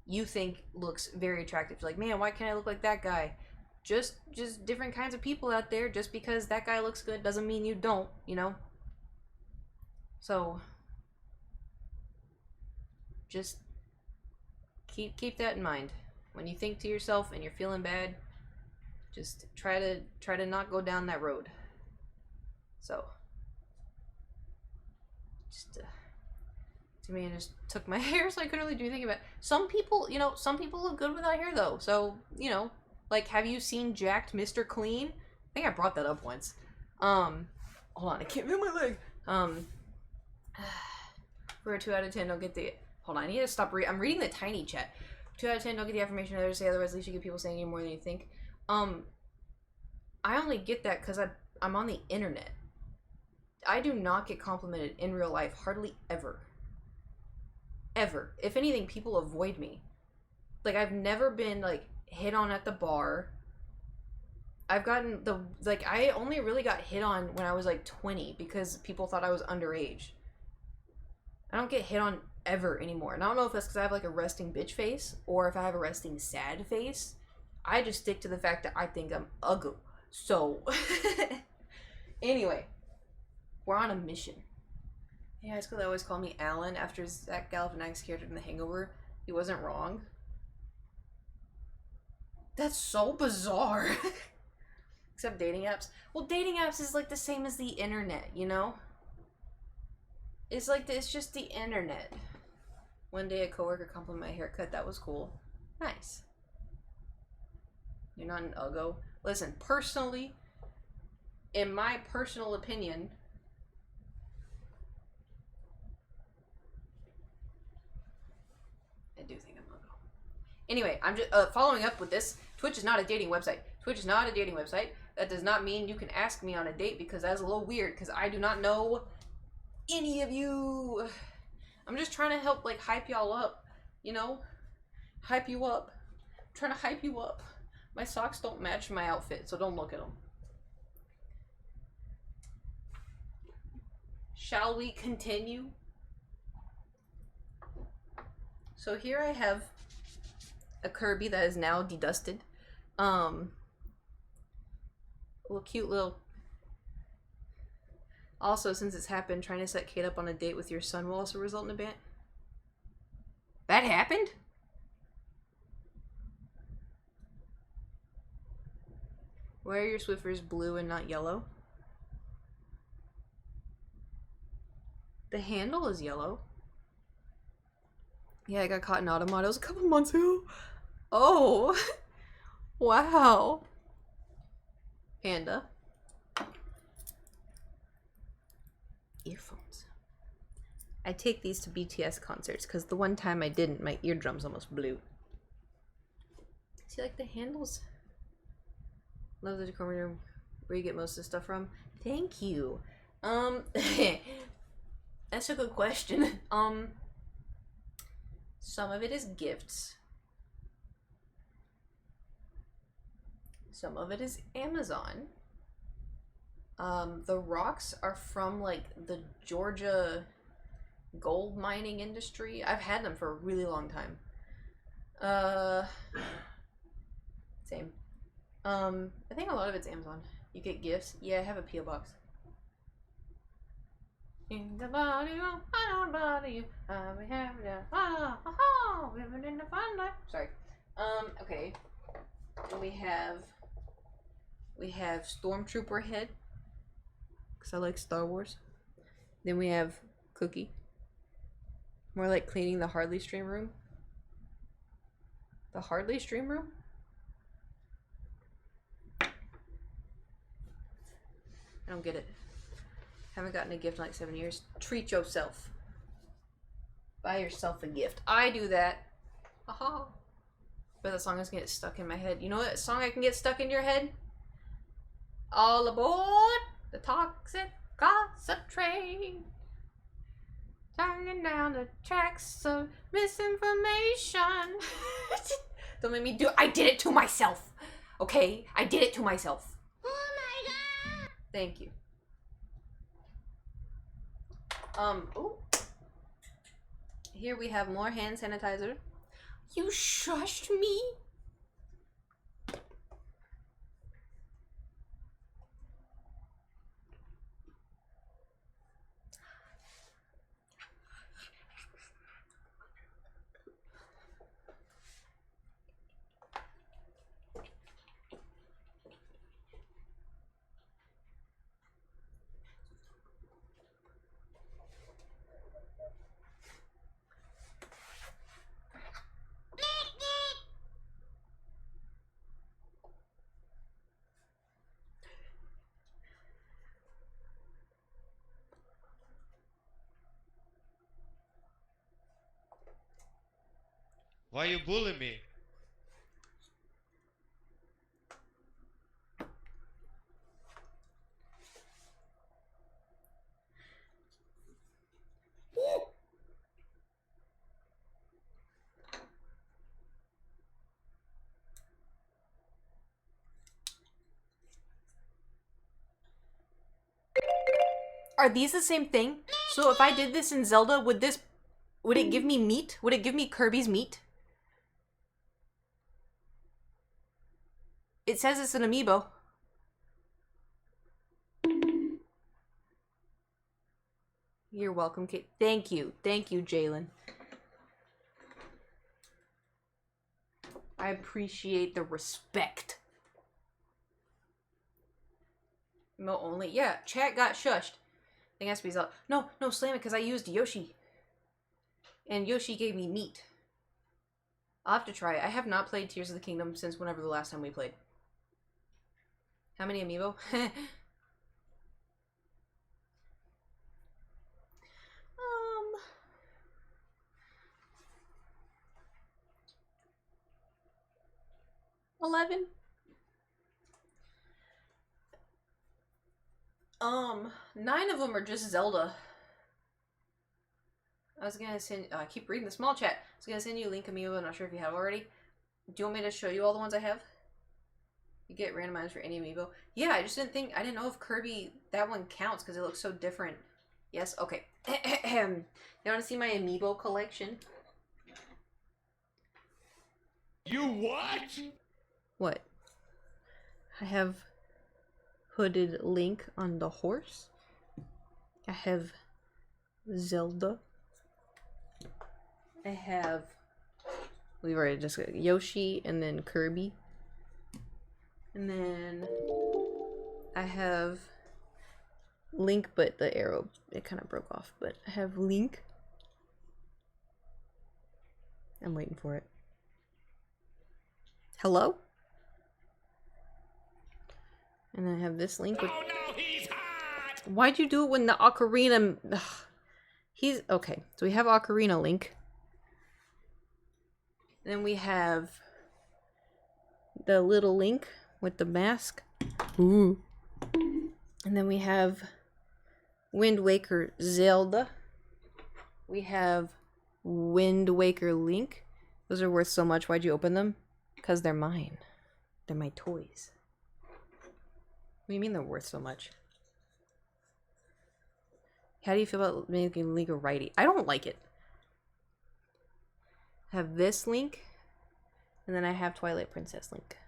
you think looks very attractive. You're like, man, why can't I look like that guy? Just different kinds of people out there. Just because that guy looks good doesn't mean you don't, you know? So just keep that in mind. When you think to yourself and you're feeling bad, just try to not go down that road. So just to me, I just took my hair, so I couldn't really do anything about it. Some people, you know, some people look good without hair though. So, you know, like, have you seen Jacked Mr. Clean? I think I brought that up once. Hold on, I can't feel my leg. For a 2 out of 10, don't get the. Hold on, I need to stop reading. I'm reading the tiny chat. 2 out of 10, don't get the affirmation others say, otherwise at least you get people saying you more than you think. I only get that because I'm on the internet. I do not get complimented in real life, hardly ever. Ever. If anything, people avoid me. Like, I've never been, like, hit on at the bar. I've gotten I only really got hit on when I was, like, 20 because people thought I was underage. I don't get hit on ever anymore. And I don't know if that's because I have, like, a resting bitch face or if I have a resting sad face. I just stick to the fact that I think I'm ugly. So, anyway, we're on a mission. Yeah, it's because they always call me Alan after Zach Galifianakis' character in The Hangover. He wasn't wrong. That's so bizarre. Except dating apps. Well, dating apps is like the same as the internet, you know? It's like, it's just the internet. One day a coworker complimented my haircut. That was cool. Nice. You're not an uggo. Listen, personally, in my personal opinion, I do think I'm uggo. Anyway, I'm just following up with this. Twitch is not a dating website. Twitch is not a dating website. That does not mean you can ask me on a date because that's a little weird because I do not know any of you. I'm just trying to help, like, hype y'all up, you know? Hype you up. I'm trying to hype you up. My socks don't match my outfit, so don't look at them. Shall we continue? So here I have a Kirby that is now dedusted. Little cute little. Also, since it's happened, trying to set Kate up on a date with your son will also result in a ban. That happened? Why are your Swiffers blue and not yellow? The handle is yellow. Yeah, I got caught in Automato's a couple months ago. Oh. Wow. Panda. Earphones. I take these to BTS concerts because the one time I didn't, my eardrums almost blew. See, like, the handles. Love the decor room where you get most of the stuff from. Thank you. That's a good question. Some of it is gifts. Some of it is Amazon. The rocks are from, like, the Georgia gold mining industry. I've had them for a really long time. Same. I think a lot of it's Amazon. You get gifts. Yeah, I have a P.O. box. In the body, I don't bother you. We have the living in the fun life. Sorry. Okay. And we have Stormtrooper head. Cause I like Star Wars. Then we have Cookie. More like cleaning the Hardly stream room. The Hardly stream room? I don't get it. Haven't gotten a gift in like 7 years. Treat yourself. Buy yourself a gift. I do that. Haha. But that song is gonna get stuck in my head. You know what song I can get stuck in your head? All aboard the toxic gossip train. Turning down the tracks of misinformation. Don't make me do it. I did it to myself. Okay? I did it to myself. Oh my god. Thank you. Ooh. Here we have more hand sanitizer. You shushed me? Why you bully me? Are these the same thing? So if I did this in Zelda, would it give me meat? Would it give me Kirby's meat? It says it's an amiibo. You're welcome, Kate. Thank you. Thank you, Jalen. I appreciate the respect. Mo only. Yeah, chat got shushed. I think it has to be Zelda. No, slam it, because I used Yoshi. And Yoshi gave me meat. I'll have to try it. I have not played Tears of the Kingdom since whenever the last time we played. How many amiibo? 11. 9 of them are just Zelda. I was gonna send, I keep reading the small chat. I was gonna send you a link amiibo, I'm not sure if you have already. Do you want me to show you all the ones I have? You get randomized for any amiibo. Yeah, I didn't know if Kirby, that one counts because it looks so different. Yes, okay. You wanna see my amiibo collection? You what? What? I have hooded Link on the horse. I have Zelda. I have, we've already just got Yoshi and then Kirby. And then I have Link, but the arrow, it kind of broke off. But I have Link. I'm waiting for it. Hello? And then I have this Link with... Oh no, he's hot! Why'd you do it when the Ocarina... Ugh. He's... Okay, so we have Ocarina Link. Then we have the little Link with the mask. Ooh. And then we have Wind Waker Zelda. We have Wind Waker Link. Those are worth so much. Why'd you open them? Because they're mine. They're my toys. What do you mean they're worth so much? How do you feel about making Link a righty? I don't like it. I have this Link, and then I have Twilight Princess Link.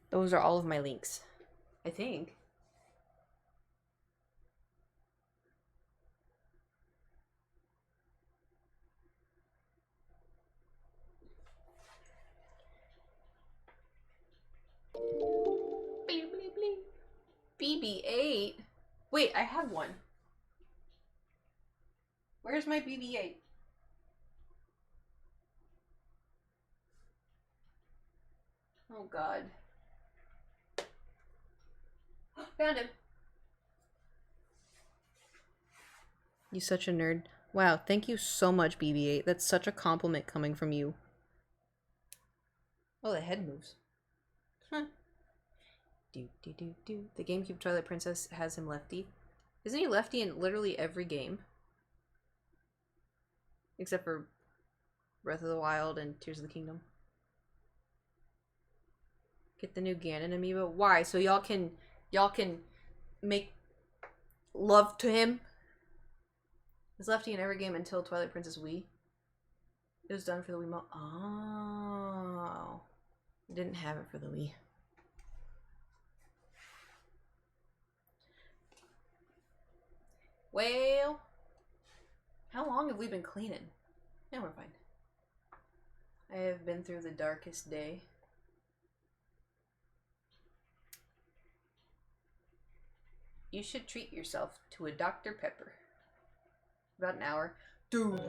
Those are all of my Links, I think. BB-8? Wait, I have one. Where's my BB-8? Oh god. Found him. You such a nerd. Wow, thank you so much, BB-8. That's such a compliment coming from you. Oh, the head moves. Huh. Do. The GameCube Twilight Princess has him lefty. Isn't he lefty in literally every game? Except for Breath of the Wild and Tears of the Kingdom. Get the new Ganon amiibo. Why? So y'all can make love to him? Is Lefty in every game until Twilight Princess Wii? It was done for the Wiimote. Oh. I didn't have it for the Wii. Well, how long have we been cleaning? Yeah, we're fine. I have been through the darkest day. You should treat yourself to a Dr. Pepper. About an hour. Dude.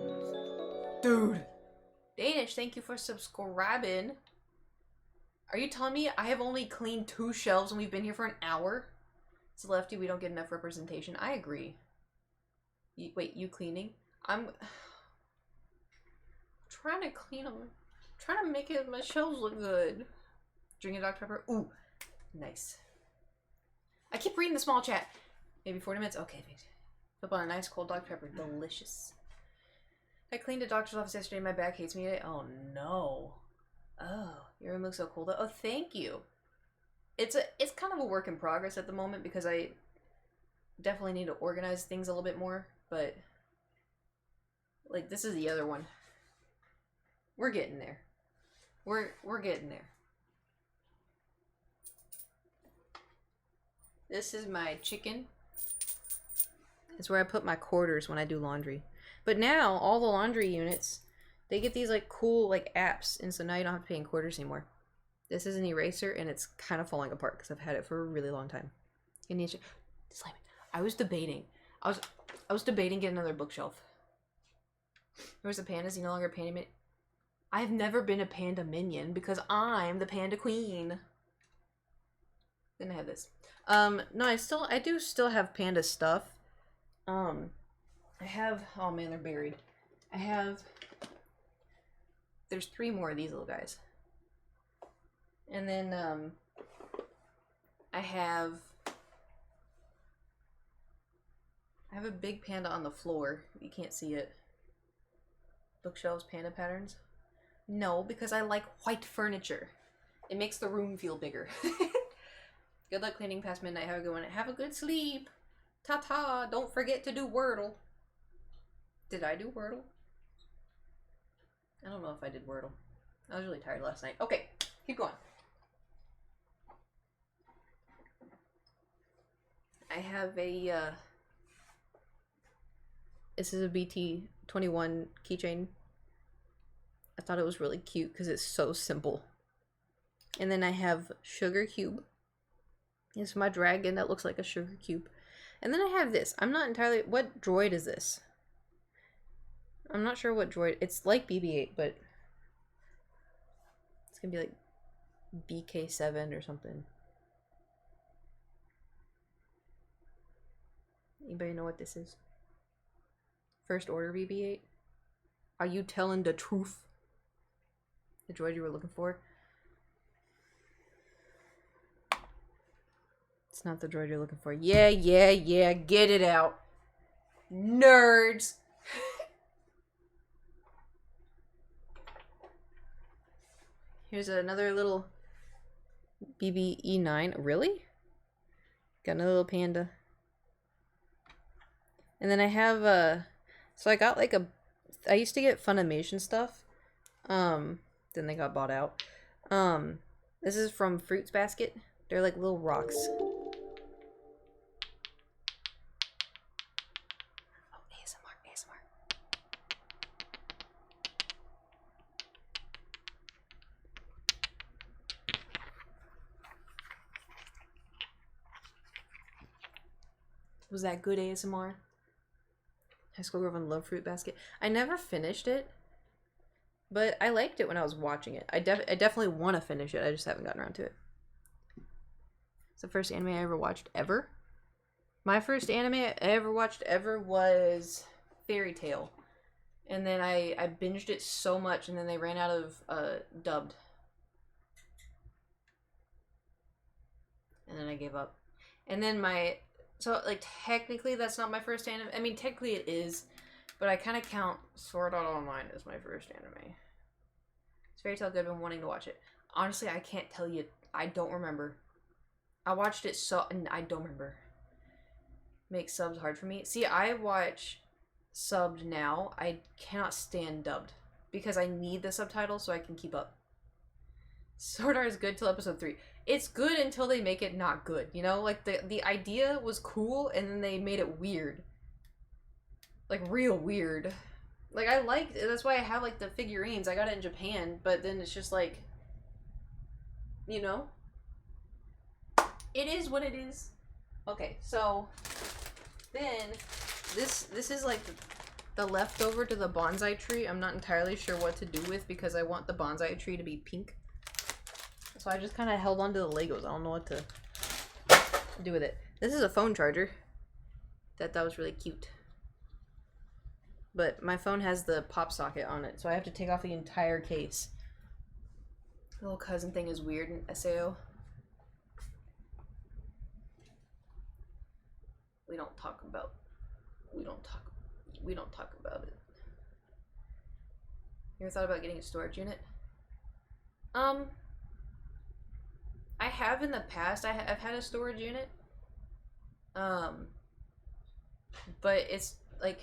Danish, thank you for subscribing. Are you telling me I have only cleaned 2 shelves and we've been here for an hour? It's Lefty, we don't get enough representation. I agree. Wait, you cleaning? I'm trying to clean them. Trying to make my shelves look good. Drinking Dr. Pepper. Ooh, nice. I keep reading the small chat. Maybe 40 minutes? Okay, thanks. Flip on a nice cold Dr. Pepper. Delicious. I cleaned a doctor's office yesterday. My back hates me today. Oh, no. Oh, your room looks so cool. Oh, thank you. It's kind of a work in progress at the moment because I definitely need to organize things a little bit more. But, like, this is the other one. We're getting there. We're getting there. This is my chicken. It's where I put my quarters when I do laundry. But now, all the laundry units, they get these, like, cool, like, apps. And so now you don't have to pay in quarters anymore. This is an eraser, and it's kind of falling apart because I've had it for a really long time. I was debating. I was debating getting another bookshelf. Where's the pandas? You no longer panda minion. I've never been a panda minion because I'm the panda queen. Then I have this. No, I do still have panda stuff. I have, oh man, they're buried. There's 3 more of these little guys. And then, I have a big panda on the floor. You can't see it. Bookshelves, panda patterns. No, because I like white furniture. It makes the room feel bigger. Good luck cleaning past midnight. Have a good one. Have a good sleep. Ta-ta. Don't forget to do Wordle. Did I do Wordle? I don't know if I did Wordle. I was really tired last night. Okay, keep going. I have a, this is a BT21 keychain. I thought it was really cute because it's so simple. And then I have Sugar Cube. It's my dragon that looks like a sugar cube. And then I have this. I'm not entirely... What droid is this? I'm not sure what droid... It's like BB-8, but... It's gonna be like BK7 or something. Anybody know what this is? First Order BB-8? Are you telling the truth? The droid you were looking for? It's not the droid you're looking for. Yeah. Get it out. Nerds. Here's another little BB-E9. Really? Got another little panda. And then I have so I got like I used to get Funimation stuff. Then they got bought out. This is from Fruits Basket. They're like little rocks. ASMR. Was that good ASMR? High School Girlfriend loved Fruit Basket. I never finished it, but I liked it when I was watching it. I definitely want to finish it. I just haven't gotten around to it. It's the first anime I ever watched ever. My first anime I ever watched ever was Fairy Tail. And then I binged it so much, and then they ran out of dubbed. And then I gave up. And then so, like, technically that's not my first anime. I mean, technically it is, but I kind of count Sword Art Online as my first anime. It's Fairy Tail good. I've been wanting to watch it. Honestly, I can't tell you. I don't remember. I watched it and I don't remember. Makes subs hard for me. See, I watch subbed now, I cannot stand dubbed because I need the subtitles so I can keep up. Sword Art is good till episode 3. It's good until they make it not good, you know? Like, the idea was cool, and then they made it weird. Like, real weird. Like, I liked it. That's why I have, like, the figurines. I got it in Japan, but then it's just, like, you know? It is what it is. Okay, so, then, this is, like, the leftover to the bonsai tree. I'm not entirely sure what to do with because I want the bonsai tree to be pink. So I just kind of held on to the Legos. I don't know what to do with it. This is a phone charger. That was really cute. But my phone has the pop socket on it, so I have to take off the entire case. The little cousin thing is weird in SAO. We don't talk about it. You ever thought about getting a storage unit? I have in the past. I've had a storage unit. But it's like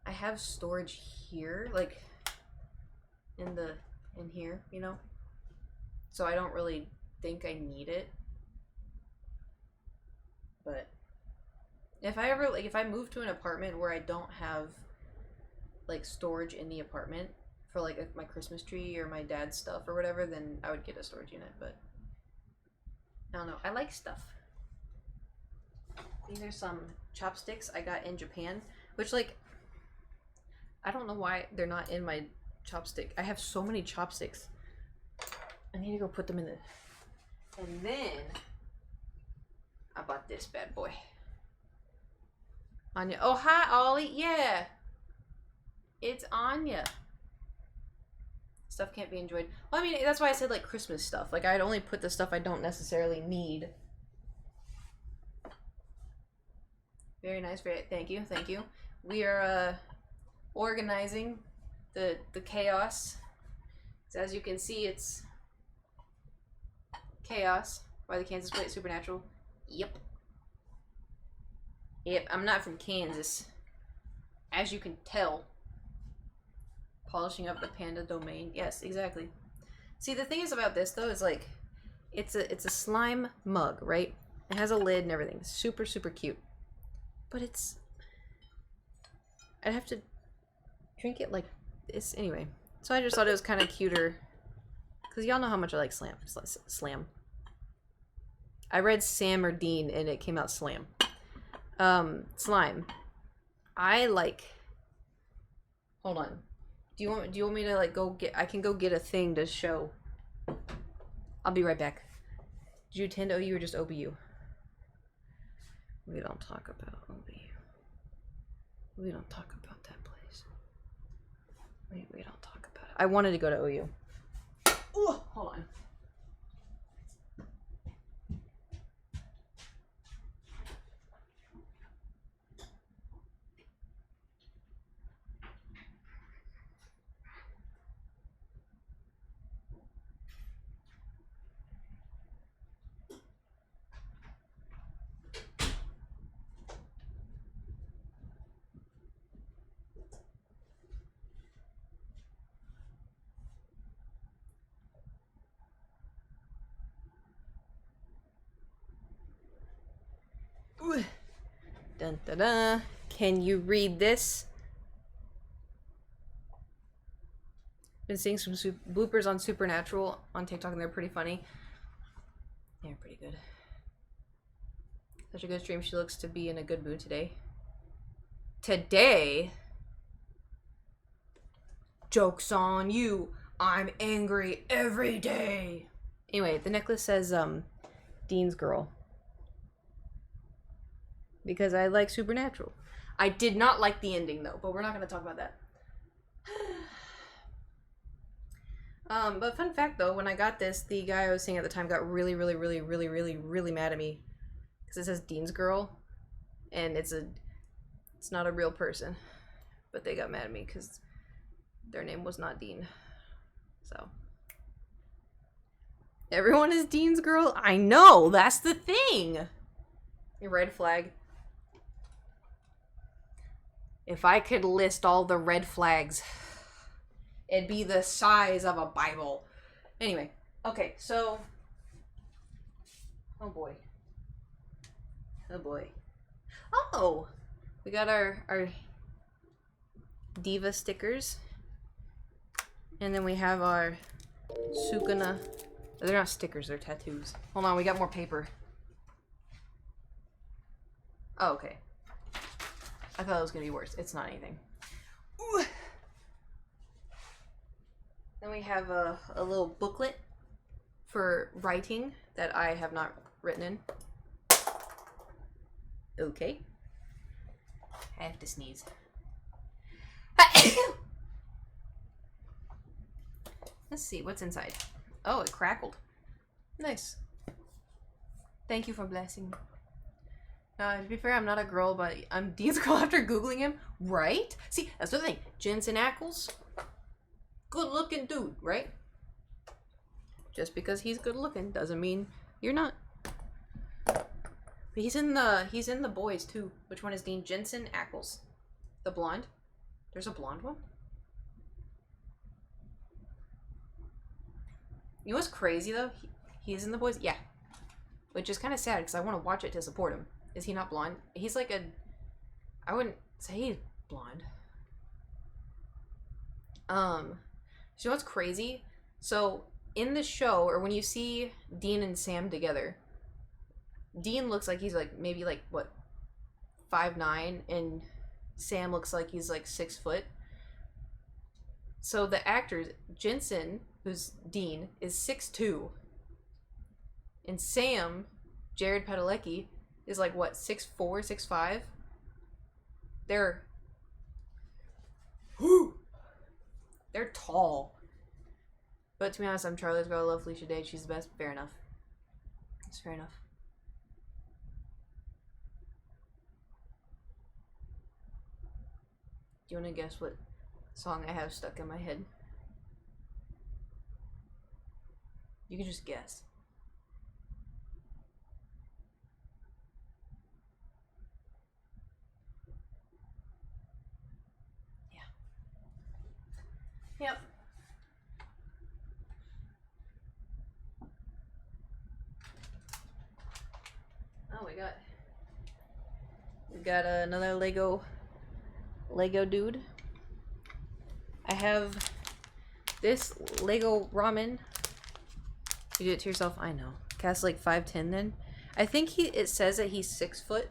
I have storage here, like in here, you know? So I don't really think I need it. But if I move to an apartment where I don't have like storage in the apartment for like my Christmas tree or my dad's stuff or whatever, then I would get a storage unit, but I don't know. I like stuff. These are some chopsticks I got in Japan, which, like, I don't know why they're not in my chopstick. I have so many chopsticks. I need to go put them in the... And then I bought this bad boy. Anya. Oh, hi, Ollie. Yeah. It's Anya. Stuff can't be enjoyed. Well, I mean, that's why I said, like, Christmas stuff. Like, I'd only put the stuff I don't necessarily need. Very nice. Thank you. Thank you. We are, organizing the chaos. So as you can see, it's chaos by the Kansas Plate Supernatural. Yep. Yep, I'm not from Kansas. As you can tell. Polishing up the panda domain. Yes, exactly. See, the thing is about this, though, is, like, it's a slime mug, right? It has a lid and everything. Super, super cute. But it's... I'd have to drink it like this. Anyway. So I just thought it was kind of cuter. Because y'all know how much I like Slam. I read Sam or Dean, and it came out Slam. Slime. I like... Hold on. Do you want me to, like, go get... I can go get a thing to show. I'll be right back. Did you attend OU or just OBU? We don't talk about OBU. We don't talk about that place. We don't talk about it. I wanted to go to OU. Ooh, hold on. Dun, dun, dun. Can you read this? Been seeing some bloopers on Supernatural on TikTok and they're pretty funny. They're pretty good. Such a good stream. She looks to be in a good mood today. Today? Joke's on you. I'm angry every day. Anyway, the necklace says, Dean's Girl. Because I like Supernatural. I did not like the ending, though, but we're not going to talk about that. But fun fact, though, when I got this, the guy I was seeing at the time got really mad at me. Because it says Dean's Girl, and it's not a real person. But they got mad at me because their name was not Dean. So. Everyone is Dean's Girl? I know, that's the thing! A red flag. If I could list all the red flags, it'd be the size of a Bible. Anyway, okay, so... Oh boy. Oh boy. Oh! We got our Diva stickers. And then we have our Sukuna. They're not stickers, they're tattoos. Hold on, we got more paper. Oh, okay. I thought it was gonna be worse. It's not anything. Ooh. Then we have a little booklet for writing that I have not written in. Okay. I have to sneeze. Let's see, what's inside? Oh, it crackled. Nice. Thank you for blessing me. To be fair, I'm not a girl, but I'm Dean's girl after Googling him. Right? See, that's the thing. Jensen Ackles, good looking dude, right? Just because he's good looking doesn't mean you're not. But he's in the boys too. Which one is Dean? Jensen Ackles. The blonde? There's a blonde one? You know what's crazy though? He's in the boys? Yeah. Which is kind of sad because I want to watch it to support him. Is he not blonde? He's like a... I wouldn't say he's blonde. So you know what's crazy? So in the show, or when you see Dean and Sam together, Dean looks like he's like maybe like what, 5'9", and Sam looks like he's like 6 foot. So the actors, Jensen, who's Dean, is 6'2", and Sam, Jared Padalecki, is like what, 6'4", 6'5". They're tall. But to be honest, I'm Charlie's girl. I love Felicia Day. She's the best. Fair enough. It's fair enough. Do you want to guess what song I have stuck in my head? You can just guess. Yeah. Yep. Oh, we got another Lego dude. I have this Lego ramen. You did it to yourself? I know. Cast like 5'10" then. I think it says that he's 6 foot.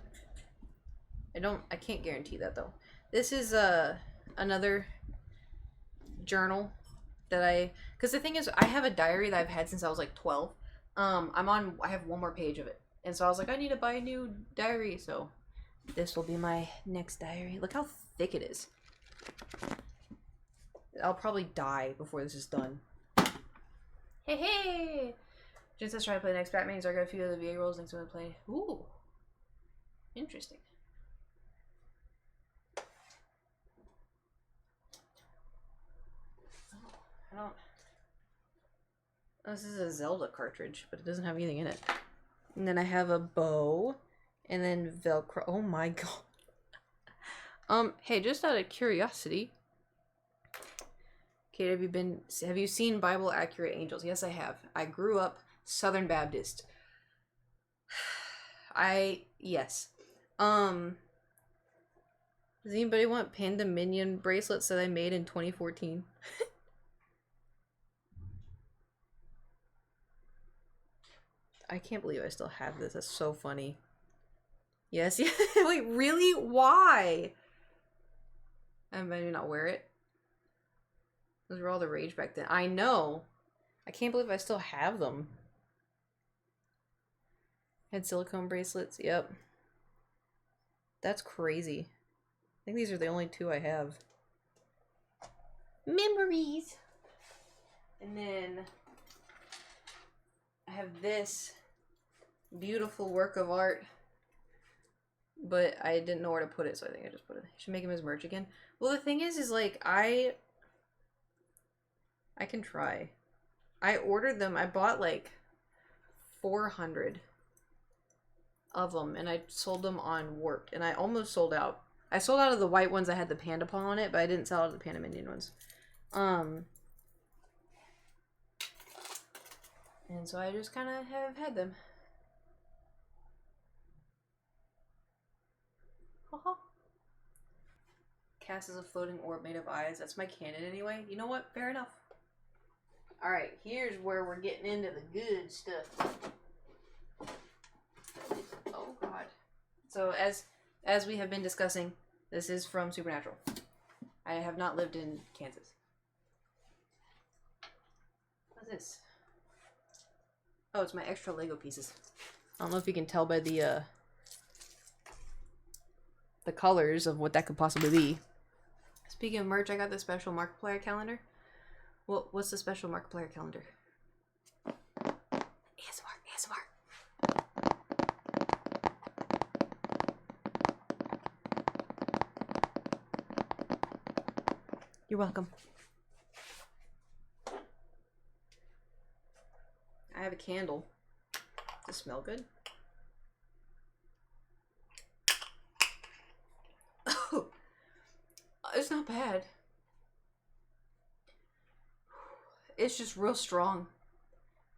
I can't guarantee that though. This is another journal that because the thing is, I have a diary that I've had since I was like 12. I have one more page of it. And so I was like, I need to buy a new diary, so this will be my next diary. Look how thick it is. I'll probably die before this is done. Hey, hey! Just let's try to play the next Batman. So I got a few of the VA roles next time I play. Ooh. Interesting. Oh, this is a Zelda cartridge, but it doesn't have anything in it. And then I have a bow, and then Velcro. Oh my god. Hey, just out of curiosity, Kate, have you seen Bible Accurate Angels? Yes, I have. I grew up Southern Baptist. Yes. Does anybody want Panda Minion bracelets that I made in 2014? I can't believe I still have this. That's so funny. Yes, yeah. Wait, really? Why? I might not wear it. Those were all the rage back then. I know. I can't believe I still have them. Had silicone bracelets. Yep. That's crazy. I think these are the only two I have. Memories! And then I have this beautiful work of art, but I didn't know where to put it, so I think I just put it. I should make him as merch again. Well, the thing is like, I can try. I ordered them. I bought like 400 of them, and I sold them on Warped, and I almost sold out. I sold out of the white ones that had the panda paw on it, but I didn't sell out of the Panda Minion ones. And so I just kind of have had them. Haha. Cass is a floating orb made of eyes. That's my canon anyway. You know what? Fair enough. Alright, here's where we're getting into the good stuff. Oh god. So as we have been discussing, this is from Supernatural. I have not lived in Kansas. What's this? Oh, it's my extra Lego pieces. I don't know if you can tell by the colors of what that could possibly be. Speaking of merch, I got the special Markiplier calendar. What's the special Markiplier calendar? ASMR. You're welcome. I have a candle. Does it smell good? Oh, it's not bad. It's just real strong.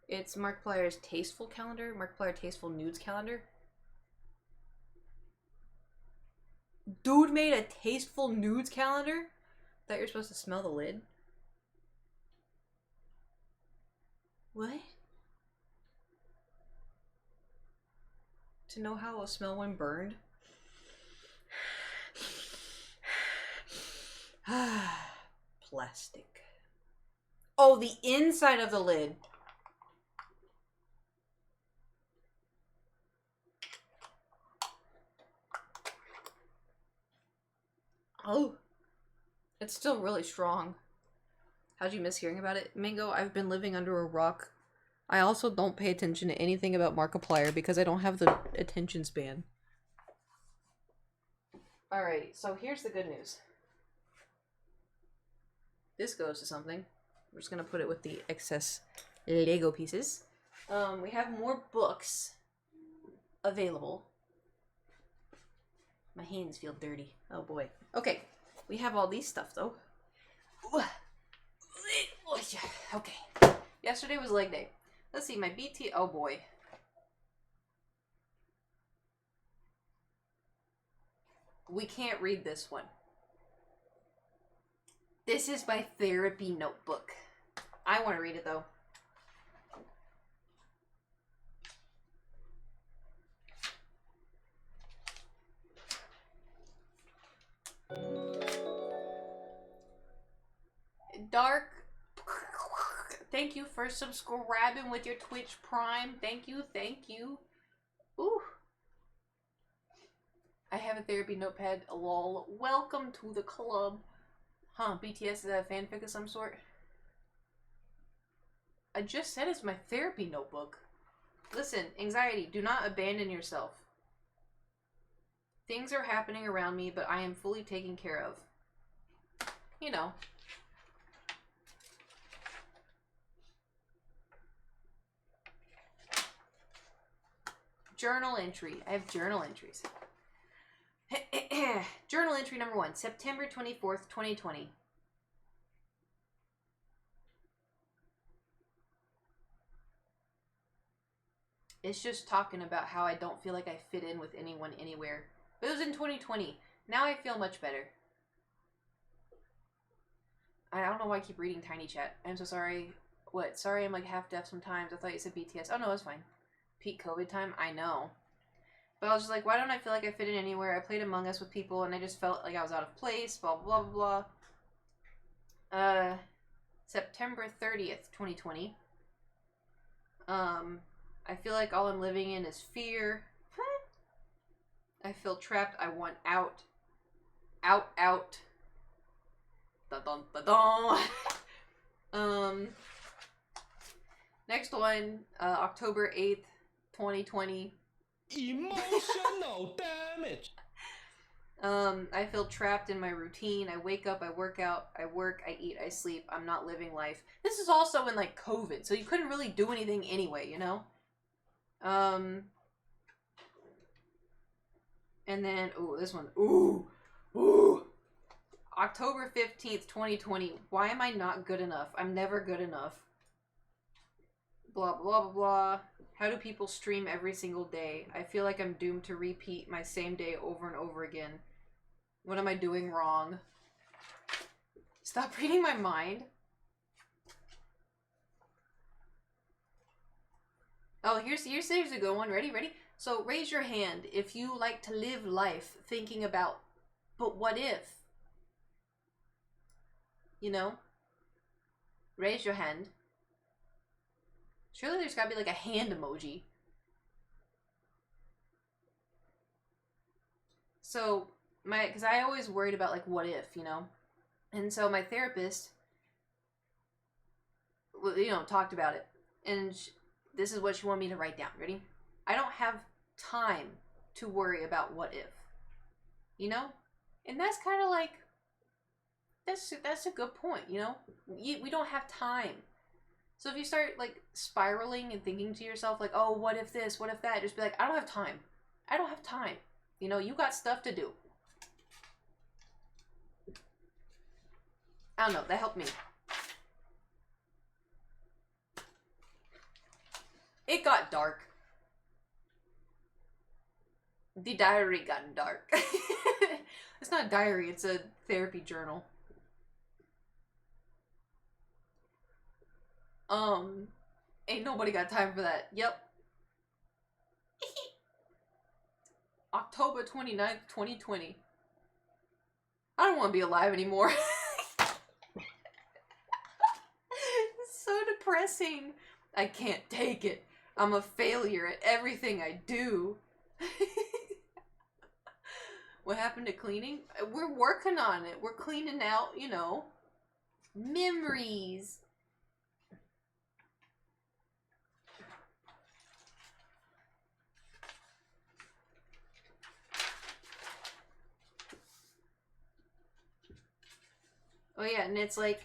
It's Markiplier's Tasteful calendar. Markiplier Tasteful Nudes calendar. Dude made a Tasteful Nudes calendar? Thought you're supposed to smell the lid. What? To know how it will smell when burned? Plastic. Oh, the inside of the lid. Oh. It's still really strong. How'd you miss hearing about it? Mingo, I've been living under a rock. I also don't pay attention to anything about Markiplier because I don't have the attention span. Alright, so here's the good news. This goes to something. We're just gonna put it with the excess Lego pieces. We have more books available. My hands feel dirty. Oh boy. Okay, we have all these stuff though. Okay. Yesterday was leg day. Let's see, my BT. Oh boy. We can't read this one. This is my therapy notebook. I want to read it though. Dark. Thank you for subscribing with your Twitch Prime. Thank you, thank you. Ooh. I have a therapy notepad. Lol. Welcome to the club. Huh, BTS is that a fanfic of some sort? I just said it's my therapy notebook. Listen, anxiety, do not abandon yourself. Things are happening around me, but I am fully taken care of. You know. Journal entry. I have journal entries. Journal entry number 1, September 24th, 2020. It's just talking about how I don't feel like I fit in with anyone anywhere. But it was in 2020. Now I feel much better. I don't know why I keep reading Tiny Chat. I'm so sorry. What? Sorry I'm like half deaf sometimes. I thought you said BTS. Oh no, it's fine. Peak COVID time? I know. But I was just like, why don't I feel like I fit in anywhere? I played Among Us with people and I just felt like I was out of place, blah, blah, blah, blah. September 30th, 2020. I feel like all I'm living in is fear. I feel trapped. I want out. Out, out. Dun, dun, dun, dun. Next one, October 8th, 2020. Emotional damage. I feel trapped in my routine. I wake up, I work out, I work, I eat, I sleep. I'm not living life. This is also in like COVID, so you couldn't really do anything anyway, you know? And then, ooh, this one. Ooh. Ooh. October 15th, 2020. Why am I not good enough? I'm never good enough. Blah, blah, blah, blah. How do people stream every single day? I feel like I'm doomed to repeat my same day over and over again. What am I doing wrong? Stop reading my mind. Oh, here's a good one. Ready? So raise your hand if you like to live life thinking about, but what if? You know? Raise your hand. Surely there's gotta be like a hand emoji. So, because I always worried about like what if, you know? And so my therapist, you know, talked about it. And this is what she wanted me to write down. Ready? I don't have time to worry about what if. You know? And that's kind of like, that's a good point, you know? We don't have time. So if you start like spiraling and thinking to yourself like, oh, what if this, what if that? Just be like, I don't have time. I don't have time. You know, you got stuff to do. I don't know, that helped me. It got dark. The diary got dark. It's not a diary, it's a therapy journal. Ain't nobody got time for that. Yep. October 29th, 2020. I don't want to be alive anymore. It's so depressing. I can't take it. I'm a failure at everything I do. What happened to cleaning? We're working on it. We're cleaning out, you know, memories. Oh yeah, and it's like,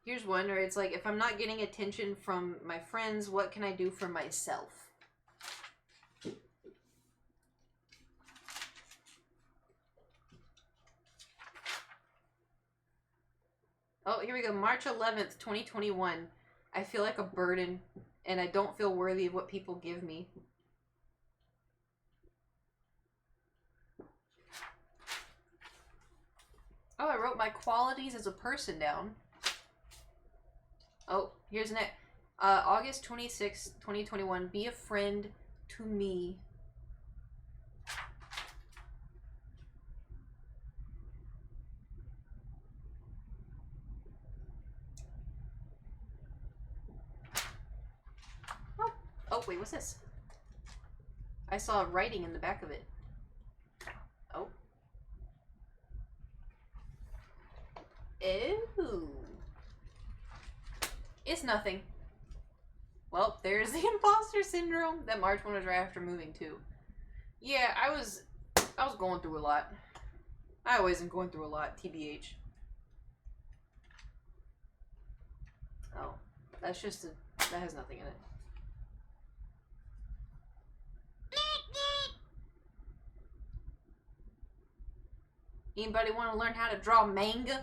here's one where it's like, if I'm not getting attention from my friends, what can I do for myself? Oh, here we go. March 11th, 2021. I feel like a burden, and I don't feel worthy of what people give me. Oh, I wrote my qualities as a person down. Oh, here's an August 26th, 2021. Be a friend to me. Oh, wait, what's this? I saw writing in the back of it. Oh. Ew. It's nothing. Well, there's the imposter syndrome. That March one was right after moving too. Yeah, I was going through a lot. I always am going through a lot, TBH. Oh, that's just that has nothing in it. Anybody want to learn how to draw manga?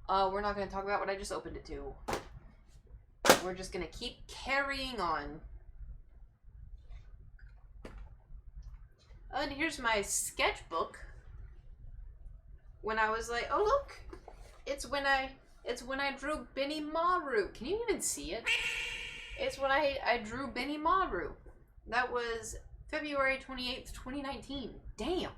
We're not going to talk about what I just opened it to. We're just going to keep carrying on. And here's my sketchbook. When I was like, oh look, it's when I drew Benimaru. Can you even see it? It's when I drew Benimaru. That was February 28th, 2019. Damn.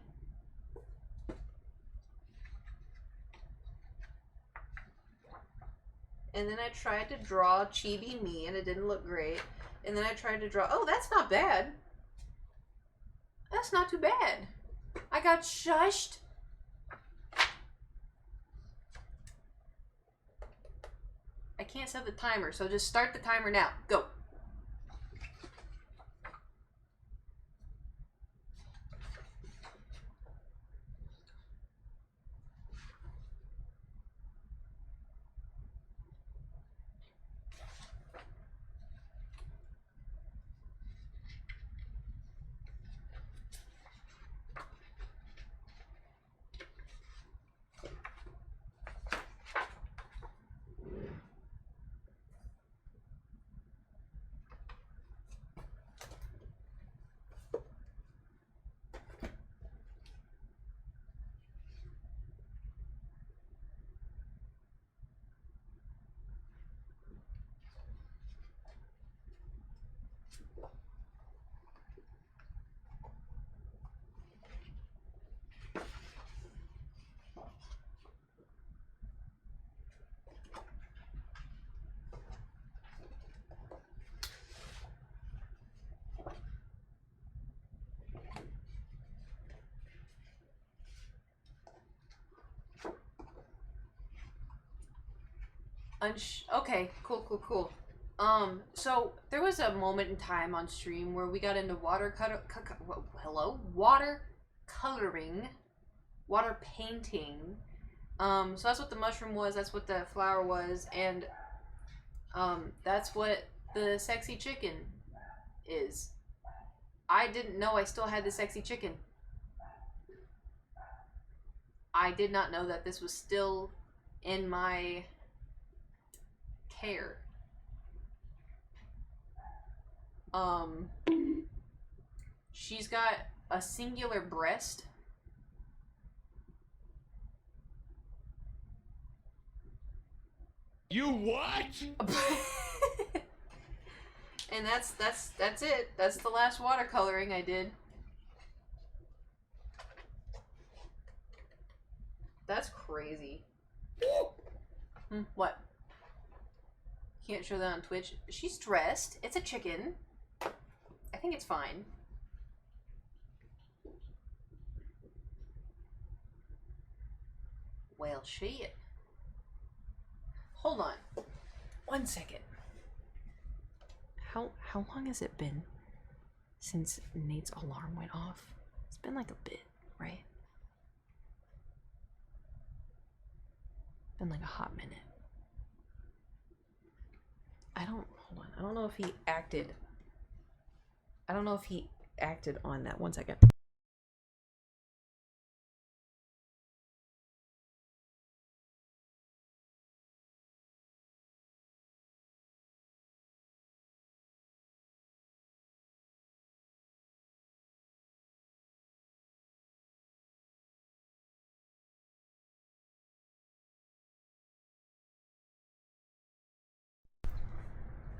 And then I tried to draw Chibi Me, and it didn't look great. And then I tried to draw... Oh, that's not bad. That's not too bad. I got shushed. I can't set the timer, so just start the timer now. Go. Okay, cool. So there was a moment in time on stream where we got into water coloring, water painting. So that's what the mushroom was, that's what the flower was, and that's what the sexy chicken is. I didn't know I still had the sexy chicken. I did not know that this was still in my care. She's got a singular breast. You what? And that's it. That's the last watercoloring I did. That's crazy. What? Can't show that on Twitch. She's dressed. It's a chicken. I think it's fine. Well, shit. Hold on. 1 second. How long has it been since Nate's alarm went off? It's been like a bit, right? Been like a hot minute. Hold on. I don't know if he acted. I don't know if he acted on that. 1 second.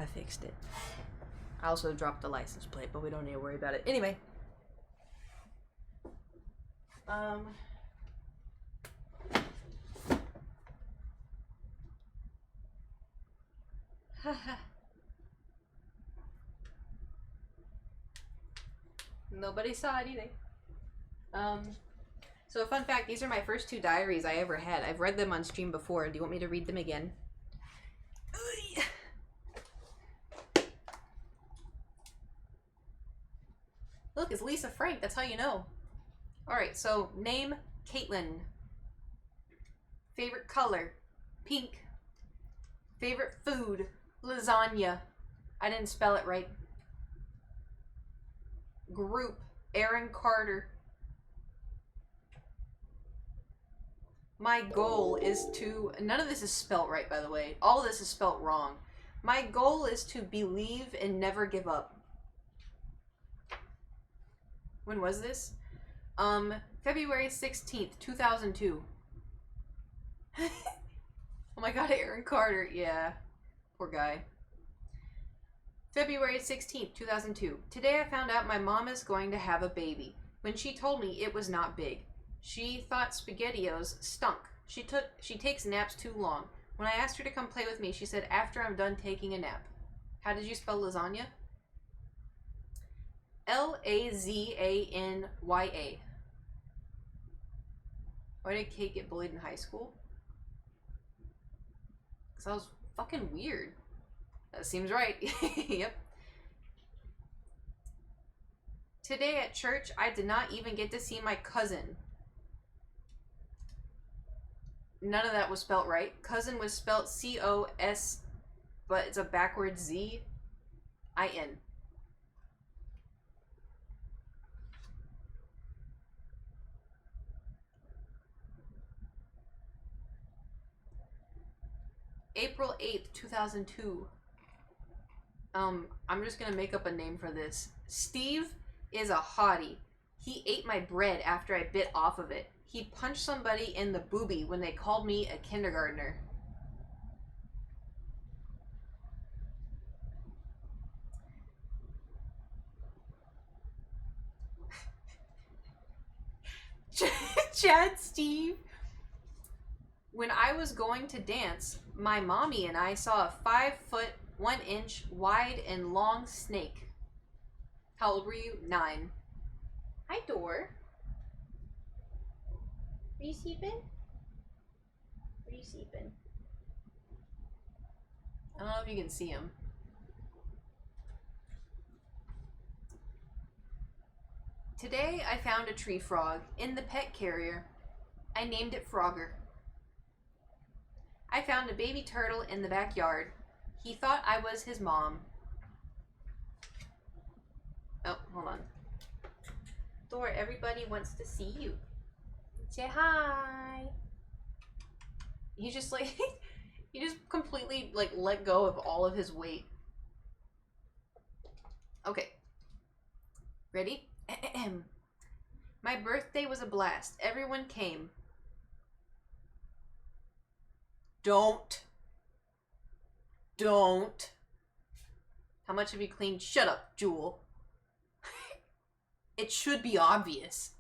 I fixed it. I also dropped the license plate, but we don't need to worry about it. Anyway. Nobody saw it either. So a fun fact, these are my first 2 diaries I ever had. I've read them on stream before. Do you want me to read them again? Look, it's Lisa Frank. That's how you know. Alright, so name, Caitlin. Favorite color, pink. Favorite food, lasagna. I didn't spell it right. Group, Aaron Carter. My goal is to... None of this is spelt right, by the way. All of this is spelt wrong. My goal is to believe and never give up. When was this? February 16th, 2002. Oh my god, Aaron Carter. Yeah. Poor guy. February 16th, 2002. Today I found out my mom is going to have a baby. When she told me it was not big. She thought SpaghettiOs stunk. She takes naps too long. When I asked her to come play with me, she said after I'm done taking a nap. How did you spell lasagna? Lazanya. Why did Kate get bullied in high school? Because I was fucking weird. That seems right. Yep. Today at church, I did not even get to see my cousin. None of that was spelt right. Cousin was spelt C-O-S, but it's a backwards Z-I-N. April 8th, 2002. I'm just gonna make up a name for this. Steve is a hottie. He ate my bread after I bit off of it. He punched somebody in the boobie when they called me a kindergartner. Chad Steve. When I was going to dance, my mommy and I saw a 5-foot, 1-inch wide and long snake. How old were you? 9. Hi, Dor. Are you sleeping? Are you sleeping? I don't know if you can see him. Today I found a tree frog in the pet carrier. I named it Frogger. I found a baby turtle in the backyard. He thought I was his mom. Oh, hold on. Thor, everybody wants to see you. Say hi. He just like he just completely like let go of all of his weight. Okay. Ready? My birthday was a blast. Everyone came. Don't. How much have you cleaned? Shut up, Jewel. It should be obvious.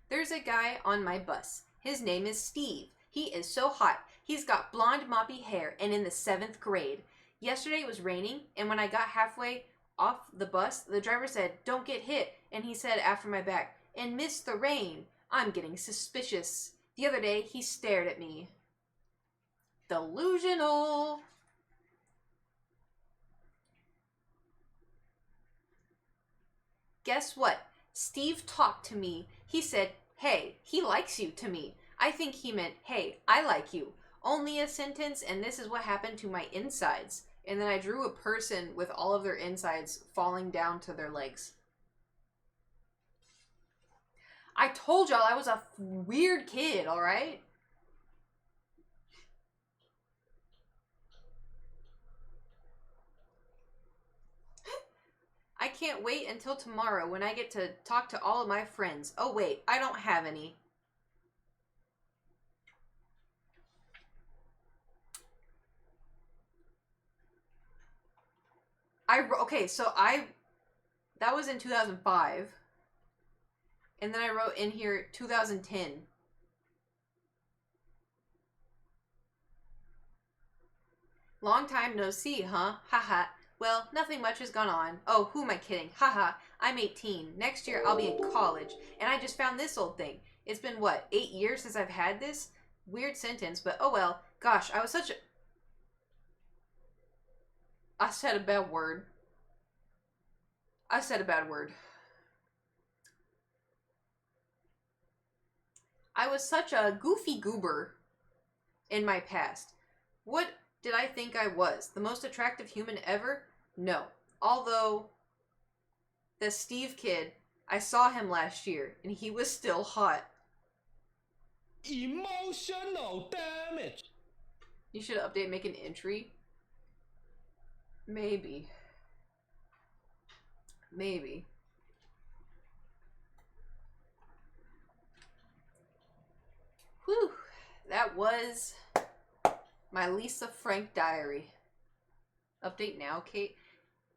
There's a guy on my bus. His name is Steve. He is so hot. He's got blonde moppy hair and in the 7th grade. Yesterday it was raining, and when I got halfway off the bus, the driver said, "Don't get hit," and he said after my back, "And miss the rain." I'm getting suspicious. The other day, he stared at me. Delusional. Guess what? Steve talked to me. He said, "Hey, he likes you," to me. I think he meant, "Hey, I like you." Only a sentence, and this is what happened to my insides. And then I drew a person with all of their insides falling down to their legs. I told y'all I was a weird kid, alright? I can't wait until tomorrow when I get to talk to all of my friends. Oh wait, I don't have any. Okay, so that was in 2005. And then I wrote in here 2010. Long time no see, huh? Haha. Well, nothing much has gone on. Oh, who am I kidding? Haha. I'm 18. Next year I'll be in college. And I just found this old thing. It's been, what, 8 years since I've had this? Weird sentence, but oh well. Gosh, I said a bad word. I said a bad word. I was such a goofy goober in my past. What did I think I was? The most attractive human ever? No. Although, the Steve kid, I saw him last year, and he was still hot. Emotional damage. You should update, make an entry. Maybe. Maybe. Whew. That was my Lisa Frank diary. Update now, Kate.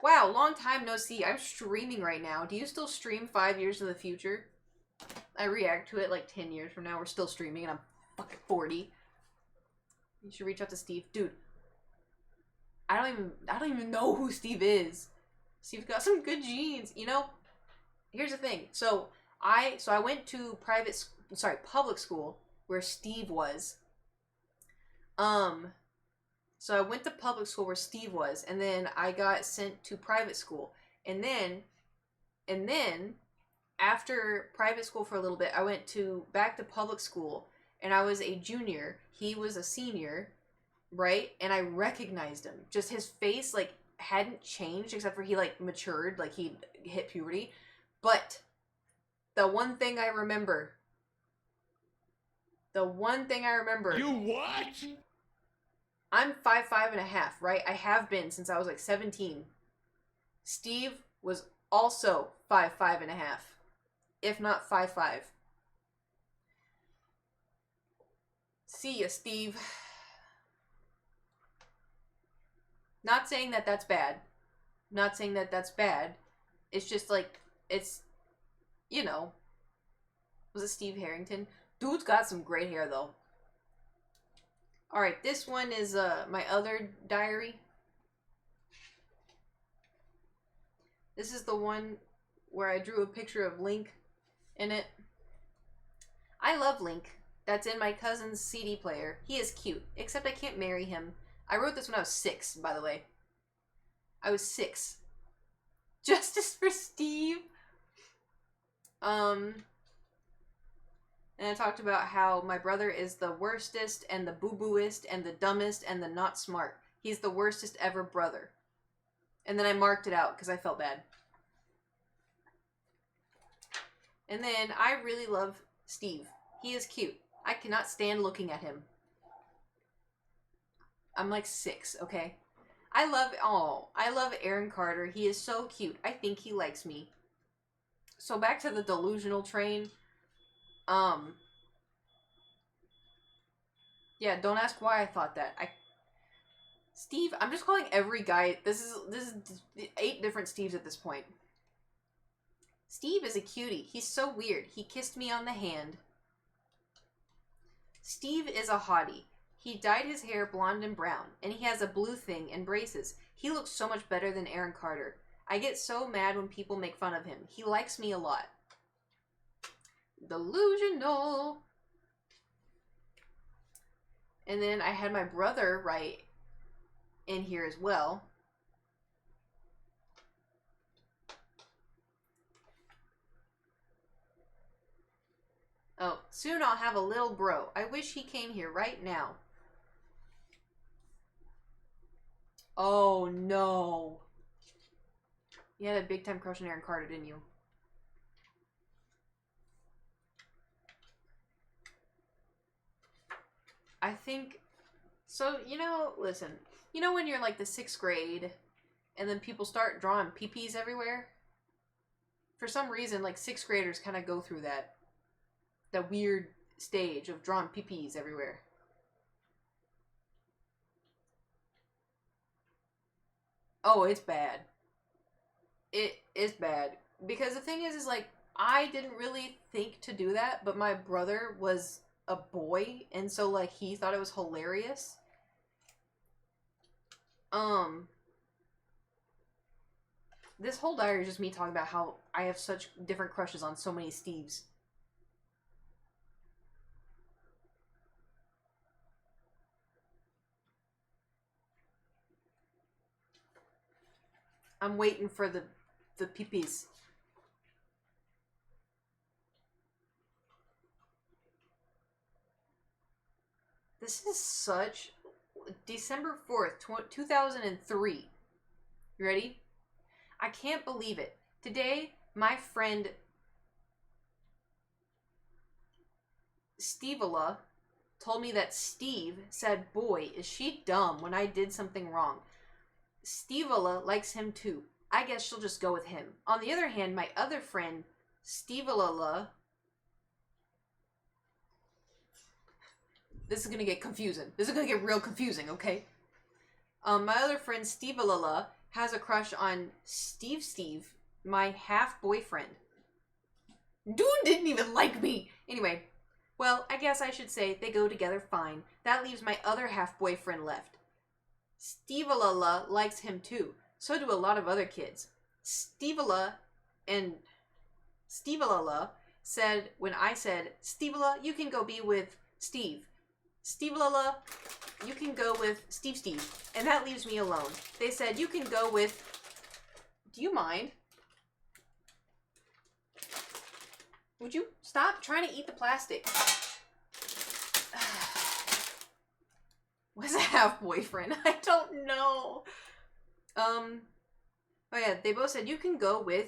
Wow, long time no see. I'm streaming right now. Do you still stream 5 years in the future? I react to it like 10 years from now. We're still streaming and I'm fucking 40. You should reach out to Steve. Dude, I don't even know who Steve is. Steve's got some good genes. You know, here's the thing. So I went to public school where Steve was. So I went to public school where Steve was, and then I got sent to private school. And then after private school for a little bit, I went back to public school, and I was a junior. He was a senior, right? And I recognized him. Just his face like hadn't changed except for he like matured, like he hit puberty. But the one thing I remember. You what? I'm 5'5.5", right? I have been since I was like 17. Steve was also 5'5.5", if not 5'5". See ya, Steve. Not saying that that's bad. Not saying that that's bad. It's just like, it's, you know. Was it Steve Harrington? Dude's got some great hair though. Alright, this one is my other diary. This is the one where I drew a picture of Link in it. I love Link. that's in my cousin's CD player. He is cute, except I can't marry him. I wrote this when I was 6, by the way. I was 6. Justice for Steve. And I talked about how my brother is the worstest and the boo-booist and the dumbest and the not smart. He's the worstest ever brother. And then I marked it out because I felt bad. And then I really love Steve. He is cute. I cannot stand looking at him. I'm like 6, okay? I love Aaron Carter. He is so cute. I think he likes me. So back to the delusional train. Yeah, don't ask why I thought that. Steve, I'm just calling every guy. This is 8 different Steves at this point. Steve is a cutie. He's so weird. He kissed me on the hand. Steve is a hottie. He dyed his hair blonde and brown, and he has a blue thing and braces. He looks so much better than Aaron Carter. I get so mad when people make fun of him. He likes me a lot. Delusional. And then I had my brother write in here as well. Oh, soon I'll have a little bro. I wish he came here right now. Oh, no. You had a big time crush on Aaron Carter, didn't you? I think... So, you know, listen. You know when you're like the 6th grade and then people start drawing peepees everywhere? For some reason, like 6th graders kind of go through that weird stage of drawing peepees everywhere. Oh, it's bad. It is bad. Because the thing is like, I didn't really think to do that, but my brother was a boy, and so, like, he thought it was hilarious. This whole diary is just me talking about how I have such different crushes on so many Steves. I'm waiting for the peepees. This is such... December 4th, 2003. You ready? I can't believe it. Today, my friend Steveala told me that Steve said, "Boy, is she dumb," when I did something wrong. Steveala likes him too. I guess she'll just go with him. On the other hand, my other friend, Steveala... This is going to get confusing. This is going to get real confusing, okay? My other friend, Steveala, has a crush on Steve, my half-boyfriend. Dude didn't even like me! Anyway, well, I guess I should say they go together fine. That leaves my other half-boyfriend left. Steveala likes him too. So do a lot of other kids. Steveala said, when I said, "Steveala, you can go be with Steve. Steveala, you can go with Steve. And that leaves me alone. They said, you can go with... Do you mind? Would you stop trying to eat the plastic? What's a half-boyfriend? I don't know. Oh yeah, they both said, you can go with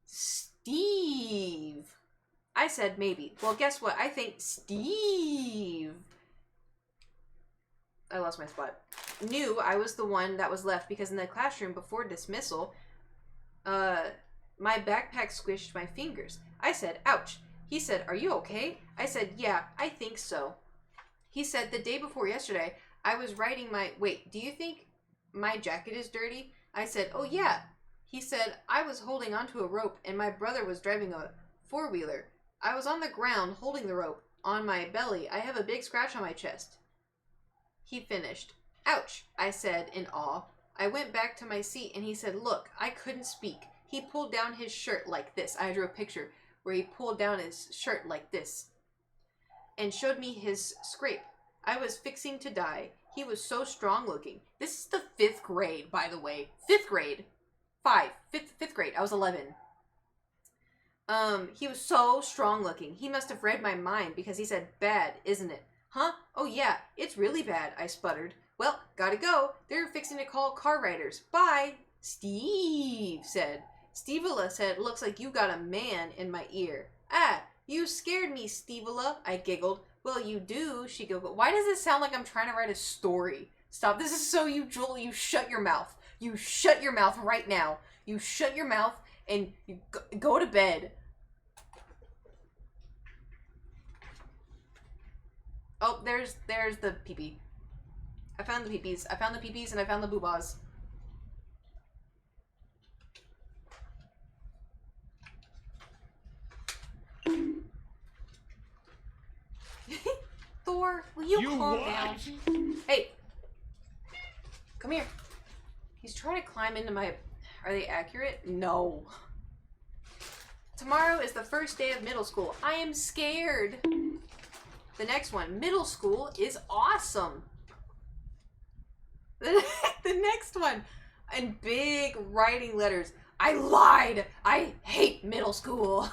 Steve. I said maybe. Well, guess what? I think Steve... I lost my spot. Knew I was the one that was left because in the classroom before dismissal, my backpack squished my fingers. I said, ouch. He said, are you okay? I said, yeah, I think so. He said, the day before yesterday, I was writing my... Wait, do you think my jacket is dirty? I said, oh yeah. He said, I was holding onto a rope and my brother was driving a four-wheeler. I was on the ground holding the rope. On my belly, I have a big scratch on my chest. He finished. Ouch, I said in awe. I went back to my seat and he said, look, I couldn't speak. He pulled down his shirt like this. I drew a picture where he pulled down his shirt like this. and showed me his scrape. I was fixing to die. He was so strong looking. This is the 5th grade, by the way. 5th grade. 5th grade. I was 11. He was so strong looking. He must have read my mind because he said, "Bad, isn't it?" "Huh? Oh yeah, it's really bad," I sputtered. "Well, gotta go. They're fixing to call car riders. Bye." Steve said. Stevola said, "Looks like you got a man in my ear." "Ah, you scared me, Stevola," I giggled. "Well, you do," she giggled. Why does it sound like I'm trying to write a story? Stop. This is so you, Jewel. You shut your mouth. You shut your mouth right now. You shut your mouth and you go to bed. Oh, there's the pee-pee. I found the pee-pees. I found the pee-pees and I found the boobas. Thor, will you calm down? Hey, come here. He's trying to climb into my... Are they accurate? No. Tomorrow is the first day of middle school. I am scared. The next one. Middle school is awesome. The next one. In big writing letters. I lied. I hate middle school.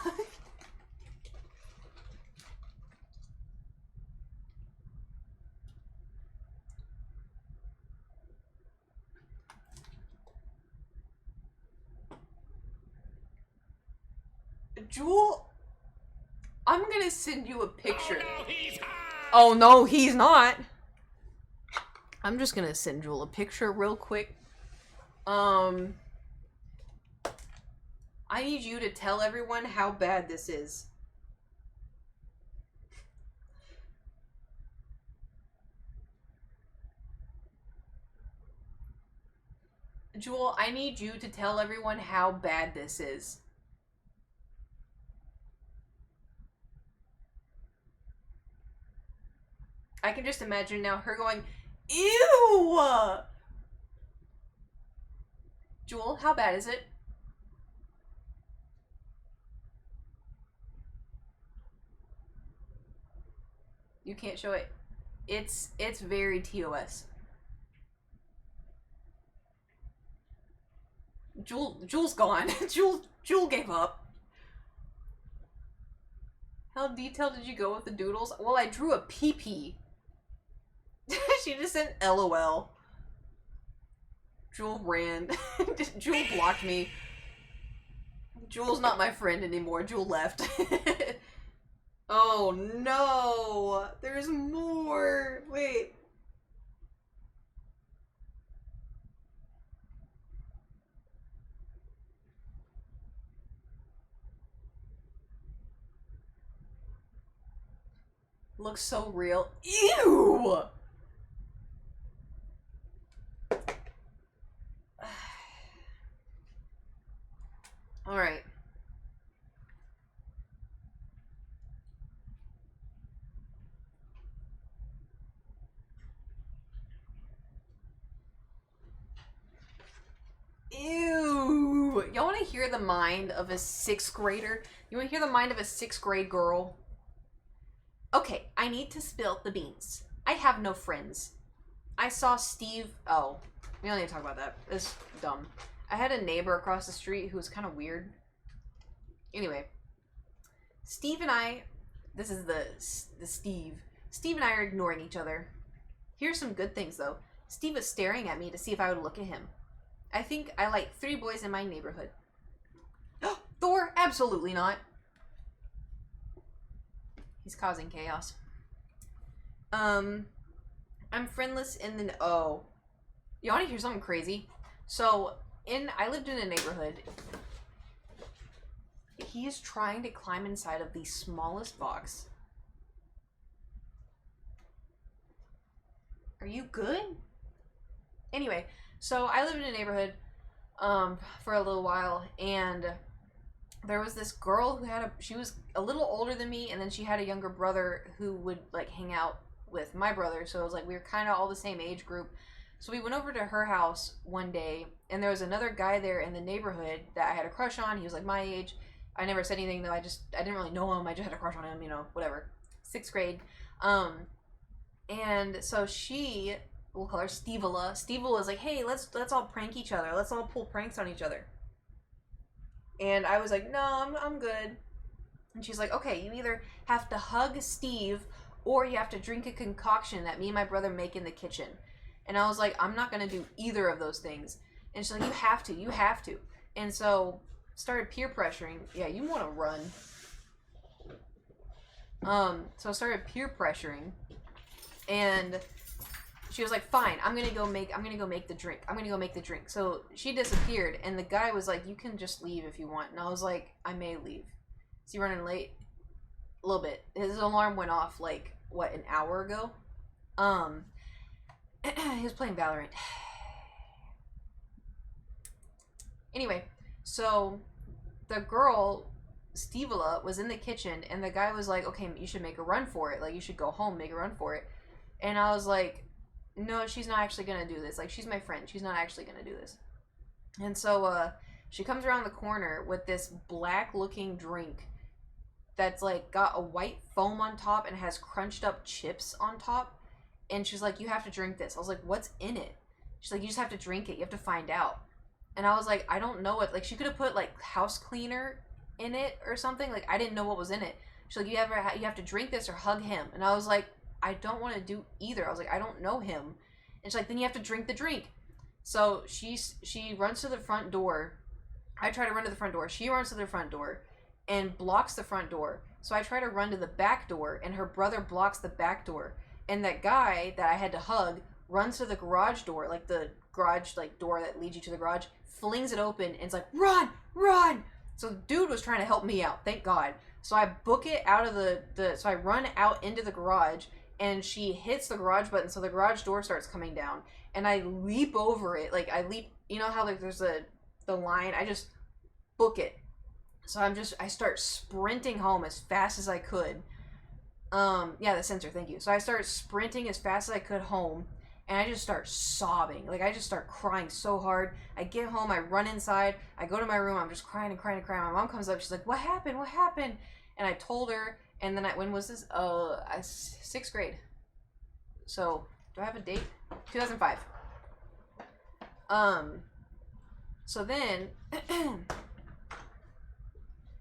Jewel, I'm gonna send you a picture. Oh no, he's not. I'm just gonna send Jewel a picture real quick. I need you to tell everyone how bad this is. Jewel, I need you to tell everyone how bad this is. I can just imagine now her going, "Ew!" Jewel, how bad is it? You can't show it. It's very TOS. Jewel's gone. Jewel gave up. How detailed did you go with the doodles? Well, I drew a pee-pee. She just said LOL. Jewel ran. Jewel blocked me. Jewel's not my friend anymore. Jewel left. Oh no! There's more! Wait. Looks so real. Ew! Alright. Ew! Y'all want to hear the mind of a 6th grader? You want to hear the mind of a 6th grade girl? Okay, I need to spill the beans. I have no friends. I saw Steve... Oh, we don't need to talk about that. It's dumb. I had a neighbor across the street who was kind of weird. Anyway. Steve and I... This is the Steve. Steve and I are ignoring each other. Here's some good things, though. Steve was staring at me to see if I would look at him. I think I like 3 boys in my neighborhood. Thor? Absolutely not. He's causing chaos. I'm friendless in the... Oh. You want to hear something crazy? So, I lived in a neighborhood. He is trying to climb inside of the smallest box. Are you good? Anyway, so I lived in a neighborhood for a little while, and there was this girl who had she was a little older than me, and then she had a younger brother who would like hang out with my brother, so it was like we were kind of all the same age group. So we went over to her house one day, and there was another guy there in the neighborhood that I had a crush on. He was like my age. I never said anything though. I didn't really know him. I just had a crush on him, you know, whatever. 6th grade. And so she, we'll call her Stevola. Stevola's like, hey, let's all prank each other. Let's all pull pranks on each other. And I was like, no, I'm good. And she's like, okay, you either have to hug Steve or you have to drink a concoction that me and my brother make in the kitchen. And I was like, I'm not going to do either of those things. And she's like, you have to. And so started peer pressuring. Yeah, you want to run. So I started peer pressuring. And she was like, fine, I'm gonna go make the drink. So she disappeared, and the guy was like, you can just leave if you want. And I was like, I may leave. Is he running late? A little bit. His alarm went off like, what, an hour ago? He was playing Valorant. Anyway, so the girl, Stevola, was in the kitchen, and the guy was like, okay, you should make a run for it. Like, you should go home, make a run for it. And I was like, no, she's not actually gonna do this. Like, she's my friend. She's not actually gonna do this. And so, she comes around the corner with this black-looking drink that's, like, got a white foam on top and has crunched up chips on top. And she's like, you have to drink this. I was like, what's in it? She's like, you just have to drink it. You have to find out. And I was like, I don't know what, like, she could have put, like, house cleaner in it or something. Like, I didn't know what was in it. She's like, you have to drink this or hug him. And I was like, I don't want to do either. I was like, I don't know him. And she's like, then you have to drink the drink. So she runs to the front door. I try to run to the front door. She runs to the front door and blocks the front door. So I try to run to the back door, and her brother blocks the back door. And that guy that I had to hug runs to the garage door, like the garage like door that leads you to the garage, flings it open, and it's like, run, run. So the dude was trying to help me out, thank God. So I book it out of so I run out into the garage, and she hits the garage button, so the garage door starts coming down, and I leap over it. Like, I leap, you know how, like, there's the line? I just book it. So I start sprinting home as fast as I could. Yeah, the sensor, thank you. So I start sprinting as fast as I could home, and I just start sobbing. Like, I just start crying so hard. I get home, I run inside, I go to my room, I'm just crying and crying and crying. My mom comes up, she's like, what happened? What happened? And I told her, and then when was this? 6th grade. So, do I have a date? 2005. So then,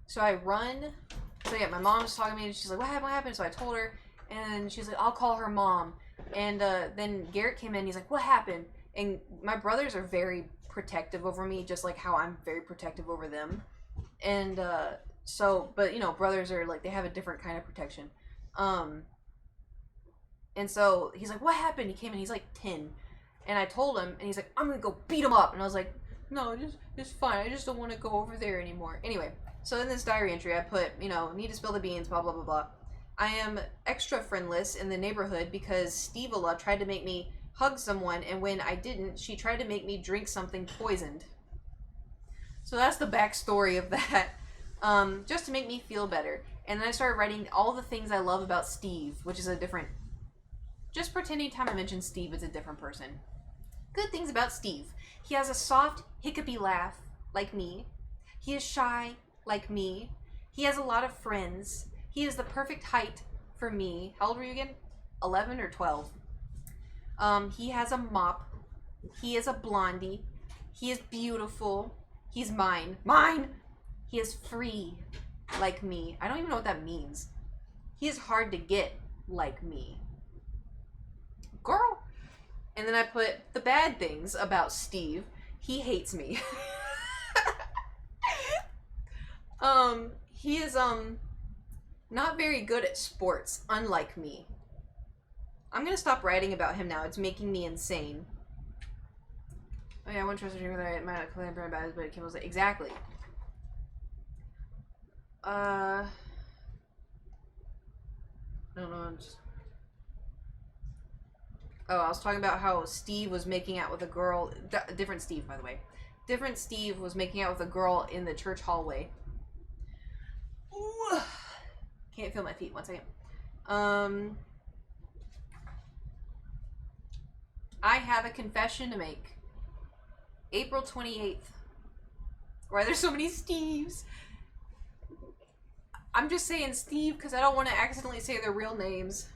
so I run. So yeah, my mom was talking to me, she's like, what happened? So I told her, and she's like, I'll call her mom. And then Garrett came in, he's like, what happened? And my brothers are very protective over me, just like how I'm very protective over them. And so, but, you know, brothers are like, they have a different kind of protection. And so he's like, what happened? He came in, he's like 10. And I told him, and he's like, I'm gonna go beat him up. And I was like, no, just fine. I just don't want to go over there anymore. Anyway, so in this diary entry, I put, you know, need to spill the beans, blah, blah, blah, blah. I am extra friendless in the neighborhood because Stevola tried to make me hug someone, and when I didn't, she tried to make me drink something poisoned. So that's the backstory of that, just to make me feel better. And then I started writing all the things I love about Steve, which is a different, just pretend anytime I mention Steve, it's a different person. Good things about Steve. He has a soft, hiccupy laugh, like me. He is shy, like me. He has a lot of friends. He is the perfect height for me. How old were you again? 11 or 12? He has a mop. He is a blondie. He is beautiful. He's mine. Mine! He is free, like me. I don't even know what that means. He is hard to get, like me. Girl! And then I put the bad things about Steve. He hates me. He is, not very good at sports, unlike me. I'm gonna stop writing about him now. It's making me insane. Oh yeah, I wouldn't trust a dream that I might not complain about it, but Kim was like, exactly. No, I'm just... Oh, I was talking about how Steve was making out with a girl, different Steve, by the way. Different Steve was making out with a girl in the church hallway. Ooh. Can't feel my feet, 1 second. I have a confession to make. April 28th. Why are there so many Steves? I'm just saying Steve because I don't want to accidentally say their real names.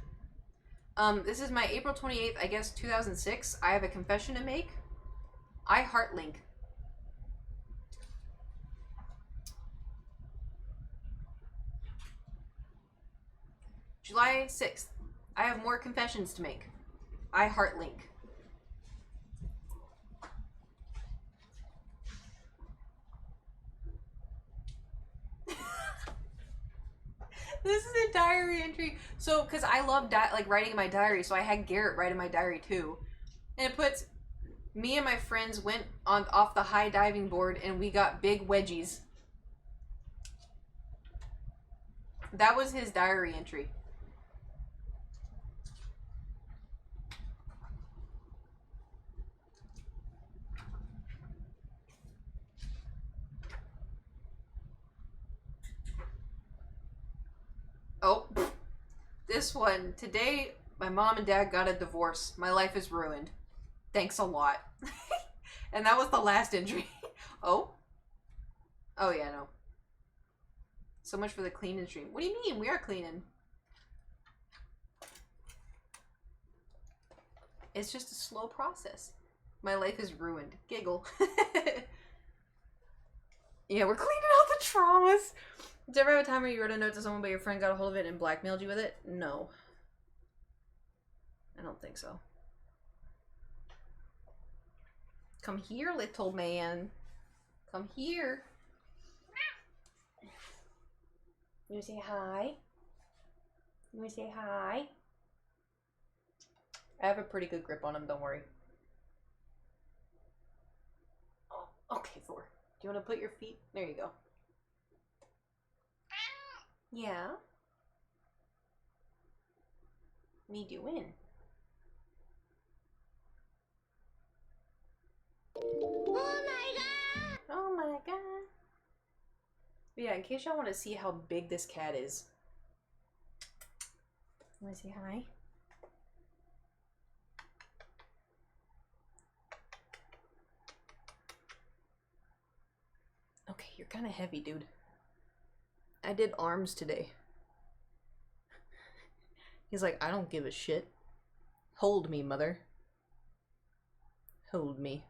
This is my April 28th, I guess, 2006. I have a confession to make. I heart Link. July 6th. I have more confessions to make. I heart Link. This is a diary entry. So, because I love like writing in my diary, so I had Garrett write in my diary too. And it puts, me and my friends went off the high diving board and we got big wedgies. That was his diary entry. Oh, this one. Today, my mom and dad got a divorce. My life is ruined. Thanks a lot. And that was the last entry. Oh? Oh, yeah, no. So much for the cleaning stream. What do you mean? We are cleaning. It's just a slow process. My life is ruined. Giggle. Yeah, we're cleaning out the traumas. Did you ever have a time where you wrote a note to someone but your friend got a hold of it and blackmailed you with it? No. I don't think so. Come here, little man. Come here. You wanna say hi? You wanna say hi? I have a pretty good grip on him, don't worry. Oh, okay, Thor. Do you want to put your feet? There you go. Yeah? Me doing? Oh my god! Oh my god. But yeah, in case y'all want to see how big this cat is. You want to say hi? Okay, you're kind of heavy, dude. I did arms today. He's like, I don't give a shit. Hold me, mother. Hold me.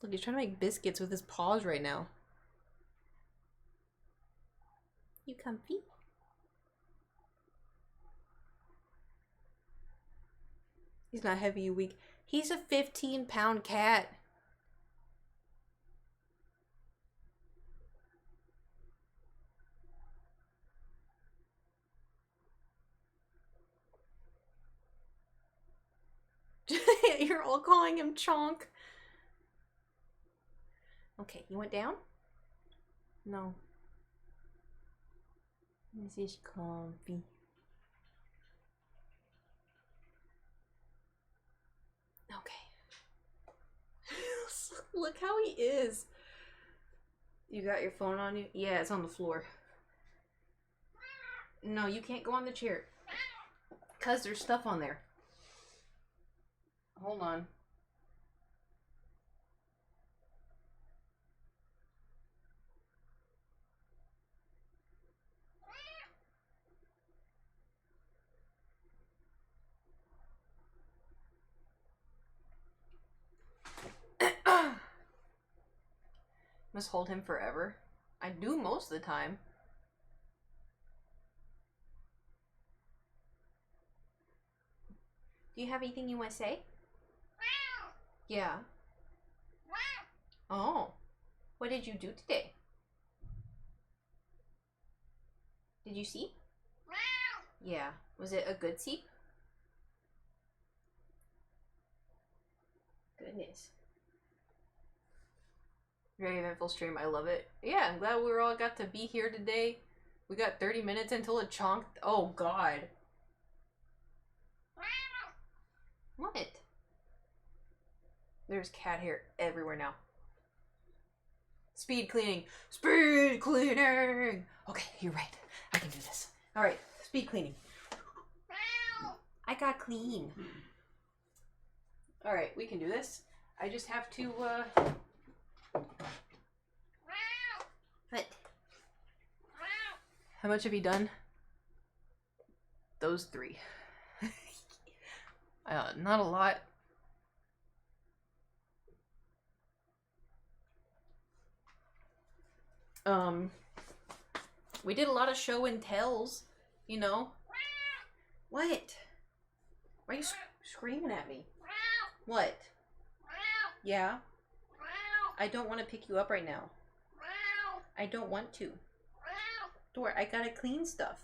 Look, he's trying to make biscuits with his paws right now. You comfy? He's not heavy, you weak. He's a 15-pound cat. You're all calling him Chonk. Okay, you went down? No. This is comfy. Okay. Look how he is. You got your phone on you? Yeah, it's on the floor. No, you can't go on the chair. Because there's stuff on there. Hold on. Must hold him forever. I do most of the time. Do you have anything you want to say? Yeah. Oh. What did you do today? Did you see? Yeah. Was it a good seep? Goodness. Very eventful stream. I love it. Yeah, I'm glad we all got to be here today. We got 30 minutes until it chonked. Oh, God. What? There's cat hair everywhere now. Speed cleaning. Speed cleaning! Okay, you're right. I can do this. Alright, speed cleaning. I got clean. Alright, we can do this. I just have to, What? much have you done? Those 3. Not a lot. We did a lot of show and tells, you know. What? Why are you screaming at me? What? Yeah? I don't want to pick you up right now. I don't want to. Door, I gotta clean stuff.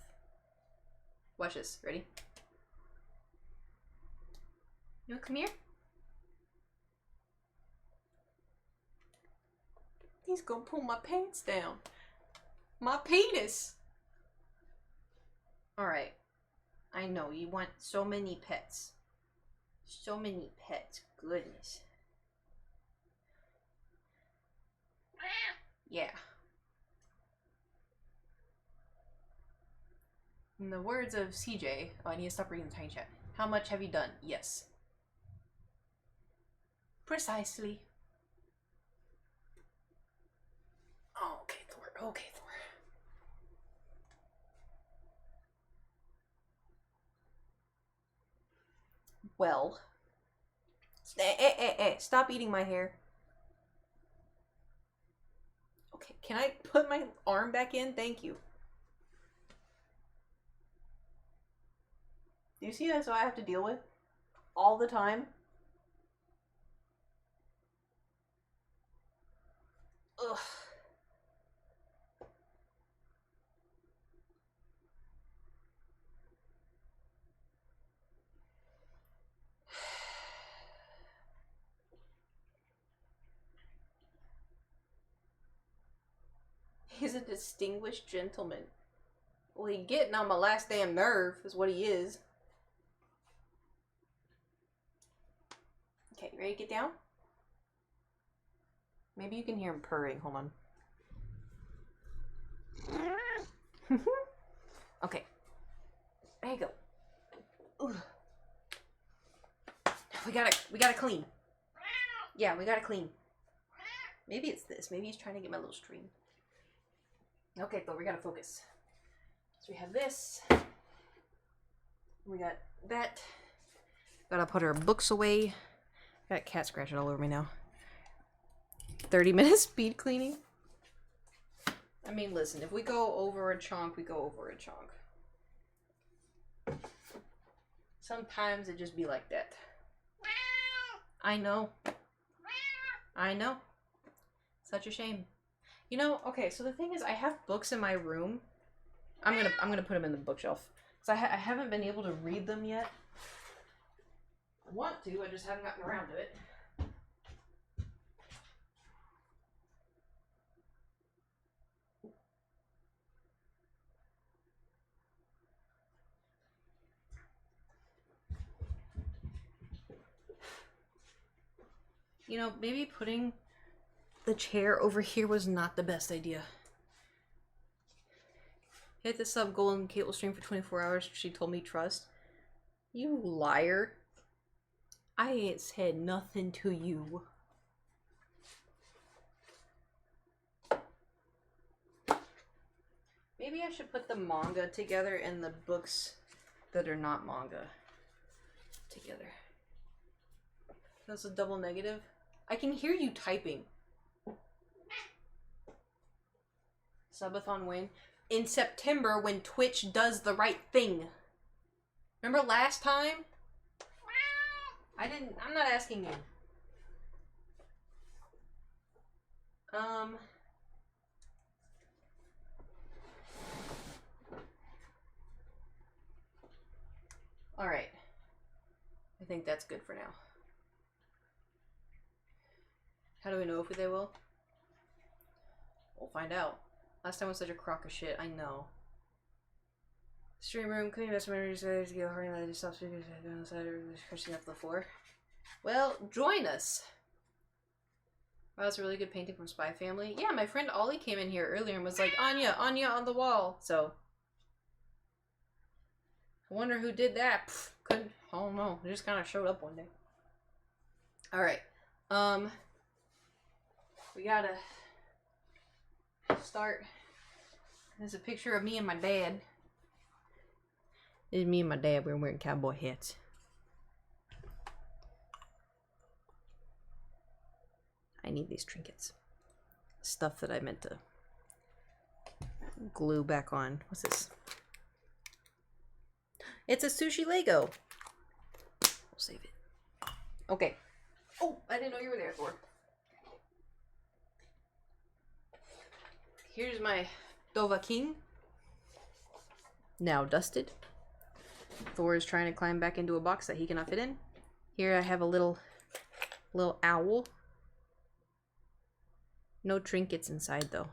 Watch this. Ready? You wanna come here? He's gonna pull my pants down. My penis! Alright. I know, you want so many pets. So many pets. Goodness. Yeah. In the words of CJ, oh, I need to stop reading the tiny chat. How much have you done? Yes. Precisely. Oh, okay, Thor. Okay, Thor. Well. Stop eating my hair. Okay, can I put my arm back in? Thank you. Do you see that's what I have to deal with? All the time? Ugh. He's a distinguished gentleman. Well, he getting on my last damn nerve is what he is. Okay, you ready to get down? Maybe you can hear him purring. Hold on. Okay. There you go. Ooh. We gotta clean. Yeah, we gotta clean. Maybe it's this. Maybe he's trying to get my little stream. Okay, Thor, we gotta focus. So we have this. We got that. Gotta put our books away. Got cat scratching all over me now. 30 minutes speed cleaning. I mean, listen, if we go over a chunk, we go over a chunk. Sometimes it just be like that. I know. I know. Such a shame. You know, okay, so the thing is, I have books in my room. I'm gonna put them in the bookshelf. So I haven't been able to read them yet. I want to, I just haven't gotten around to it. You know, maybe putting the chair over here was not the best idea. Hit the sub goal and Kate will stream for 24 hours. She told me trust. You liar. I ain't said nothing to you. Maybe I should put the manga together and the books that are not manga together. That's a double negative. I can hear you typing. Subathon win. In September when Twitch does the right thing. Remember last time? I'm not asking you. Alright. I think that's good for now. How do we know if they will? We'll find out. Last time was such a crock of shit, I know. Stream room, clean best memories, to get hard and stop speaking on the side of pushing up the floor. Well, join us! Wow, that's a really good painting from Spy Family. Yeah, my friend Ollie came in here earlier and was like, Anya on the wall. So, I wonder who did that. Pfft, couldn't, I don't know. It just kind of showed up one day. Alright. We gotta start There's a picture of me and my dad. This is me and my dad. We're wearing cowboy hats. I need these trinkets. Stuff that I meant to glue back on. What's this? It's a sushi Lego. We'll save it. Okay. Oh, I didn't know you were there, Thor. Here's my Dova King. Now dusted. Thor is trying to climb back into a box that he cannot fit in. Here I have a little owl. No trinkets inside though.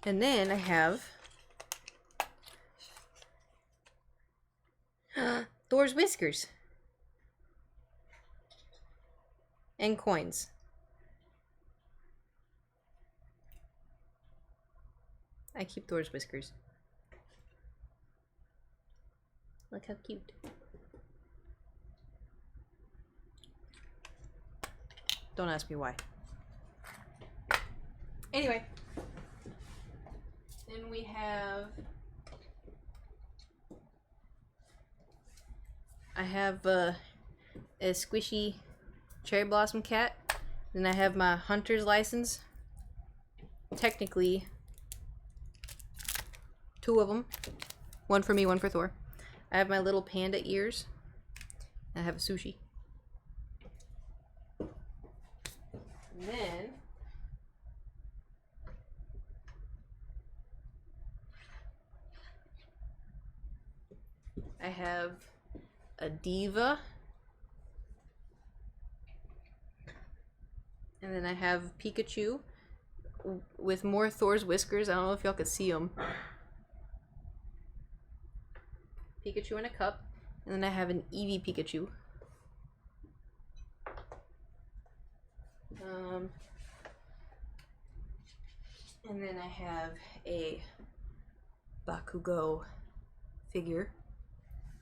And then I have Thor's whiskers. And coins. I keep Thor's whiskers. Look how cute. Don't ask me why. Anyway. Then we have... I have a squishy cherry blossom cat. Then I have my hunter's license. Technically, 2 of them. One for me, one for Thor. I have my little panda ears. I have a sushi. And then I have a diva. And then I have Pikachu with more Thor's whiskers. I don't know if y'all could see them. Pikachu in a cup. And then I have an Eevee Pikachu. And then I have a Bakugo figure.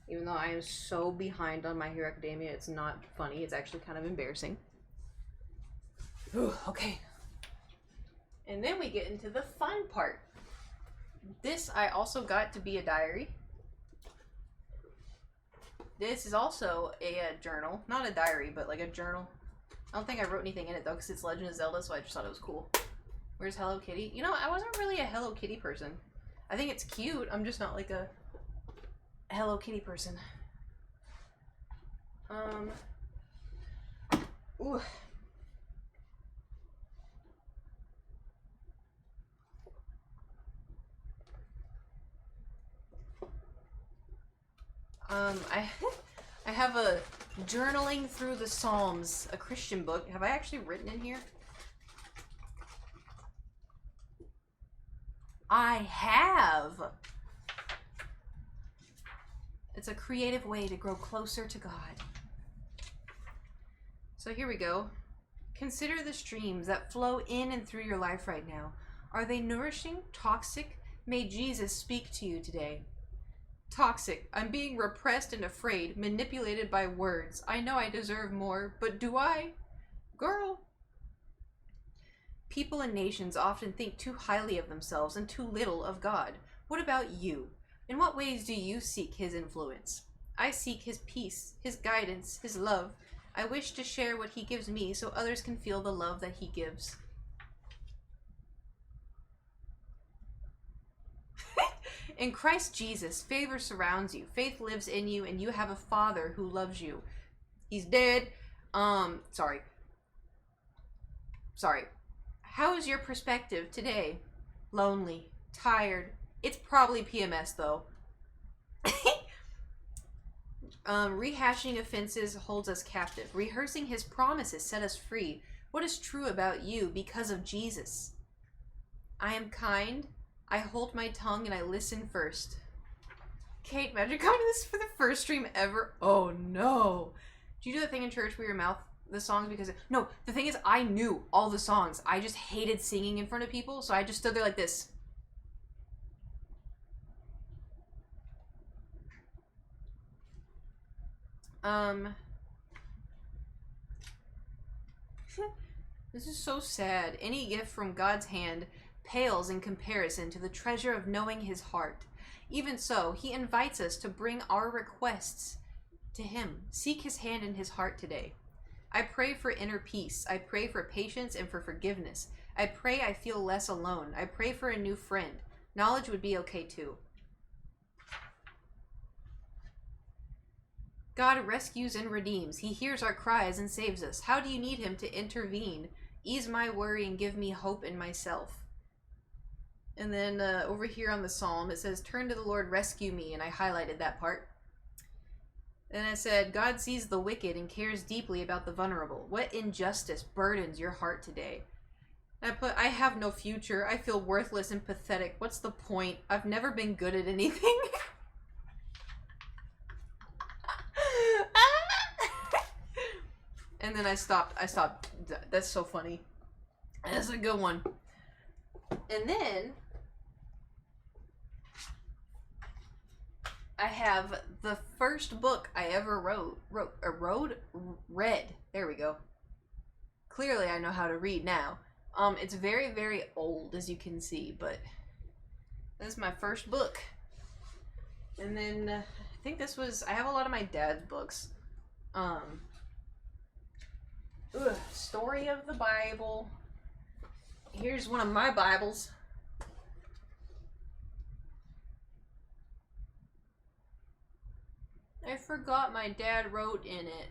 Even though I am so behind on My Hero Academia, it's not funny. It's actually kind of embarrassing. Ooh, okay. And then we get into the fun part. This I also got to be a diary. This is also a journal. Not a diary, but like a journal. I don't think I wrote anything in it though, because it's Legend of Zelda, so I just thought it was cool. Where's Hello Kitty? You know, I wasn't really a Hello Kitty person. I think it's cute. I'm just not like a Hello Kitty person. Ooh. I have a Journaling Through the Psalms, a Christian book. Have I actually written in here? I have! It's a creative way to grow closer to God. So here we go. Consider the streams that flow in and through your life right now. Are they nourishing, toxic? May Jesus speak to you today. Toxic. I'm being repressed and afraid, manipulated by words. I know I deserve more, but do I? Girl. People and nations often think too highly of themselves and too little of God. What about you? In what ways do you seek His influence? I seek His peace, His guidance, His love. I wish to share what He gives me so others can feel the love that He gives. In Christ Jesus, favor surrounds you, faith lives in you, and you have a Father who loves you. He's dead. Sorry. How is your perspective today? Lonely, tired. It's probably PMS though. Rehashing offenses holds us captive. Rehearsing His promises set us free. What is true about you because of Jesus? I am kind. I hold my tongue and I listen first. Kate, imagine coming to this for the first stream ever. Oh no. Do you do that thing in church where you mouth the songs because... No, the thing is I knew all the songs. I just hated singing in front of people, so I just stood there like this. This is so sad. Any gift from God's hand pales in comparison to the treasure of knowing his heart. Even so, he invites us to bring our requests to him. Seek his hand in his heart today. I pray for inner peace. I pray for patience and for forgiveness. I pray I feel less alone. I pray for a new friend. Knowledge would be okay too. God rescues and redeems. He hears our cries and saves us. How do you need him to intervene? Ease my worry and give me hope in myself. And then over here on the psalm, it says, turn to the Lord, rescue me. And I highlighted that part. And I said, God sees the wicked and cares deeply about the vulnerable. What injustice burdens your heart today? And I put, I have no future. I feel worthless and pathetic. What's the point? I've never been good at anything. And then I stopped. That's so funny. That's a good one. And then I have the first book I ever read. There we go. Clearly I know how to read now. It's very, very old, as you can see, but this is my first book. And then I think this was, I have a lot of my dad's books. Story of the Bible. Here's one of my Bibles. I forgot my dad wrote in it.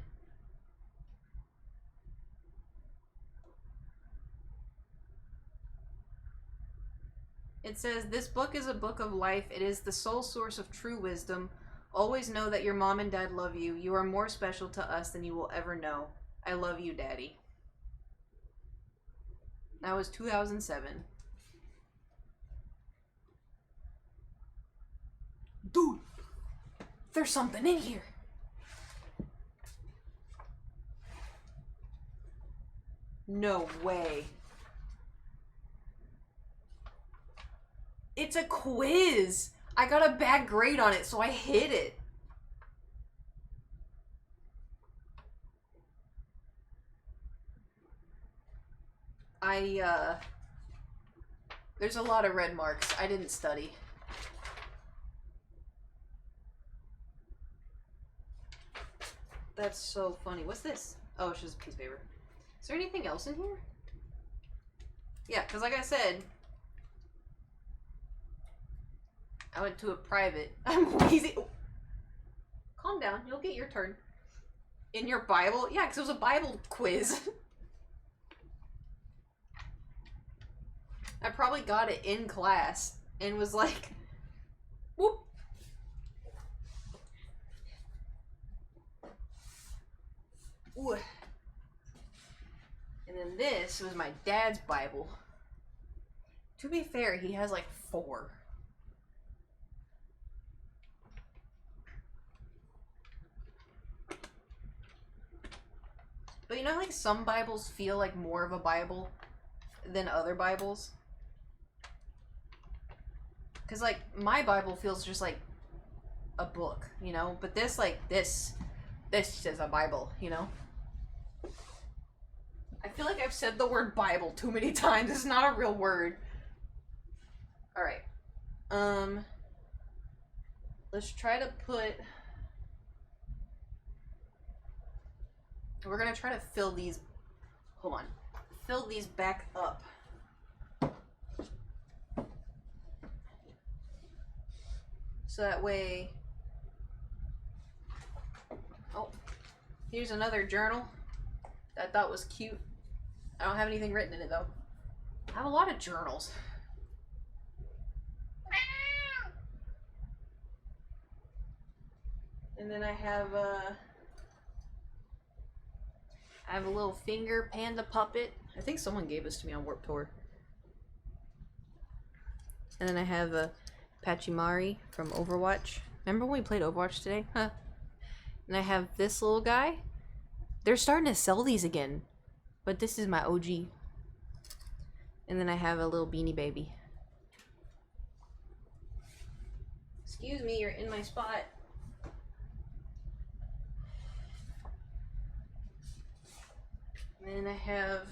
It says, this book is a book of life. It is the sole source of true wisdom. Always know that your mom and dad love you. You are more special to us than you will ever know. I love you, Daddy. That was 2007. Dude, there's something in here. No way. It's a quiz. I got a bad grade on it, so I hid it. There's a lot of red marks. I didn't study. That's so funny. What's this? Oh, it's just a piece of paper. Is there anything else in here? Yeah, because like I said, I went to a private. I'm wheezy. Oh. Calm down. You'll get your turn. In your Bible? Yeah, because it was a Bible quiz. I probably got it in class and was like, whoop. Ooh. And then this was my dad's Bible. To be fair, he has like 4. But you know, like some Bibles feel like more of a Bible than other Bibles? Because like my Bible feels just like a book, you know? But this, like, this is a Bible, you know? I feel like I've said the word Bible too many times. It's not a real word. Alright. Let's try to put... We're gonna try to fill these... Hold on. Fill these back up. So that way... Oh. Here's another journal that I thought was cute. I don't have anything written in it though. I have a lot of journals. And then I have a little finger panda puppet. I think someone gave this to me on Warped Tour. And then I have a Pachimari from Overwatch. Remember when we played Overwatch today? Huh. And I have this little guy. They're starting to sell these again. But this is my OG. And then I have a little Beanie Baby. Excuse me, you're in my spot. And then I have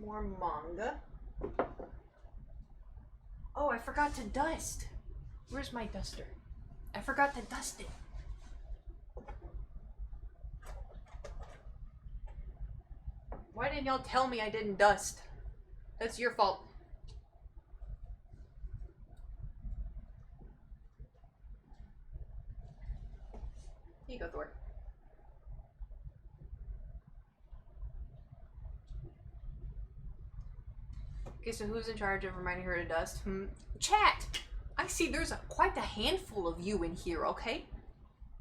more manga. Oh, I forgot to dust. Where's my duster? I forgot to dust it. Why didn't y'all tell me I didn't dust? That's your fault. Here you go, Thor. Okay, so who's in charge of reminding her to dust? Chat! I see there's quite a handful of you in here, okay?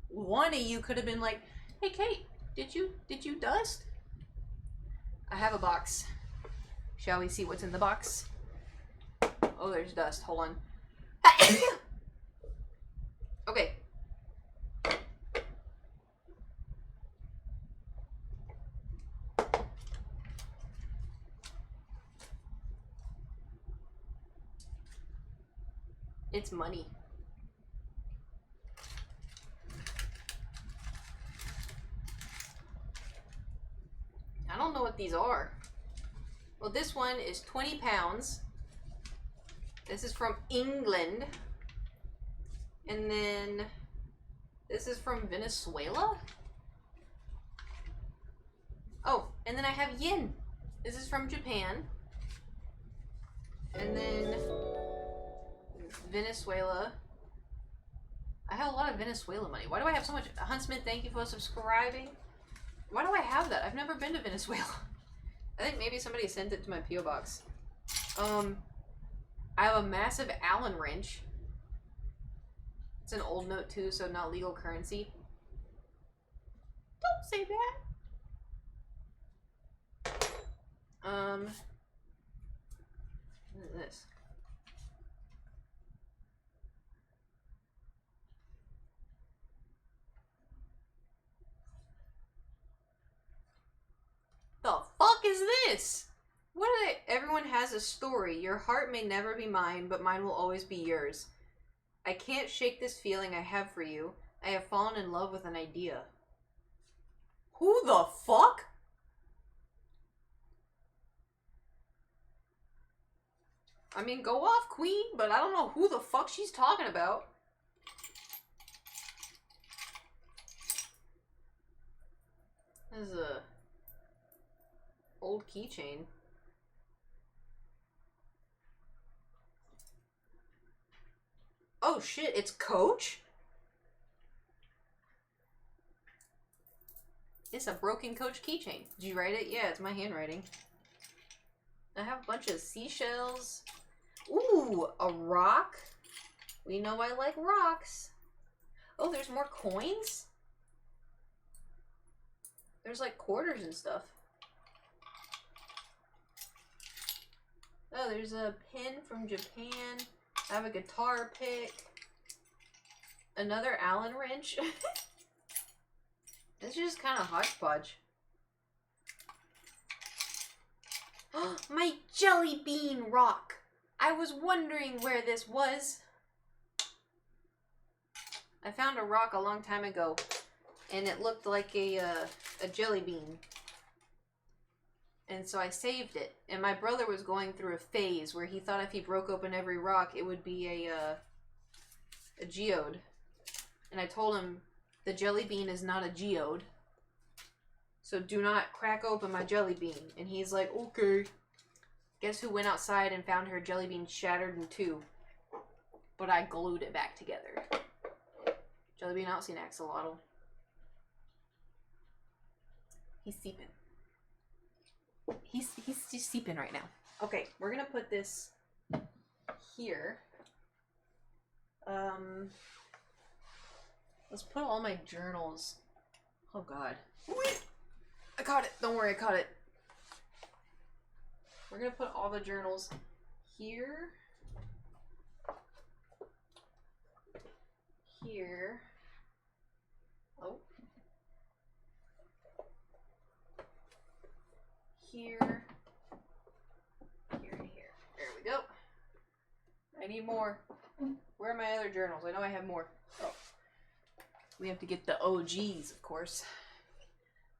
One of you could have been like, hey Kate, did you dust? I have a box. Shall we see what's in the box? Oh, there's dust. Hold on. Okay. It's money. I don't know what these are. Well, this one is 20 pounds. This is from England. And then this is from Venezuela. Oh, and then I have yen. This is from Japan. And then Venezuela. I have a lot of Venezuela money. Why do I have so much? Huntsman, thank you for subscribing. Why do I have that? I've never been to Venezuela. I think maybe somebody sent it to my P.O. box. I have a massive Allen wrench. It's an old note too, so not legal currency. Don't say that. What is this? The fuck is this? What are they? Everyone has a story. Your heart may never be mine, but mine will always be yours. I can't shake this feeling I have for you. I have fallen in love with an idea. Who the fuck? I mean, go off, queen, but I don't know who the fuck she's talking about. This is a old keychain. Oh shit, it's Coach? It's a broken Coach keychain. Did you write it? Yeah, it's my handwriting. I have a bunch of seashells. Ooh, a rock. We know I like rocks. Oh, there's more coins? There's like quarters and stuff. Oh, there's a pin from Japan. I have a guitar pick. Another Allen wrench. This is just kind of hodgepodge. My jelly bean rock. I was wondering where this was. I found a rock a long time ago, and it looked like a jelly bean. And so I saved it. And my brother was going through a phase where he thought if he broke open every rock, it would be a geode. And I told him, the jelly bean is not a geode. So do not crack open my jelly bean. And he's like, okay. Guess who went outside and found her jelly bean shattered in two? But I glued it back together. Jelly bean out, seen axolotl. He's seeping. He's just seeping right now. Okay, we're gonna put this here. Let's put all my journals. Oh god. Wait! I caught it. Don't worry, I caught it. We're gonna put all the journals here. Here. Oh. Here. Here and here. There we go. I need more. Where are my other journals? I know I have more. Oh. We have to get the OGs, of course.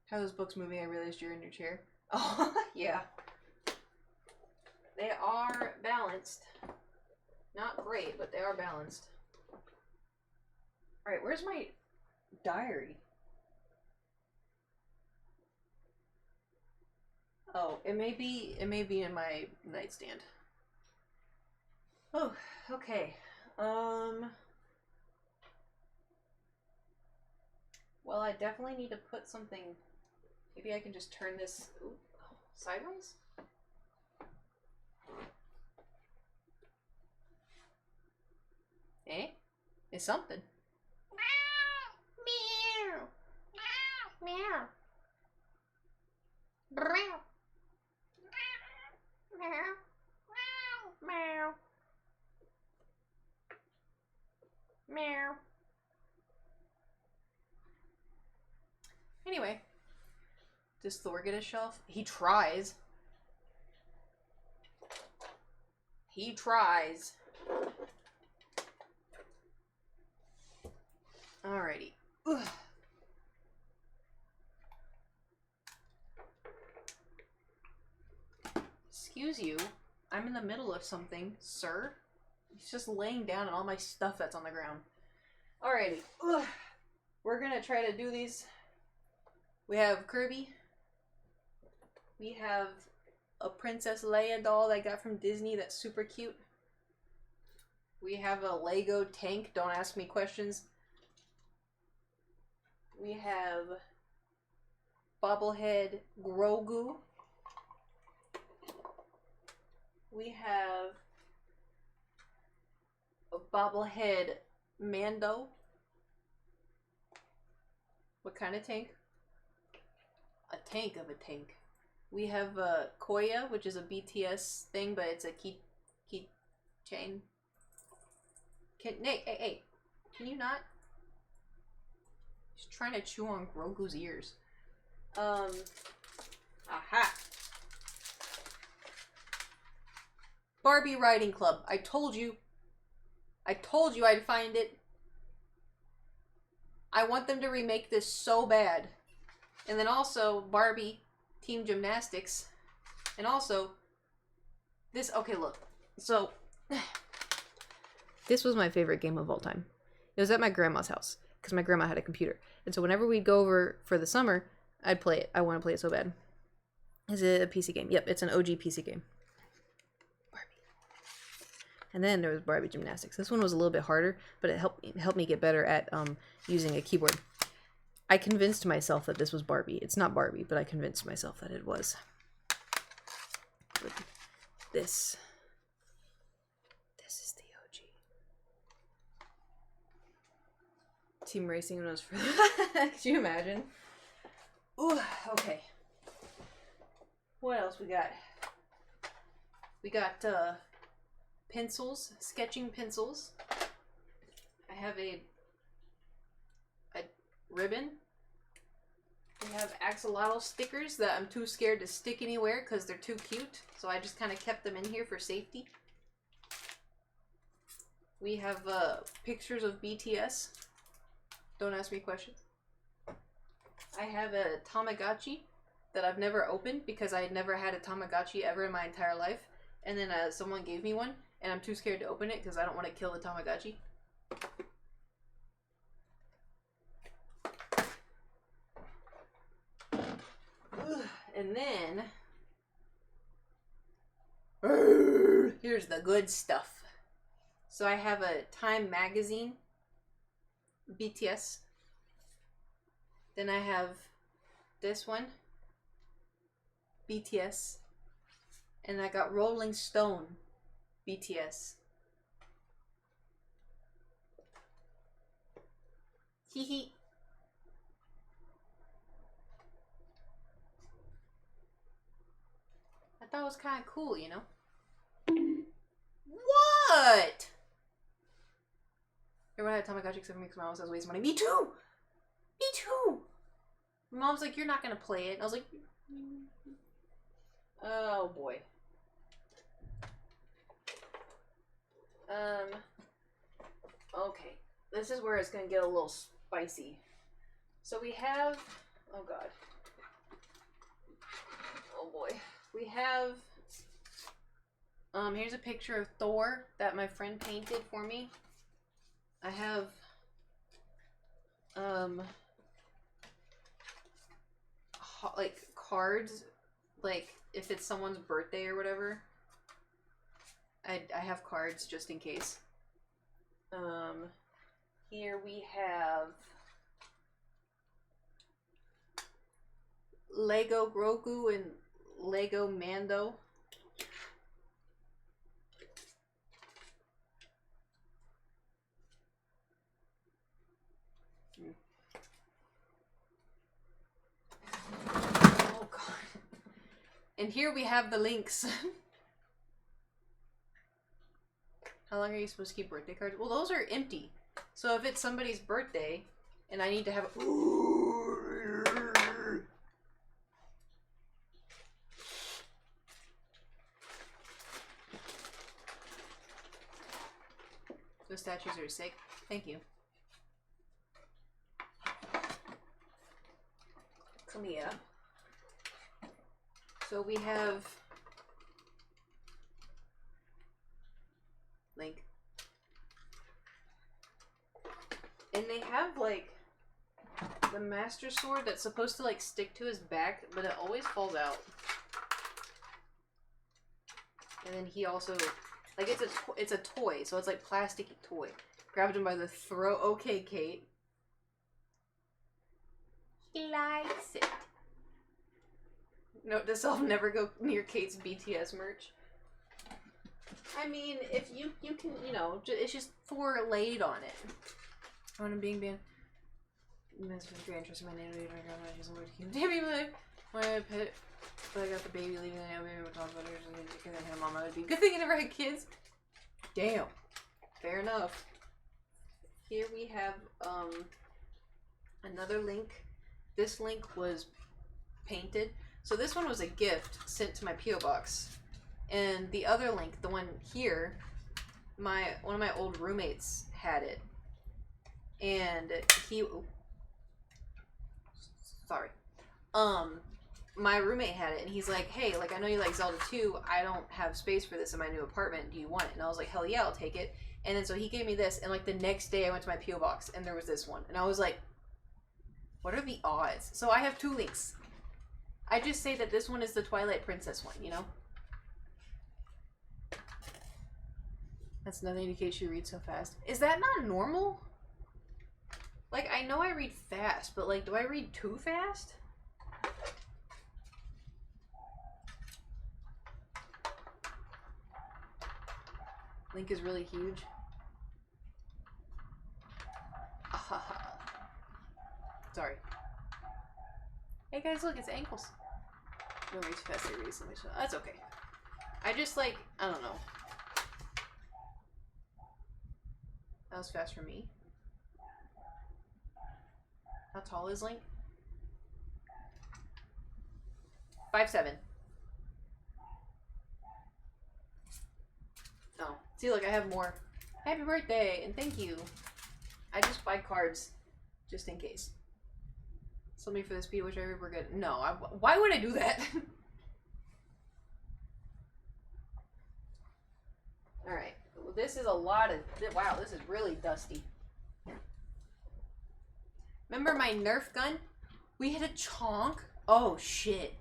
How are those books moving? I realized you're in your chair. Oh, yeah. They are balanced. Not great, but they are balanced. Alright, where's my diary? Oh, it may be in my nightstand. Oh, okay. Well, I definitely need to put something. Maybe I can just turn this sideways? Eh? It's something. Meow. Meow. Meow. Meow. Meow. Meow. Anyway. Does Thor get a shelf? He tries. He tries. Alrighty. Ugh. Excuse you. I'm in the middle of something, sir. He's just laying down on all my stuff that's on the ground. Alrighty. Ugh. We're gonna try to do these. We have Kirby. We have a Princess Leia doll that I got from Disney that's super cute. We have a Lego tank. Don't ask me questions. We have bobblehead Grogu. We have a bobblehead Mando. What kind of tank? A tank of a tank. We have Koya, which is a BTS thing, but it's a key chain. Hey, can you not? He's trying to chew on Grogu's ears. Aha. Barbie Riding Club. I told you I'd find it. I want them to remake this so bad. And then also Barbie Team Gymnastics. And also this, okay, look. So this was my favorite game of all time. It was at my grandma's house because my grandma had a computer. And so whenever we'd go over for the summer, I'd play it. I want to play it so bad. Is it a PC game? Yep, it's an OG PC game. Barbie. And then there was Barbie Gymnastics. This one was a little bit harder, but it helped me get better at using a keyboard. I convinced myself that this was Barbie. It's not Barbie, but I convinced myself that it was. With this is the OG. Team Racing was for Could you imagine? Ooh, okay. What else we got? We got pencils, sketching pencils. I have a ribbon. We have axolotl stickers that I'm too scared to stick anywhere because they're too cute. So I just kind of kept them in here for safety. We have pictures of BTS. Don't ask me questions. I have a Tamagotchi that I've never opened because I had never had a Tamagotchi ever in my entire life. And then someone gave me one and I'm too scared to open it because I don't want to kill the Tamagotchi. And then here's the good stuff. So I have a Time magazine, BTS. Then I have this one, BTS. And I got Rolling Stone, BTS. Hee hee. I thought it was kind of cool, you know? What? Everyone had a Tamagotchi except for me because my mom says waste money. Me too! Me too! My mom's like, you're not gonna play it. And I was like, oh boy. Okay. This is where it's gonna get a little spicy. So we have, oh god. Oh boy. We have Here's a picture of Thor that my friend painted for me. I have, like, cards, like, if it's someone's birthday or whatever. I have cards just in case. Here we have Lego Grogu and Lego Mando. Oh god. And here we have the links. How long are you supposed to keep birthday cards? Well, those are empty. So if it's somebody's birthday and I need to have the statues are sick. Thank you. Come here. So we have Link. And they have like the Master Sword that's supposed to like stick to his back, but it always falls out. And then he also, like, it's a toy, so it's like plasticky toy. Grabbed him by the throat. Okay, Kate. He likes it. Note to self: never go near Kate's BTS merch. I mean, if you can, you know, it's just Thor laid on it. I want to being banned. That's very interesting. My name is damn you, my pet. But I got the baby leaving the nail baby. We'll talk about it. Because I had a mom, I would be. Good thing I never had kids. Damn. Fair enough. Here we have another link. This link was painted. So this one was a gift sent to my P.O. box. And the other link, the one here, one of my old roommates had it. And he, sorry. My roommate had it, and he's like, hey, like, I know you like Zelda 2, I don't have space for this in my new apartment, do you want it? And I was like, hell yeah, I'll take it. And then so he gave me this, and like the next day I went to my P.O. box, and there was this one. And I was like, what are the odds? So I have two links. I just say that this one is the Twilight Princess one, you know? That's another indication you read so fast. Is that not normal? Like, I know I read fast, but like, do I read too fast? Link is really huge. Sorry. Hey guys, look, it's ankles. No, read too fast, I read so much. That's okay. I just like, I don't know. That was fast for me. How tall is Link? 5'7". Oh. See, look, I have more. Happy birthday, and thank you. I just buy cards, just in case. Something for the speed, which I heard we're good. No, why would I do that? Alright. Well, this is a lot of... Wow, this is really dusty. Remember my Nerf gun? We hit a chonk? Oh, shit.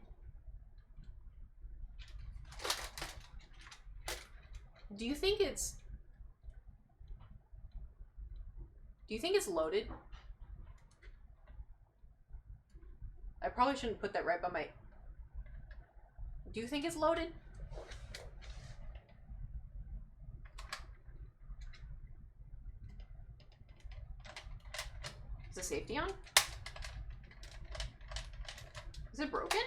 Do you think it's loaded? I probably shouldn't put that right by my... Do you think it's loaded? Is the safety on? Is it broken?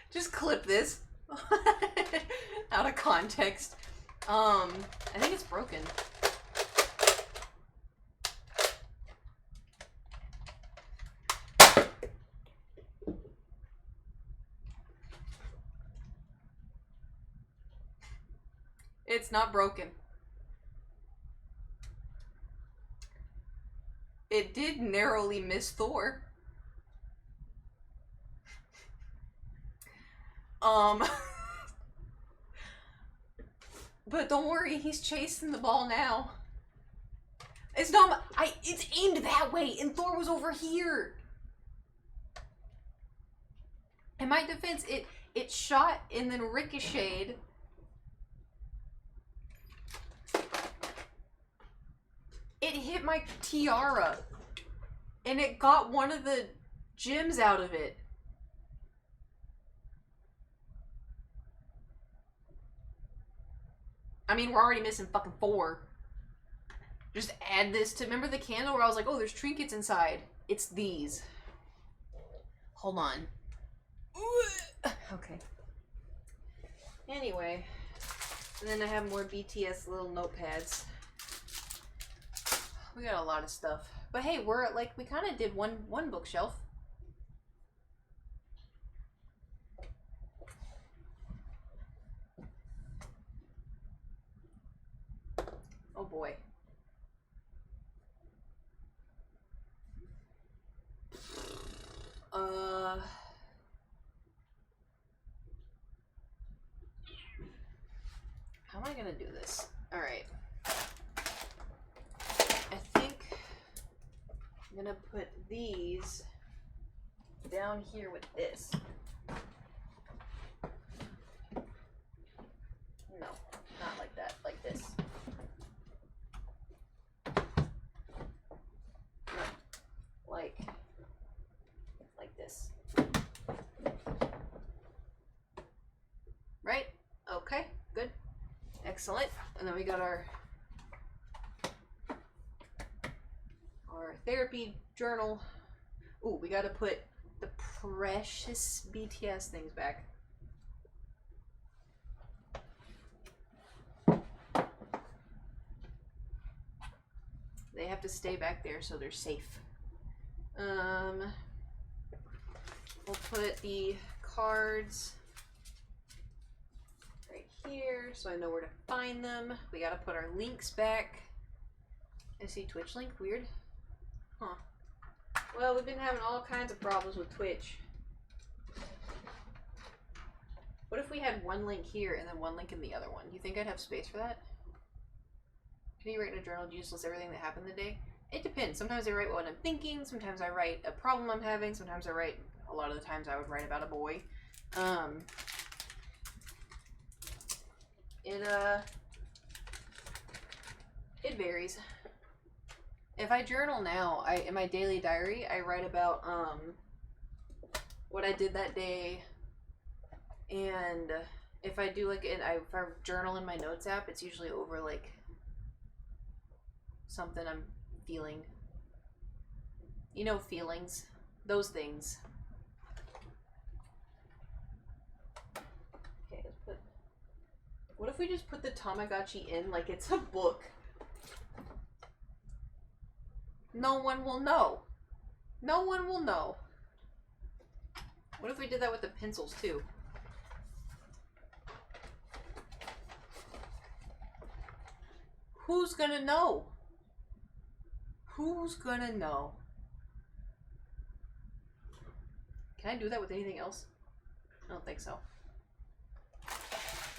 Just clip this out of context. I think it's broken. It's not broken. It did narrowly miss Thor. But don't worry, he's chasing the ball now. It's not it's aimed that way, and Thor was over here. In my defense, it shot and then ricocheted. It hit my tiara, and it got one of the gems out of it. I mean, we're already missing fucking 4. Just add this to... Remember the candle where I was like, oh, there's trinkets inside? It's these. Hold on. Okay. Anyway. And then I have more BTS little notepads. We got a lot of stuff. But hey, we're at, like, we kind of did one bookshelf. Oh boy. How am I gonna do this? Alright. I think I'm gonna put these down here with this. No, not like that, like this. Like this. Right? Okay, good. Excellent. And then we got our therapy journal. Ooh, we gotta put the precious BTS things back. They have to stay back there so they're safe. We'll put the cards right here so I know where to find them. We gotta put our links back. I see Twitch link, weird. Huh. Well, we've been having all kinds of problems with Twitch. What if we had one link here and then one link in the other one? Do you think I'd have space for that? Can you write in a journal? Do you just list everything that happened today? It depends. Sometimes I write what I'm thinking. Sometimes I write a problem I'm having. Sometimes I write, a lot of the times I would write about a boy. It varies. If I journal now, in my daily diary, I write about what I did that day, and if I do if I journal in my notes app, it's usually over like something I'm feeling. You know, feelings, those things. Okay, let's put. What if we just put the Tamagotchi in like it's a book? No one will know. No one will know. What if we did that with the pencils too? Who's gonna know? Who's gonna know? Can I do that with anything else? I don't think so.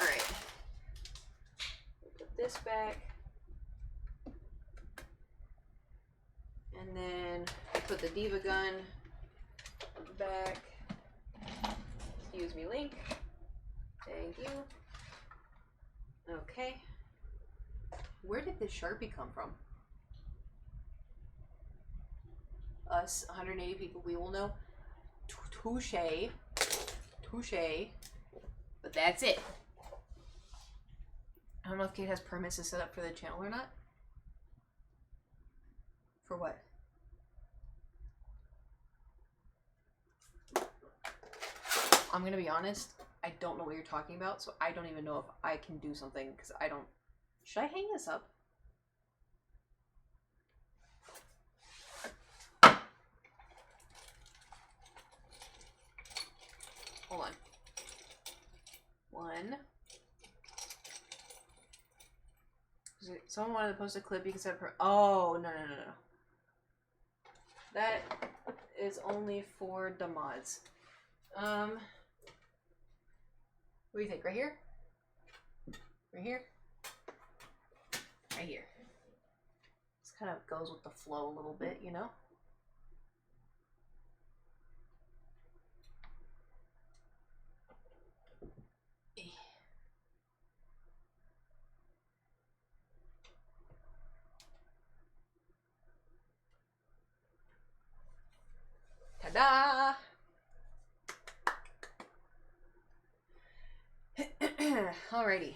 Alright. Put this back. And then put the Diva gun back. Excuse me, Link. Thank you. Okay. Where did this Sharpie come from? Us, 180 people, we will know. Touche. Touche. But that's it. I don't know if Kate has permits to set up for the channel or not. For what? I'm gonna be honest, I don't know what you're talking about, so I don't even know if I can do something, because I don't... Should I hang this up? Hold on. 1, Someone wanted to post a clip. You can set per. Oh no. That is only for the mods. What do you think? Right here? Right here? Right here. This kind of goes with the flow a little bit, you know? Ta-da! Alrighty.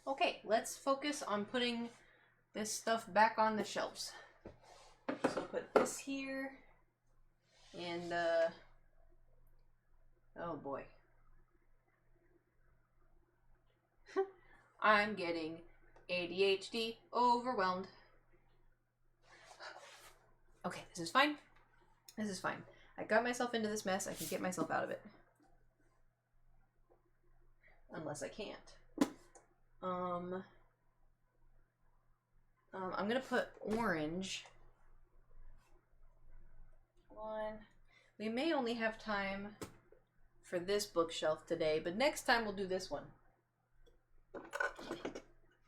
Okay, let's focus on putting this stuff back on the shelves. So put this here, and oh boy. I'm getting ADHD overwhelmed. Okay, this is fine. This is fine. I got myself into this mess. I can get myself out of it. Unless I can't. I'm gonna put orange. One. We may only have time for this bookshelf today, but next time we'll do this one.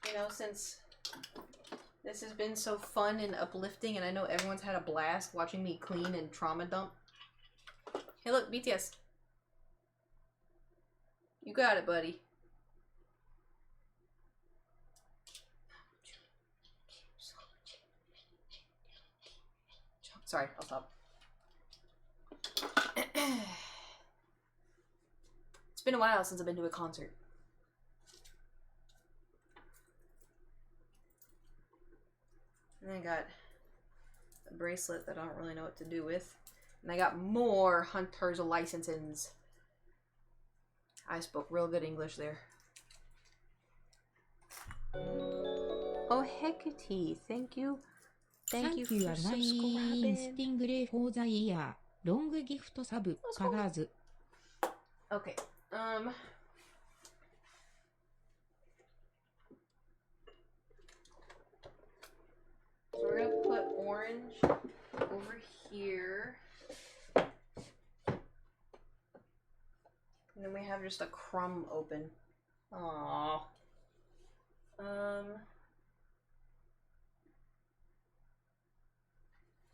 You know, since this has been so fun and uplifting, and I know everyone's had a blast watching me clean and trauma dump. Hey look, BTS. You got it, buddy. Sorry, I'll stop. It's been a while since I've been to a concert. And I got a bracelet that I don't really know what to do with. And I got more Hunter's licenses. I spoke real good English there. Oh, Hecate, thank you. Thank you for subscribing. スティングレイフォーザイヤーロングギフトサブカラーズ Okay. So we're gonna put orange over here. And then we have just a crumb open. Aww.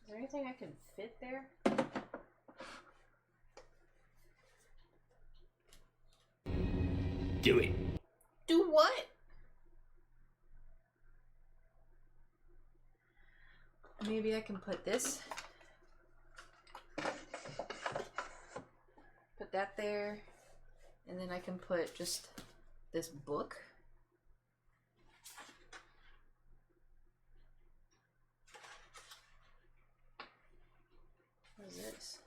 Is there anything I can fit there? Do it. Do what? Maybe I can put this. Put that there. And then I can put just this book. What is this?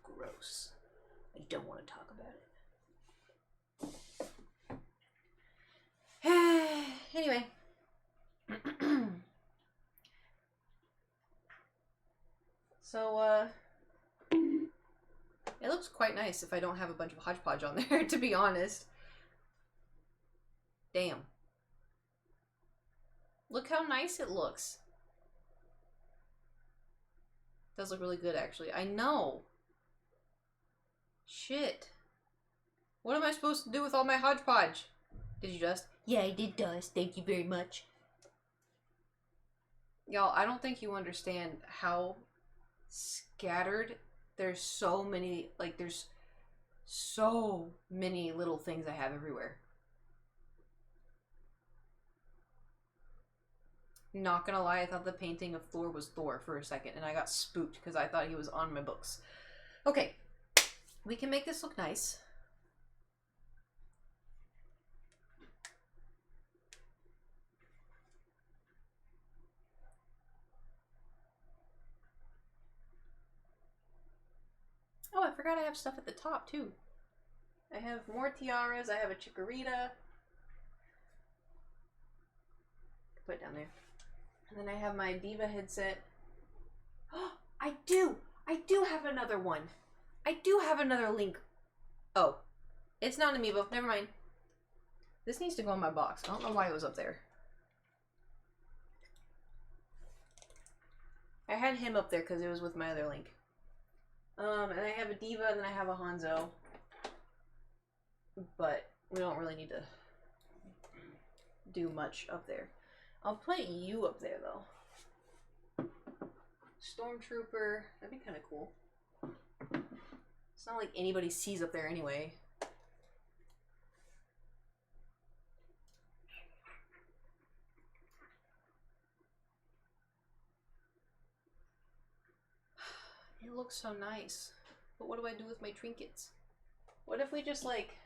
Gross. I don't want to talk about it. Anyway. So, it looks quite nice if I don't have a bunch of hodgepodge on there, to be honest. Damn. Look how nice it looks. It does look really good, actually. I know. Shit. What am I supposed to do with all my hodgepodge? Did you just? Yeah, I did, Dust. Thank you very much. Y'all, I don't think you understand how scattered there's so many, like, there's so many little things I have everywhere. Not gonna lie, I thought the painting of Thor was Thor for a second, and I got spooked because I thought he was on my books. Okay, we can make this look nice. Oh, I forgot I have stuff at the top, too. I have more tiaras. I have a chikorita. put down there. And then I have my Diva headset. Oh, I do have another one. I do have another link. Oh, it's not an amiibo. Never mind. This needs to go in my box. I don't know why it was up there. I had him up there because it was with my other link. And I have a Diva, and then I have a Hanzo. But we don't really need to do much up there. I'll put you up there, though. Stormtrooper. That'd be kind of cool. It's not like anybody sees up there anyway. It looks so nice. But what do I do with my trinkets? What if we just, like,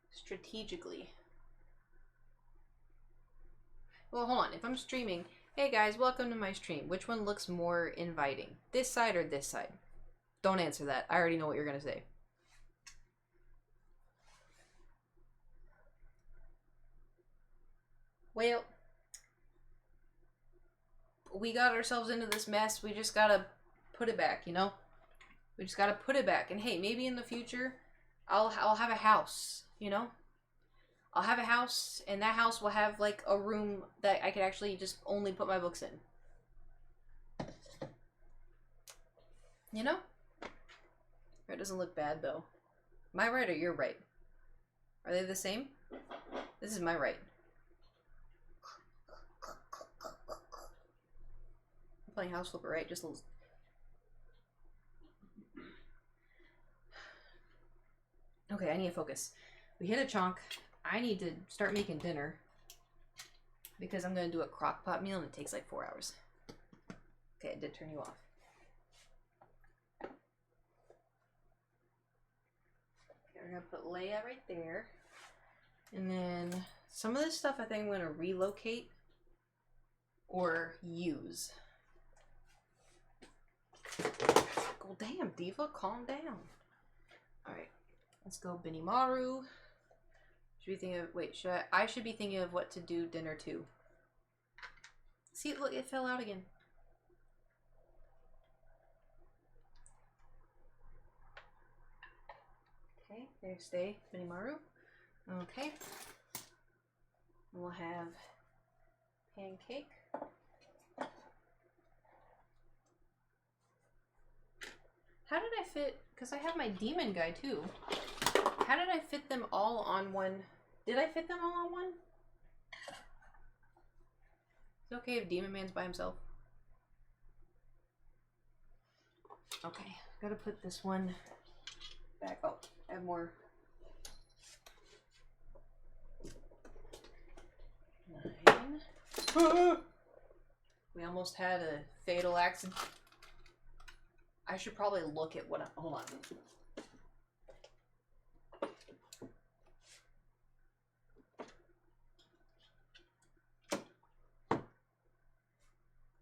strategically... Well, hold on. If I'm streaming, hey guys, welcome to my stream. Which one looks more inviting? This side or this side? Don't answer that. I already know what you're going to say. Well, we got ourselves into this mess. We just gotta put it back, you know? We just gotta put it back. And hey, maybe in the future, I'll have a house, you know? I'll have a house, and that house will have, like, a room that I could actually just only put my books in. You know? It doesn't look bad, though. Am I right or you're right? Are they the same? This is my right. I'm playing House Flipper, right? Just a little... Okay, I need to focus. We hit a chonk. I need to start making dinner because I'm going to do a crock pot meal and it takes like 4 hours. Okay, I did turn you off. Okay, we're going to put Leia right there. And then some of this stuff I think I'm going to relocate or use. Oh, damn, Diva, calm down. Alright, let's go Benimaru. Should we think of, wait, I should be thinking of what to do dinner to. See, look, it fell out again. Okay, there, stay, Benimaru. Okay. We'll have pancake. How did I fit, because I have my demon guy too. How did I fit them all on one? Did I fit them all on one? Is it okay if Demon Man's by himself? Okay, gotta put this one back. Oh, I have more. 9. We almost had a fatal accident. I should probably look at what hold on.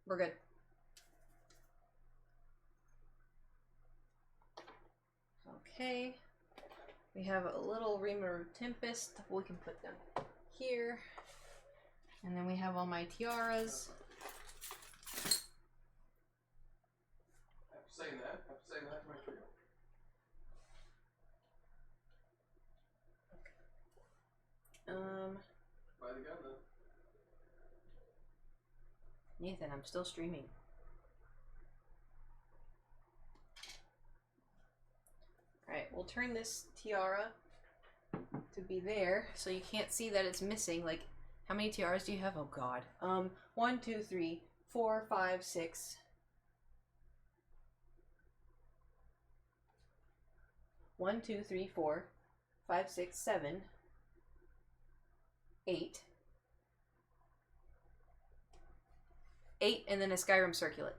We're good. Okay. We have a little Reamer Tempest. We can put them here. And then we have all my tiaras. After saying that to my trio. Buy the gun then. Nathan, I'm still streaming. Alright, we'll turn this tiara to be there so you can't see that it's missing. Like, how many tiaras do you have? Oh god. 1, 2, 3, 4, 5, 6. 1, 2, 3, 4, 5, 6, 7, 8. 8 and then a Skyrim circulet.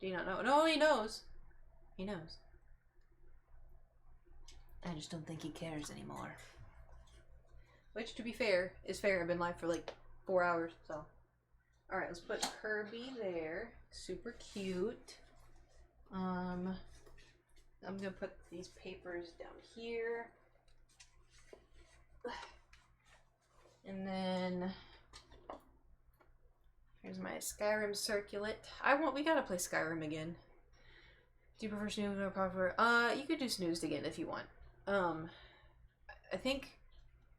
Do you not know? No, he knows. He knows. I just don't think he cares anymore. Which, to be fair, is fair. I've been live for like 4 hours, so. Alright, let's put Kirby there. Super cute. I'm gonna put these papers down here. And then here's my Skyrim circuit. We gotta play Skyrim again. Do you prefer snooze or prefer? You could do snoozed again if you want. I think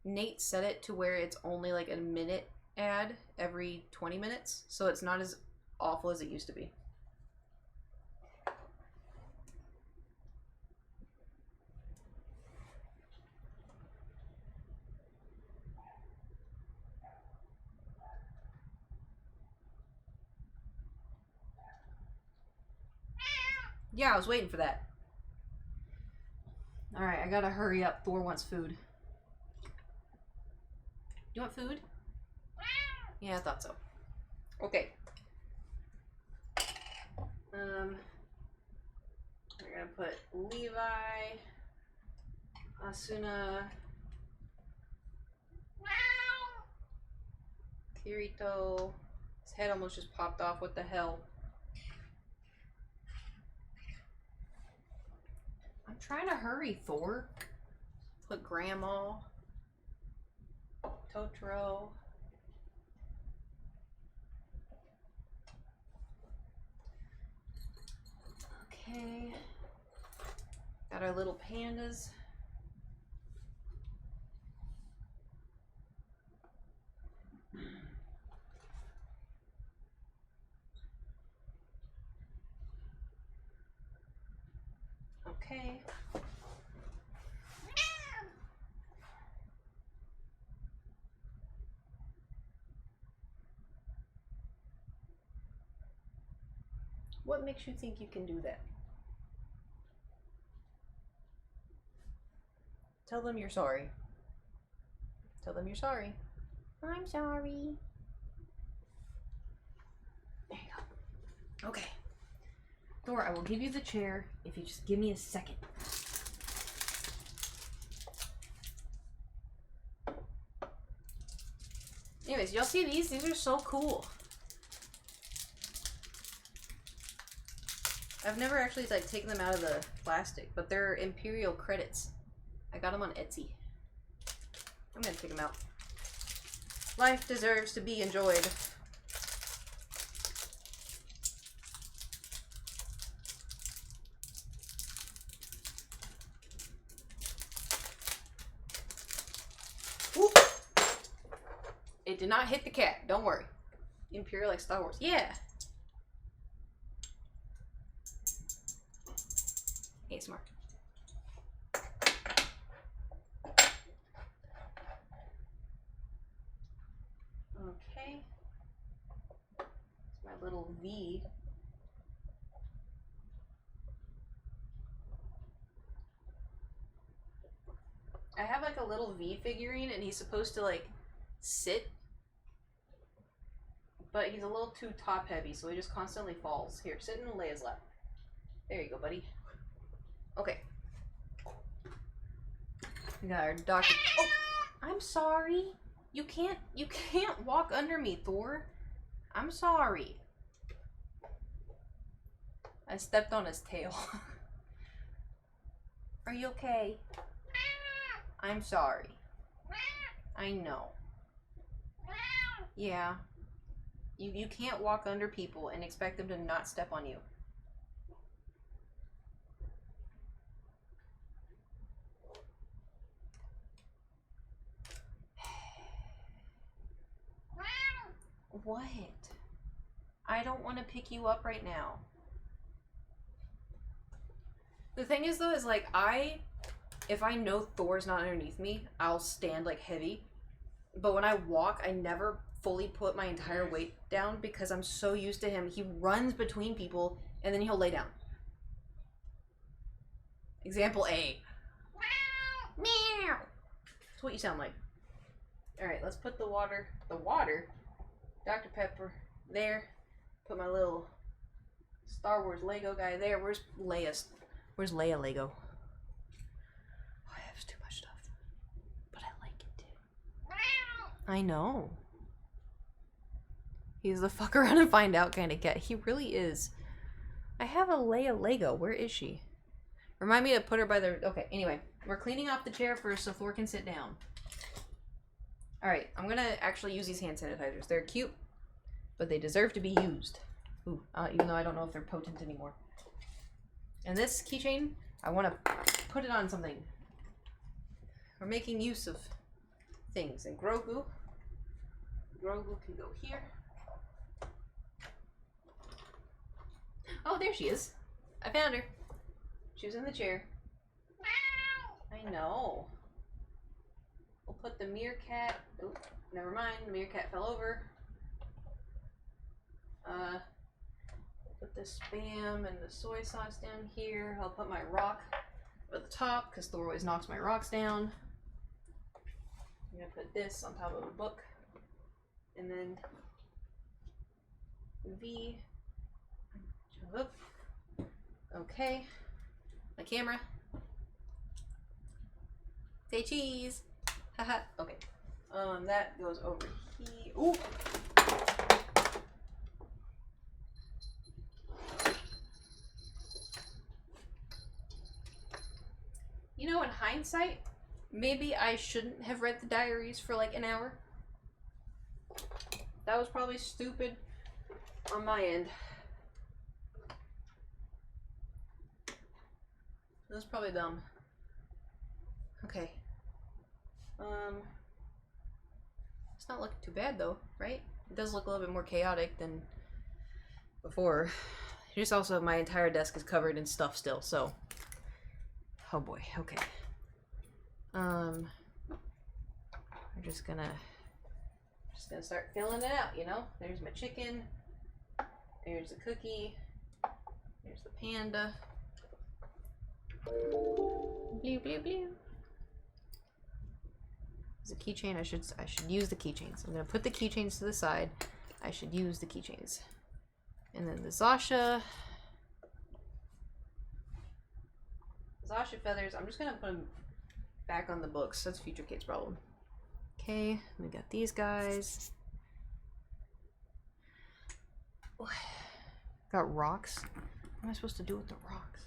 Nate set it to where it's only like a minute ad every 20 minutes, so it's not as awful as it used to be. Yeah, I was waiting for that. Alright, I gotta hurry up. Thor wants food. You want food? Yeah, I thought so. Okay. We're gonna put Levi, Asuna, Kirito. His head almost just popped off. What the hell? I'm trying to hurry, Thor. Put Grandma. Totoro. Okay. Got our little pandas. Okay. What makes you think you can do that? Tell them you're sorry. Tell them you're sorry. I'm sorry. There you go. Okay. Thor, I will give you the chair if you just give me a second. Anyways, y'all see these? These are so cool. I've never actually like taken them out of the plastic, but they're Imperial credits. I got them on Etsy. I'm gonna take them out. Life deserves to be enjoyed. Whoop. It did not hit the cat. Don't worry. Imperial like Star Wars. Yeah. ASMR. Okay. It's my little V. I have like a little V figurine and he's supposed to like sit, but he's a little too top heavy, so he just constantly falls. Here, sit in Leia's lap. There you go, buddy. Okay. We got our doctor. Oh, I'm sorry. You can't walk under me, Thor. I'm sorry. I stepped on his tail. Are you okay? I'm sorry. I know. Yeah. You can't walk under people and expect them to not step on you. What? I don't want to pick you up right now. The thing is though, is like if I know Thor's not underneath me, I'll stand like heavy. But when I walk, I never fully put my entire weight down because I'm so used to him. He runs between people and then he'll lay down. Example A. Meow. That's what you sound like. Alright, let's put the water, Dr. Pepper there. Put my little Star Wars Lego guy there. Where's Leia Lego? Oh, I have too much stuff. But I like it too. I know. He's the fuck around and find out kind of cat. He really is. I have a Leia Lego. Where is she? Remind me to put her by the... Okay, anyway. We're cleaning off the chair first so Thor can sit down. Alright, I'm gonna actually use these hand sanitizers. They're cute, but they deserve to be used. Ooh, even though I don't know if they're potent anymore. And this keychain, I want to put it on something. We're making use of things. And Grogu can go here. Oh, there she is. I found her. She was in the chair. I know. We'll put the meerkat. Oh, never mind. The meerkat fell over. Put the Spam and the soy sauce down here. I'll put my rock at the top because Thor always knocks my rocks down. I'm gonna put this on top of a book, and then V. Up. Okay. My camera. Say cheese. Haha. Okay. That goes over here. Ooh. You know, in hindsight, maybe I shouldn't have read the diaries for like an hour. That was probably stupid on my end. That was probably dumb. Okay. It's not looking too bad though, right? It does look a little bit more chaotic than before. Just also my entire desk is covered in stuff still, so. Oh boy, okay. I'm just gonna start filling it out, you know? There's my chicken. There's the cookie. There's the panda. Blue, blue, blue. There's a keychain. I should use the keychains. I'm gonna put the keychains to the side. I should use the keychains. And then the Zasha feathers. I'm just gonna put them back on the books. That's Future Kate's problem. Okay, we got these guys. Got rocks. What am I supposed to do with the rocks?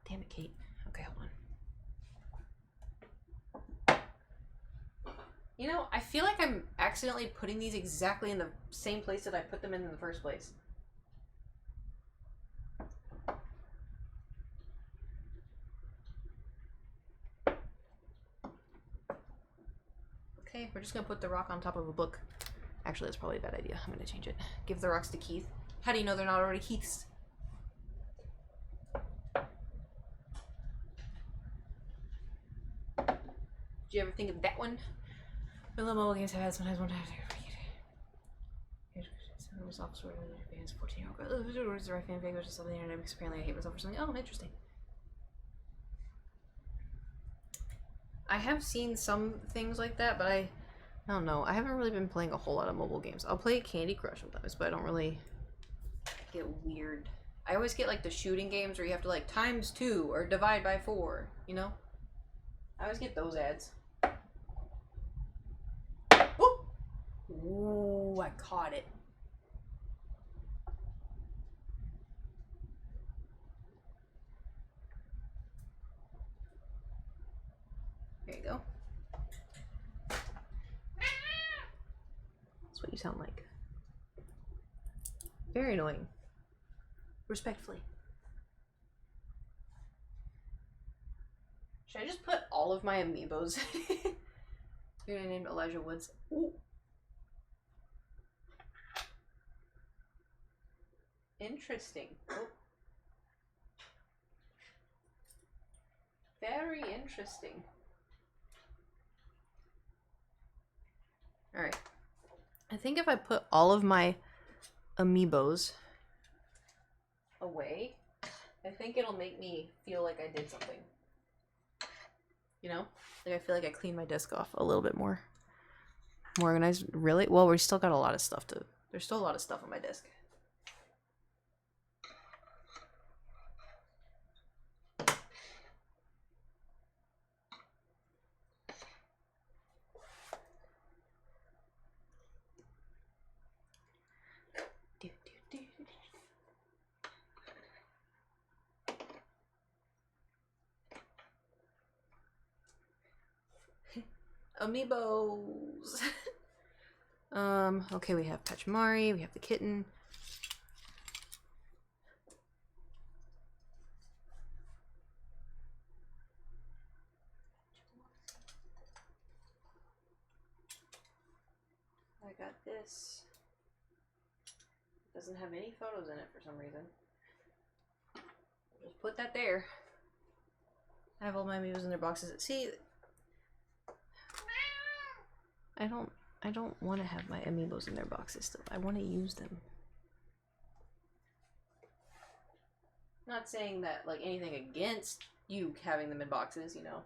Damn it, Kate. Okay, hold on. You know, I feel like I'm accidentally putting these exactly in the same place that I put them in the first place. Okay, we're just gonna put the rock on top of a book. Actually, that's probably a bad idea. I'm gonna change it. Give the rocks to Keith. How do you know they're not already Keith's? Did you ever think of that one? My little mobile games have had sometimes one time. Officer fans 14-year-old girls. The right fan figures or something. And apparently I hate myself for something. Oh, interesting. I have seen some things like that, but I don't know. I haven't really been playing a whole lot of mobile games. I'll play Candy Crush sometimes, but I don't really get weird. I always get like the shooting games where you have to like ×2 or divide by 4, you know? I always get those ads. Ooh! Ooh, I caught it. There you go. That's what you sound like. Very annoying. Respectfully. Should I just put all of my amiibos? You're gonna name Elijah Woods. Ooh. Interesting. Oh. Very interesting. Alright. I think if I put all of my amiibos away, I think it'll make me feel like I did something. You know? Like I feel like I cleaned my desk off a little bit more. More organized. Really? Well, we still got a lot of stuff to... There's still a lot of stuff on my desk. Amiibos. Okay, we have Pachimari, we have the kitten. I got this. Doesn't have any photos in it for some reason. Just put that there. I have all my amiibos in their boxes. See, I don't want to have my amiibos in their boxes still. I want to use them. Not saying that like anything against you having them in boxes, you know.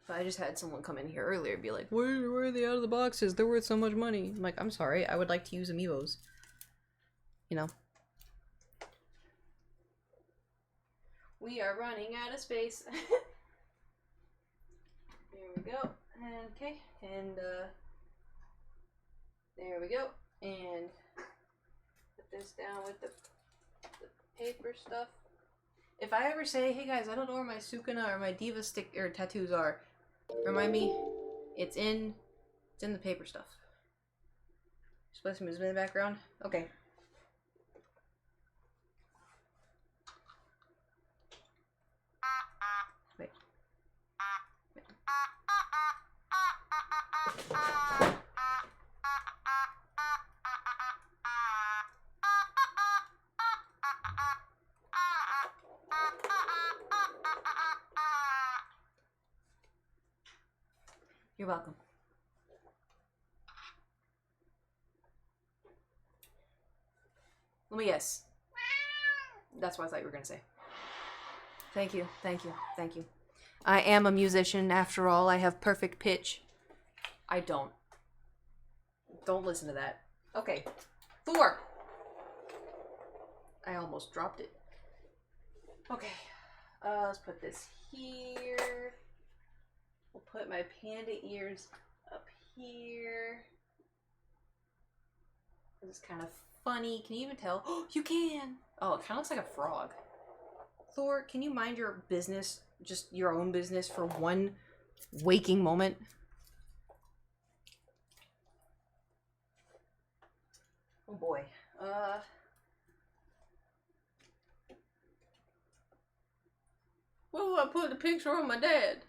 But I just had someone come in here earlier and be like, where are they out of the boxes? They're worth so much money. I'm like, I'm sorry, I would like to use amiibos. You know. We are running out of space. There we go. And okay, and there we go. And put this down with the paper stuff. If I ever say, hey guys, I don't know where my Sukuna or my Diva stick or tattoos are, remind me, it's in the paper stuff. Supposed to move in the background? Okay. Wait. You're welcome. Let me guess. That's what I thought you were gonna say. Thank you, thank you, thank you. I am a musician after all. I have perfect pitch. I don't. Don't listen to that. Okay. Thor! I almost dropped it. Okay. Let's put this here. We'll put my panda ears up here. This is kind of funny. Can you even tell? Oh, you can! Oh, it kind of looks like a frog. Thor, can you mind your business, just your own business, for one waking moment? Oh boy. Where will I put the picture of my dad?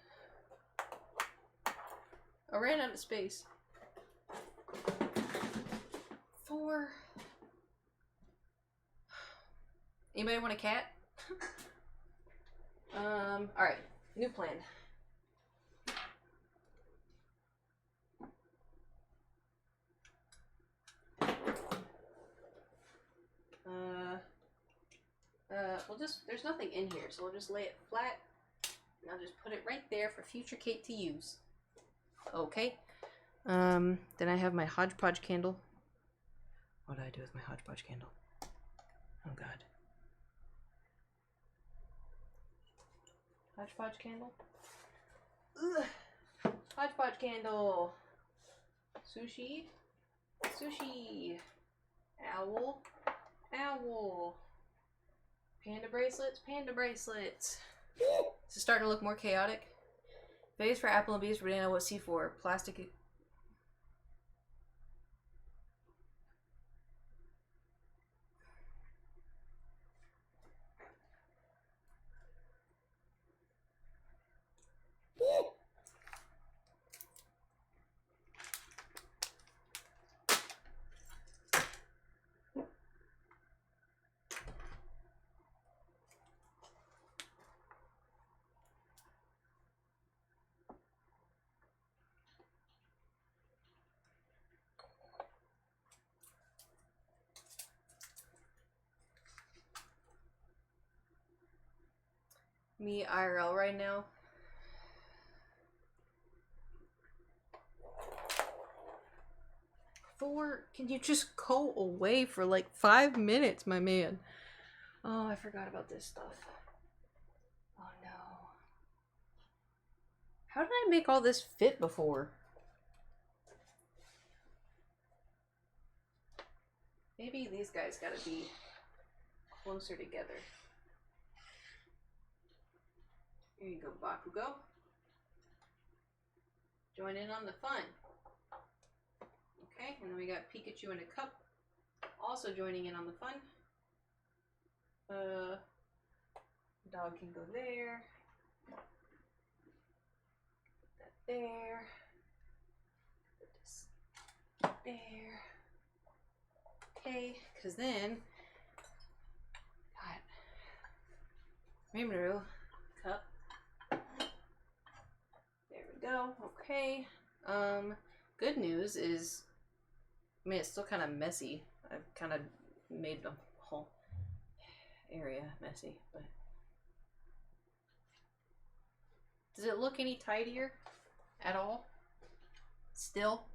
I ran out of space. Thor. Anybody want a cat? Alright. New plan. We'll just, there's nothing in here, so we'll just lay it flat, and I'll just put it right there for future Kate to use. Okay. Then I have my Hodgepodge candle. What do I do with my Hodgepodge candle? Oh god. Hodgepodge candle? Ugh. Hodgepodge candle. Sushi. Sushi. Owl. Owl. Panda bracelets. Panda bracelets. This is starting to look more chaotic. Vase for apple and bees for banana. What's C for? Plastic. Me IRL right now. Thor, can you just go away for like 5 minutes, my man? Oh, I forgot about this stuff. Oh no. How did I make all this fit before? Maybe these guys gotta be closer together. Here you go, Bakugo. Join in on the fun. Okay, and then we got Pikachu in a cup. Also joining in on the fun. Dog can go there. Put that there. Put this there. Okay, because then got Rimuru cup. There we go. Okay. Good news is, I mean, it's still kind of messy. I've kind of made the whole area messy, but does it look any tidier at all? Still?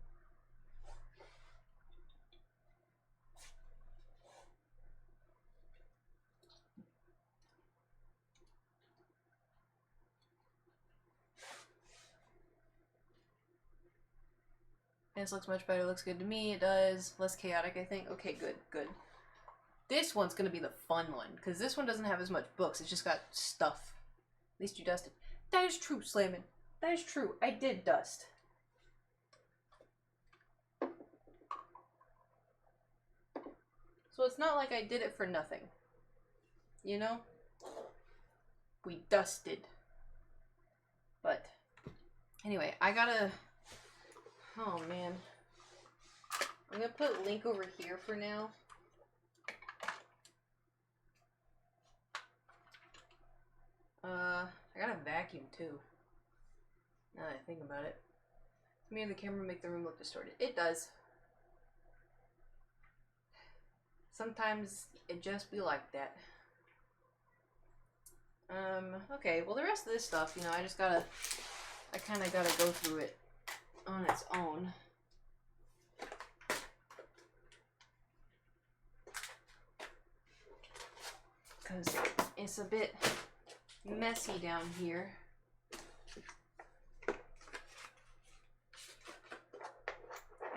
This looks much better. Looks good to me. It does. Less chaotic, I think. Okay, good, good. This one's gonna be the fun one, because this one doesn't have as much books. It's just got stuff. At least you dusted. That is true, Slammin'. That is true. I did dust. So it's not like I did it for nothing. You know? We dusted. But, anyway, I gotta... Oh, man. I'm gonna put Link over here for now. I gotta vacuum too. Now that I think about it. Me and the camera make the room look distorted. It does. Sometimes it just be like that. Okay, well the rest of this stuff, you know, I kinda gotta go through it on its own. Because it's a bit messy down here. I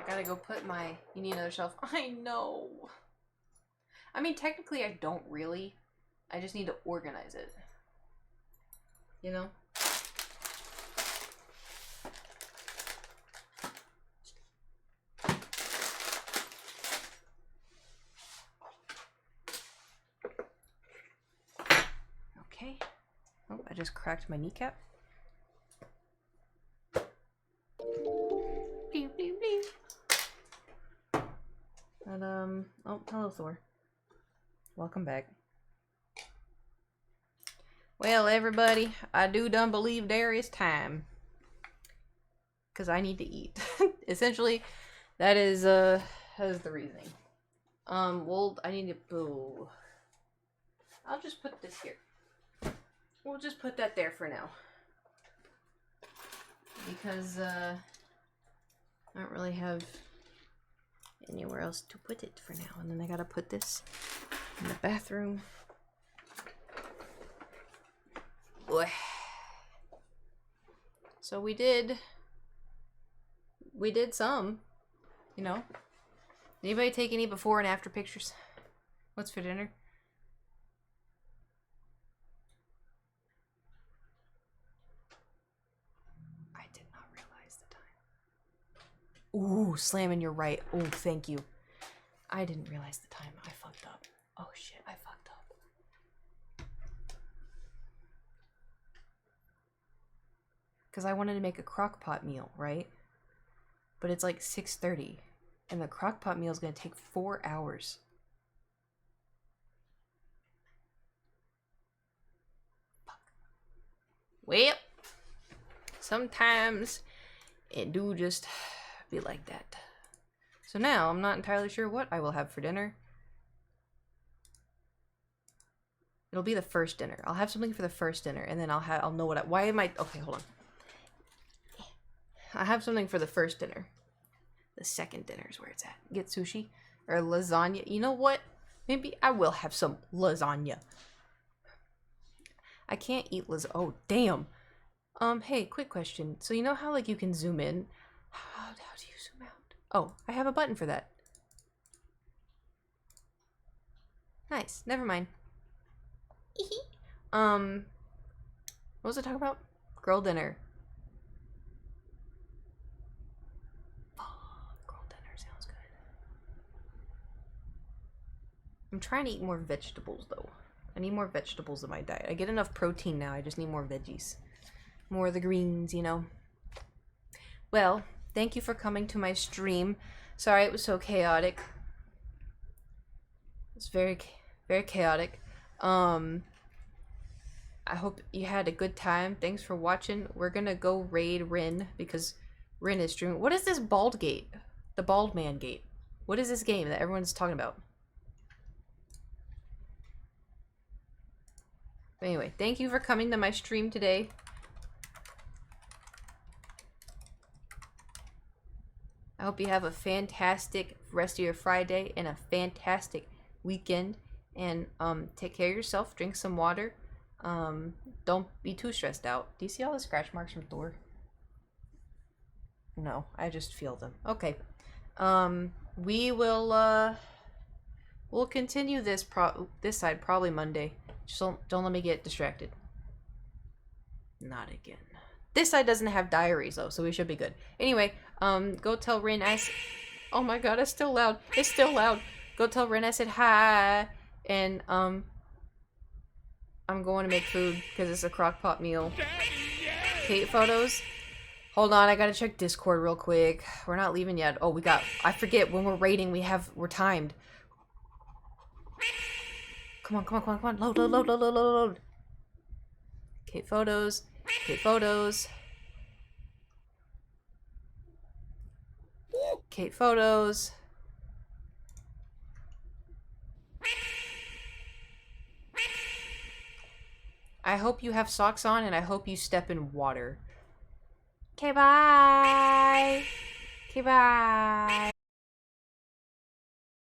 gotta go put my... You need another shelf? I know! I mean, technically I don't really. I just need to organize it. You know? Okay. Oh, I just cracked my kneecap. And, oh, hello, Thor. Welcome back. Well, everybody, I do done believe there is time. Because I need to eat. Essentially, that is the reasoning. Well, I need to... Oh, I'll just put this here. We'll just put that there for now. Because, I don't really have anywhere else to put it for now. And then I gotta put this in the bathroom. Boy. So we did some, you know. Anybody take any before and after pictures? What's for dinner? I did not realize the time. Ooh, Slammin', you're right. Oh, thank you. I didn't realize the time. I fucked up. Oh shit, I fucked up. Because I wanted to make a crock pot meal, right? But it's like 6:30. And the crock pot meal is going to take 4 hours. Fuck. Well, sometimes it do just be like that. So now I'm not entirely sure what I will have for dinner. It'll be the first dinner. I'll have something for the first dinner, and then I'll know what why am I... Okay, hold on. I have something for the first dinner. The second dinner is where it's at. Get sushi or lasagna. You know what? Maybe I will have some lasagna. I can't eat Oh, damn. Hey, quick question. So you know how, like, you can zoom in? How do you zoom out? Oh, I have a button for that. Nice. Never mind. What What was I talking about? Girl dinner. Girl dinner sounds good. I'm trying to eat more vegetables though. I need more vegetables in my diet. I get enough protein now. I just need more veggies. More of the greens, you know. Well, thank you for coming to my stream. Sorry it was so chaotic. It's very chaotic. I hope you had a good time. Thanks for watching. We're gonna go raid Rin because Rin is streaming. What is this Bald Gate? The Bald Man Gate. What is this game that everyone's talking about? Anyway, thank you for coming to my stream today. I hope you have a fantastic rest of your Friday and a fantastic weekend. And take care of yourself. Drink some water. Don't be too stressed out. Do you see all the scratch marks from Thor? No, I just feel them. Okay. We will we'll continue this side probably Monday. Just don't let me get distracted. Not again. This side doesn't have diaries though, so we should be good. Anyway, go tell Rin oh my god, it's still loud. It's still loud. Go tell Rin I said hi. And I'm going to make food because it's a crock pot meal. Kate photos. Hold on, I gotta check Discord real quick. We're not leaving yet. Oh, I forget when we're raiding we're timed. Come on. Load. Kate photos. Kate photos. Kate photos. I hope you have socks on and I hope you step in water. Okay, bye. Okay, bye.